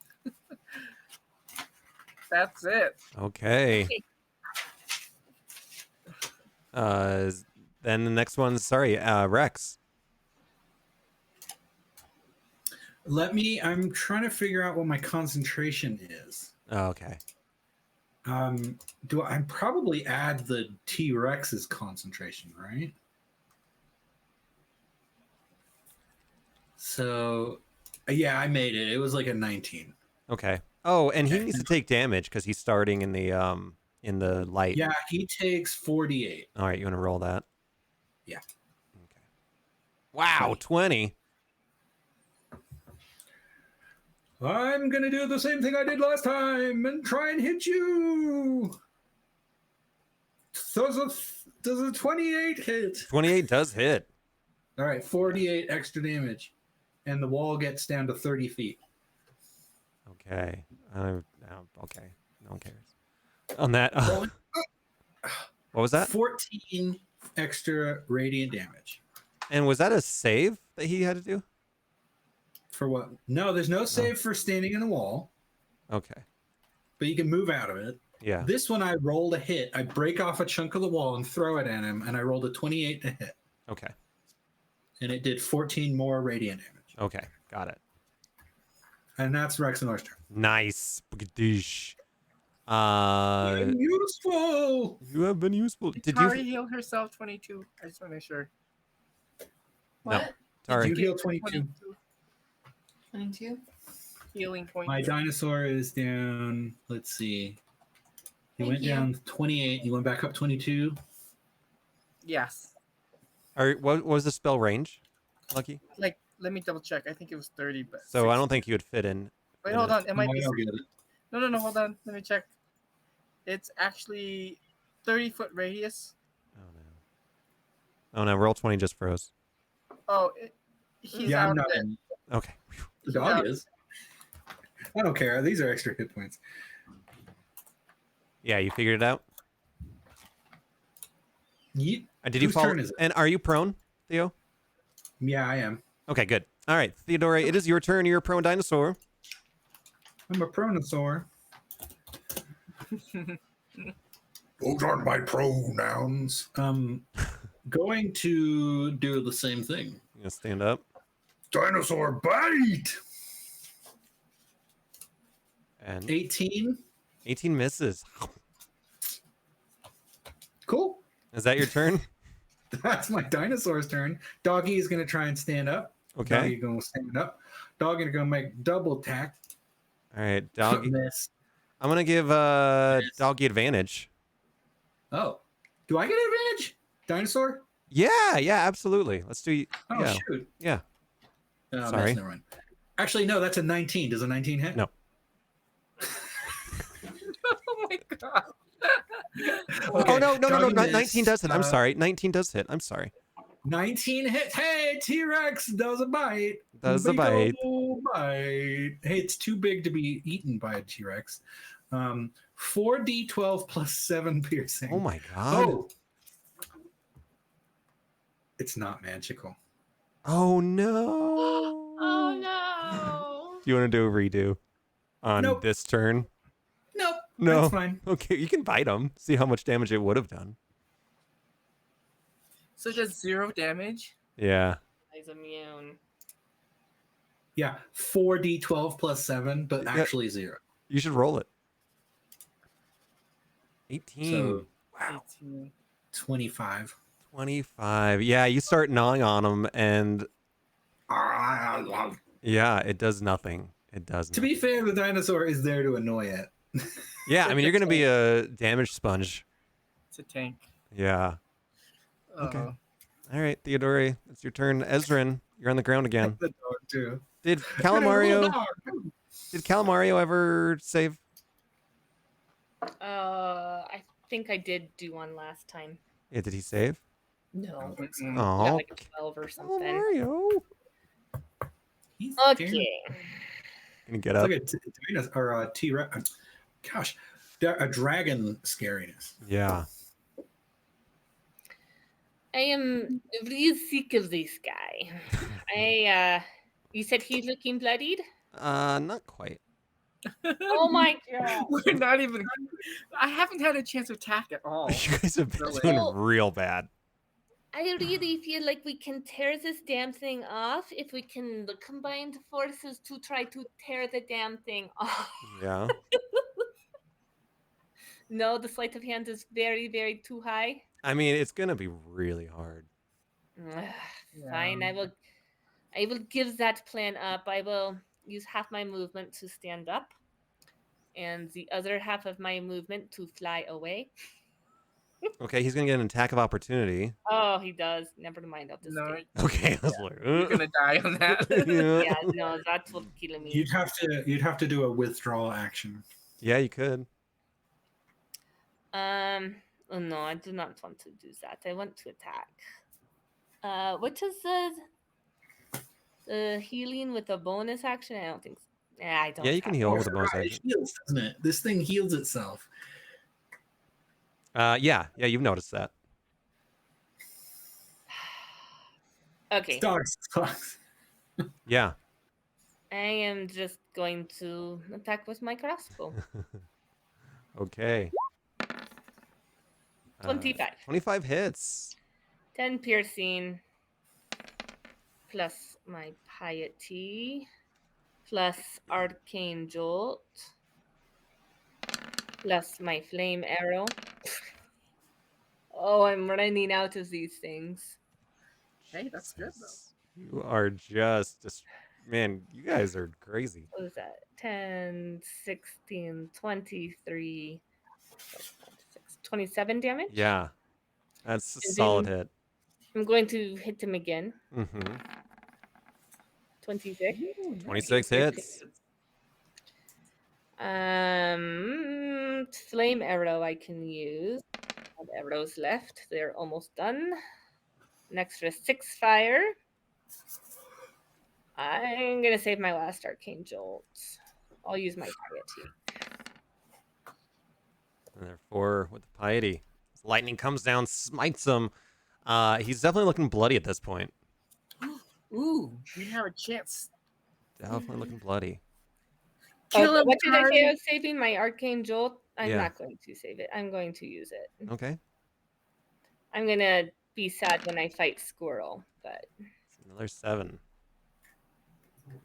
That's it. Okay. Then the next one's Rex. I'm trying to figure out what my concentration is. Oh, okay. Do I probably add the T-Rex's concentration, right? So, yeah, I made it. It was like a 19. Okay. Oh, and he needs to take damage because he's starting in the light. Yeah, he takes 48. All right, you want to roll that? Yeah. Okay. Wow, 20. I'm gonna do the same thing I did last time and try and hit you. Does a 28 hit? 28 does hit. All right, 48 extra damage, and the wall gets down to 30 feet. Okay. Okay. No one cares. On that. What was that? 14 extra radiant damage. And was that a save that he had to do? For what? No, there's no save for standing in the wall, Okay. but you can move out of it. Yeah. This one, I rolled a hit. I break off a chunk of the wall and throw it at him, and I rolled a 28 to hit. Okay. And it did 14 more radiant damage. Okay. Got it. And that's Rex and Oyster. Nice. Boogadoosh. Useful. You have been useful. Did Did Tari you? heal herself 22? I just want to make sure. What? Sorry. You heal 22. 22? Healing points. My dinosaur is down. Let's see. He Thank went you. down 28. You went back up 22. Yes. What was the spell range, Lucky? Like, let me double check. I think it was 30, but. So I don't think you would fit in. Wait, hold on. It might No, be. I don't get it. No. Hold on. Let me check. It's actually 30-foot radius. Oh no. Oh no. Roll 20 just froze. Oh, he's Yeah, out I'm of not it. in. Okay. The dog is. I don't care. These are extra hit points. Yeah, you figured it out. Yeet. Did you Whose fall? turn is it? And are you prone, Theo? Yeah, I am. Okay, good. All right, Theodore, it is your turn. You're a prone dinosaur. I'm a pronosaur. Those aren't my pronouns. Going to do the same thing. You gonna stand up? Dinosaur bite! And 18. 18 misses. Cool. Is that your turn? That's my dinosaur's turn. Doggie is going to try and stand up. Okay. Doggie going to stand up. Doggie going to make double attack. All right, Doggy. Miss. I'm gonna give Doggy advantage. Oh. Do I get advantage? Dinosaur? Yeah, absolutely. Let's do. Oh, yeah, shoot. yeah. Oh, Sorry. miss, never mind. Actually, no, that's a 19. Does a 19 hit? No. Oh my god. Okay, Oh no! Doggy missed. 19 does hit. I'm sorry. 19 does hit. I'm sorry. 19 hit. Hey, T-Rex does a bite. Does a Big bite. ol' bite. Hey, it's too big to be eaten by a T-Rex. 4d12 plus 7 piercing. Oh my god. Oh. It's not magical. Oh no. Oh no. Do you want to do a redo on Nope. this turn? Nope. No. That's fine. Okay, you can bite him. See how much damage it would have done. So it does 0 damage? Yeah. He's immune. Yeah, 4d12 plus 7, but Yeah. actually 0. You should roll it. 18. So Wow. 18. 25. 25. Yeah, you start gnawing on him, and yeah, it does nothing. It does To nothing. be fair, the dinosaur is there to annoy it. Yeah, I mean, you're going to be a damage sponge. It's a tank. Yeah. Okay. Uh-oh. All right, Theodore, it's your turn. Ezrin, You're on the ground again. The dog too. Did Little Calamario? dog. Did Calamario ever save? I think I did do one last time. Yeah, did he save? No. Mm-mm. I got Oh, like a 12 or something. Calamario. He's Okay. Can you get It's up? like a or a T-Rex. Gosh, a dragon scariness. Yeah. I am really sick of this guy. You said he's looking bloodied? Not quite. Oh my god. We're not even. I haven't had a chance to attack at all. You guys have been Really? doing real bad. I really feel like we can tear this damn thing off if we can combine forces to try to tear the damn thing off. Yeah. No, the sleight of hand is very, very too high. I mean, it's gonna be really hard. Ugh, fine, I will give that plan up. I will use half my movement to stand up and the other half of my movement to fly away. Okay, he's gonna get an attack of opportunity. Oh, he does. Never mind, I'll just No, stay. Okay, I was like, you're gonna die on that. yeah. Yeah, no, that's what's killing me. You'd have to do a withdrawal action. Yeah, you could. Oh no, I do not want to do that. I want to attack. What is the healing with a bonus action? I don't think so. Yeah, I don't. Yeah, you can have heal that. with a bonus It action. heals, doesn't it? This thing heals itself. Yeah, you've noticed that. Okay, Dogs. Yeah. I am just going to attack with my crossbow. Okay. 25. 25 hits. 10 piercing, plus my piety, plus arcane jolt, plus my flame arrow. Oh, I'm running out of these things. Hey, that's good though. You are just man, you guys are crazy. What is that? 10, 16, 23, 27 damage? Yeah. That's a And solid then- hit. I'm going to hit him again. Mm-hmm. 26. 26 hits. Flame arrow I can use. I have arrows left. They're almost done. An extra 6 fire. I'm gonna save my last arcane jolt. I'll use my piety. And therefore, with the piety, as lightning comes down, smites him. He's definitely looking bloody at this point. Ooh, we have a chance. Definitely looking bloody. Kill him, What did I say? Cardi. I was saving my arcane jolt. I'm Yeah. not going to save it. I'm going to use it. Okay. I'm gonna be sad when I fight Squirrel, but Another 7.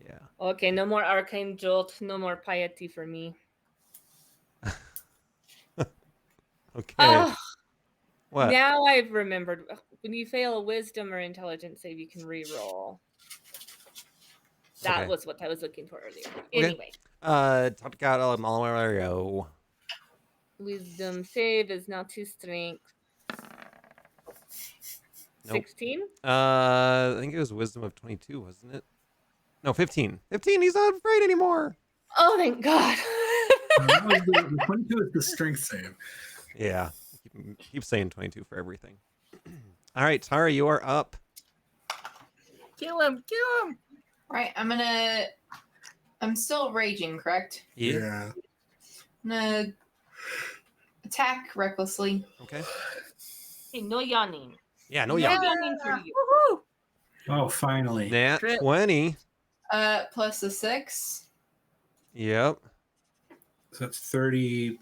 Yeah. okay, no more arcane jolt, no more piety for me. Okay. Oh, What? now I've remembered. When you fail a wisdom or intelligence save, you can re-roll. That Okay. was what I was looking for earlier. Anyway, Talk about Mario. wisdom save is now 2 strength. Nope. 16? I think it was wisdom of 22, wasn't it? No, 15. 15, he's not afraid anymore. Oh, thank God. The 22 is the strength save. Yeah. Keep saying 22 for everything. All right, Tara, you are up. Kill him! Kill him! Right, I'm still raging, correct? Yeah. I'm gonna attack recklessly. Okay. Hey, no yawning. Yeah, no No yawn. yawning for you. Woohoo! Oh, finally. Nat Crit. 20. Plus a 6. Yep. So that's 30,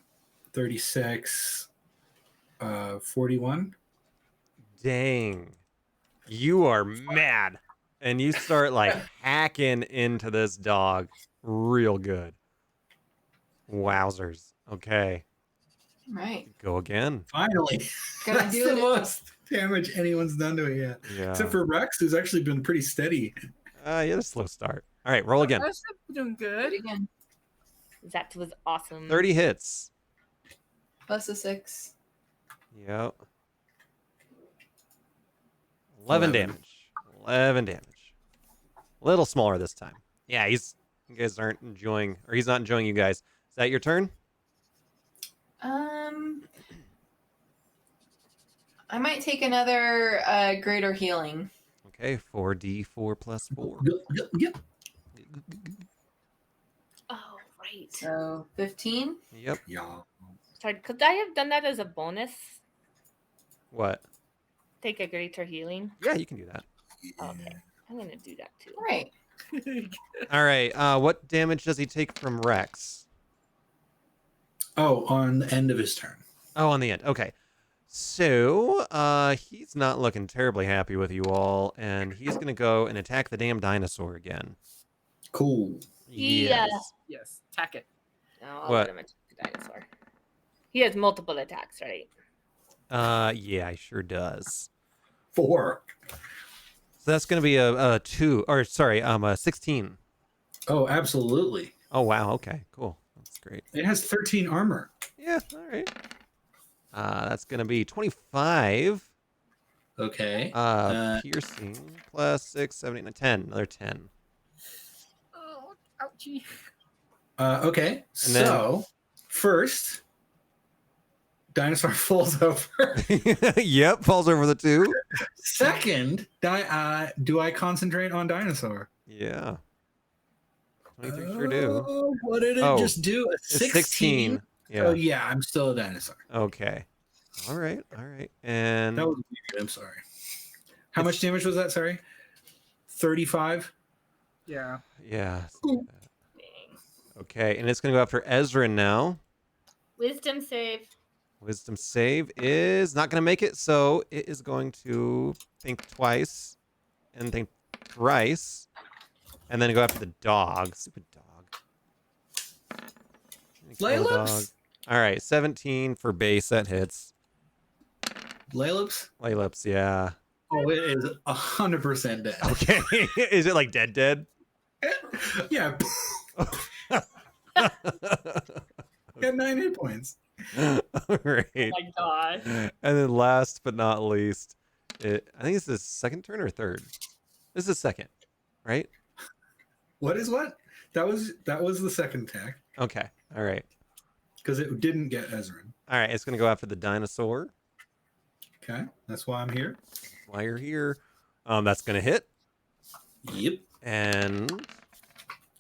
36, 41. Dang. You are mad. And you start like hacking into this dog real good. Wowzers. Okay. Right. Go again. Finally. Gonna That's do the it. most damage anyone's done to it yet. Yeah. Except for Rex, who's actually been pretty steady. Yeah, a slow start. All right, roll again. I should be doing Do good. it again. That was awesome. 30 hits. Plus a 6. Yep. 11 11. damage. 11 damage. A little smaller this time. Yeah, you guys aren't enjoying, or he's not enjoying you guys. Is that your turn? I might take another greater healing. Okay, 4d4 plus 4. Yep. Oh, right. So 15. Yep. Yeah. Sorry, could I have done that as a bonus? What? Take a greater healing? Yeah, you can do that. Okay. I'm going to do that too. Right. All right. What damage does he take from Rex? Oh, on the end of his turn. Oh, on the end. Okay. So, he's not looking terribly happy with you all, and he's gonna go and attack the damn dinosaur again. Cool. Yeah. Yes, attack it. No, I'll What? let him attack the dinosaur. He has multiple attacks, right? Yeah, he sure does. 4. So that's gonna be a 2, or sorry, a 16. Oh, absolutely. Oh wow. Okay. Cool. That's great. It has 13 armor. Yeah. All right. That's gonna be 25. Okay. Piercing plus 6, 7, 8, 9, 10. Another 10. Oh, ouchie. Okay. And then- So, first, dinosaur falls over. Yep. Falls over the 2. Second, do I concentrate on dinosaur? Yeah. 23 sure do. Oh, what did it Oh, just do? A It's 16. 16. Yeah. Oh, yeah, I'm still a dinosaur. Okay. All right. All right. And That was weird. I'm sorry. How It's- much damage was that? Sorry. 35. Yeah. yeah. Ooh. Dang. Okay. And it's going to go after Ezra now. Wisdom save. Wisdom save is not going to make it. So it is going to think twice and think thrice. And then go after the dog. Stupid dog. Kill the dog. Laylips? All right. 17 for base. That hits. Laylips? Laylips. Yeah. Oh, it is 100% dead. Okay. Is it like dead? Yeah. Got 9 hit points. All right. Oh my god. And then last but not least, I think it's the second turn or third. This is second, right? What is what? That was the second attack Okay. All right. because it didn't get Ezrin. All right. It's gonna go after the dinosaur. Okay, that's why I'm here. That's why you're here. That's gonna hit. Yep. And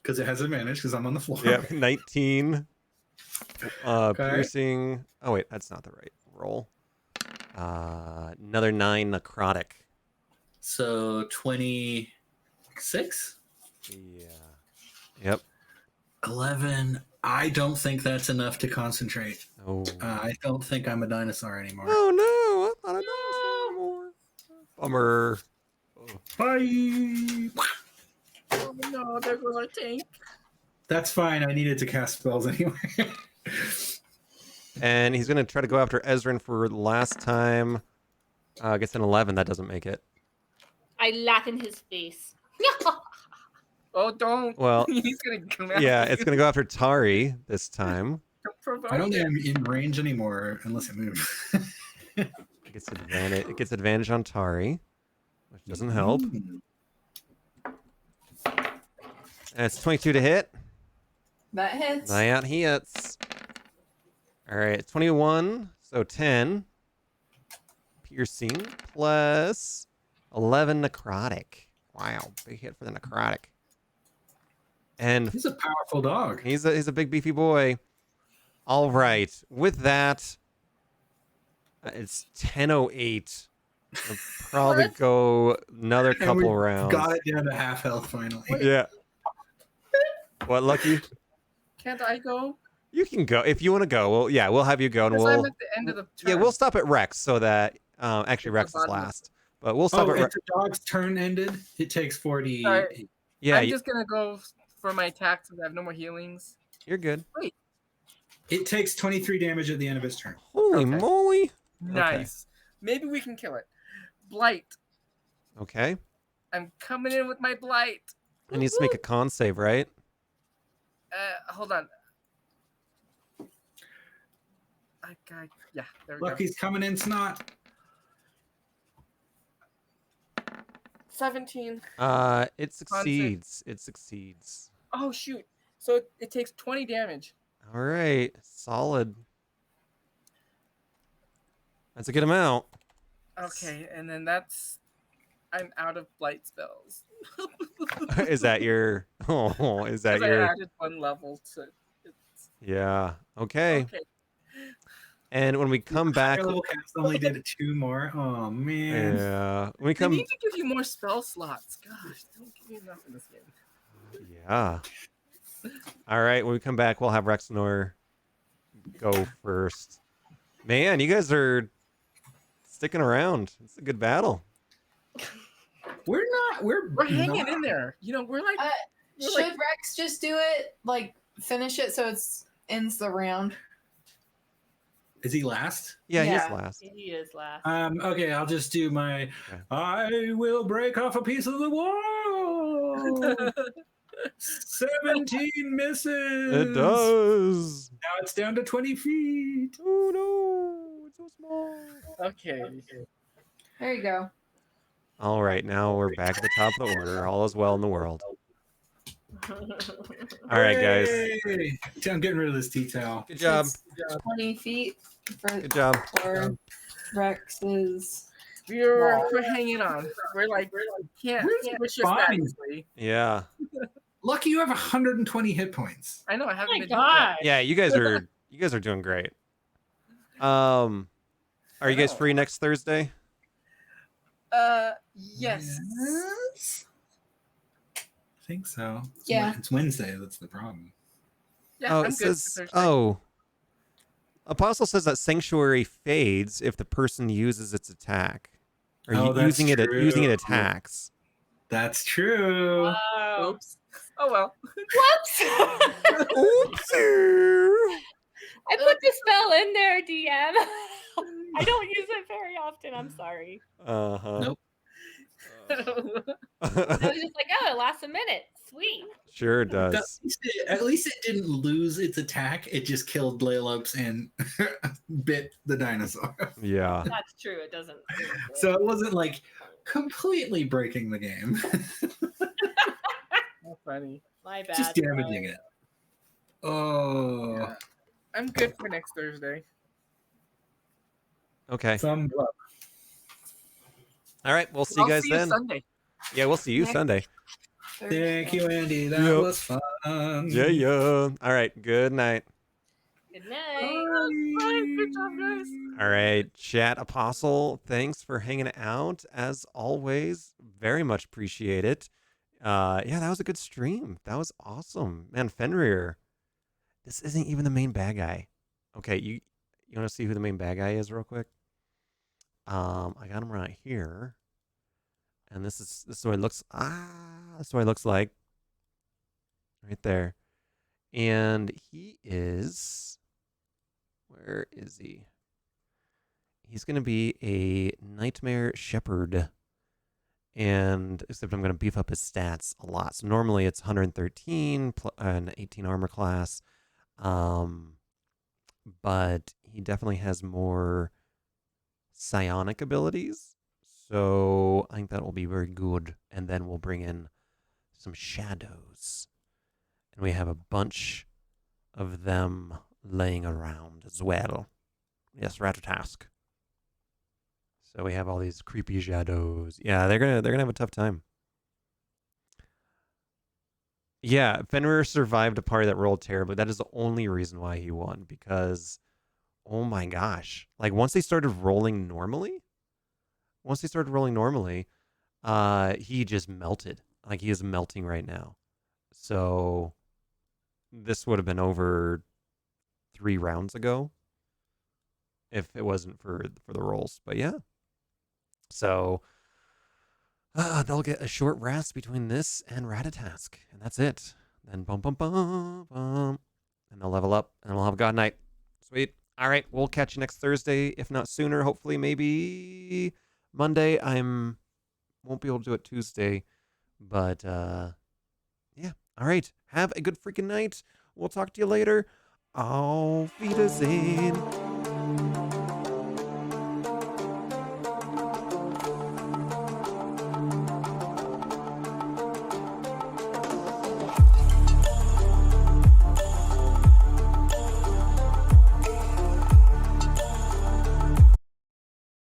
Because it has advantage because I'm on the floor. yep, 19. Okay. Piercing. Oh wait, that's not the right roll. Another 9 necrotic. So 26. Yeah. Yep. 11. I don't think that's enough to concentrate. Oh. I don't think I'm a dinosaur anymore. Oh no! I'm not a dinosaur anymore. Bummer. Oh. Bye. Oh no, there goes our tank. That's fine. I needed to cast spells anyway. And he's gonna try to go after Ezrin for the last time. Gets an 11. That doesn't make it. I laugh in his face. Oh, don't. Well, He's gonna come after yeah, you. it's gonna go after Tari this time. Don't provoke I don't think him. I'm in range anymore unless it moves. It gets advantage. It gets advantage on Tari, which doesn't help. Mm. And it's 22 to hit. That hits. That hits. All right, 21. So 10. Piercing plus 11 necrotic. Wow, big hit for the necrotic. And He's a powerful dog. he's a big beefy boy. All right, with that, it's 10:08. We'll probably What? go another And we couple rounds. Got it down to half health finally. Yeah. What, Lucky? Can't I go? You can go if you want to go. Well, yeah, we'll have you go, and Because we'll I'm at the end of the turn. yeah, we'll stop at Rex so that actually the Rex is bottom of- last, but we'll stop Oh, at if Rex. the dog's turn ended, it takes 40. Sorry. Yeah, I'm just gonna go for my attacks because I have no more healings. you're good. It takes 23 damage at the end of his turn. Holy Okay. moly! Nice. Maybe we can kill it. Blight. Okay, I'm coming in with my blight. it needs to make a con save, right? Hold on. Yeah, there we Lucky's coming in snot. 17. It succeeds. It succeeds. Oh shoot! So it takes 20 damage. All right, solid. That's a good amount. Okay, and then I'm out of blight spells. Is that your? Oh, is that Because I your? added 1 level to. It's, Yeah. Okay. okay. And when we come back, Higher level cast only did 2 more. Oh man. yeah, when we They come, need to give you more spell slots. Gosh, they don't give you enough in this game. yeah. All right, when we come back, we'll have Rexnor go first. Man, you guys are sticking around. It's a good battle. We're We're hanging not. in there. You know, we're like. Should Rex just do it? Like, finish it so it's ends the round? Is he last? Yeah, he's Yeah. last. He is last. Okay, I'll just do my. Okay. I will break off a piece of the wall. 17 misses. It does. Now it's down to 20 feet. Oh no, it's so small. Okay. There you go. All right, now we're back at the top of the order. All is well in the world. All right, guys. Hooray! I'm getting rid of this tea towel. Good job. It's 20 feet Good job. for Rex's. We're hanging on. We're like can't push your fine. stats. Yeah. Lucky you have 120 hit points. I know. I Oh haven't my been doing that. god. Yeah, you guys are doing great. Are you guys free next Thursday? Yes. Yes? I think so. Yeah. It's Wednesday. That's the problem. Yeah, Oh, I'm it good says. for Thursday. Oh. Apostle says that sanctuary fades if the person uses its attack, or Oh, that's using it true. attacks. That's true. Wow. Oops. Oh well. Whoops! Oopsie. I put the spell in there, DM. I don't use it very often. I'm sorry. Uh huh. Nope. I was just like, oh, it lasts a minute. Sweet. Sure does. At least it didn't lose its attack. It just killed Laylops and bit the dinosaur. Yeah. That's true. It doesn't. So it wasn't like completely breaking the game, How funny. My bad. just damaging it. Oh, Yeah. I'm good for next Thursday. Okay. thumb up. All right. We'll see I'll you guys see you then. Sunday. Yeah, we'll see you Next- Sunday. Thank you, Andy. That Yep. was fun. Yeah, yeah. All right. Good night. Good night. Bye. Good job, guys. All right, chat Apostle, thanks for hanging out as always. Very much appreciate it. Yeah, that was a good stream. That was awesome, man. Fenrir, this isn't even the main bad guy. Okay, you want to see who the main bad guy is, real quick? I got him right here, and this is what it looks. That's what it looks like, right there. And he is. Where is he? He's going to be a Nightmare Shepherd. And except I'm going to beef up his stats a lot. So normally it's 113 an 18 armor class. But he definitely has more psionic abilities. So I think that will be very good. And then we'll bring in some shadows. And we have a bunch of them laying around as well. Yes, Ratatask. So we have all these creepy shadows. Yeah, they're gonna have a tough time. Yeah, Fenrir survived a party that rolled terribly. That is the only reason why he won, because oh my gosh. Like once they started rolling normally, he just melted. Like he is melting right now. So this would have been over 3 rounds ago if it wasn't for the rolls. But yeah. So they'll get a short rest between this and Ratatask, and that's it. Then bum bum bum bum, and they'll level up, and we'll have God Night. Sweet. All right, we'll catch you next Thursday, if not sooner. Hopefully, maybe Monday. Won't be able to do it Tuesday, but yeah. All right. Have a good freaking night. We'll talk to you later. Auf Wiedersehen.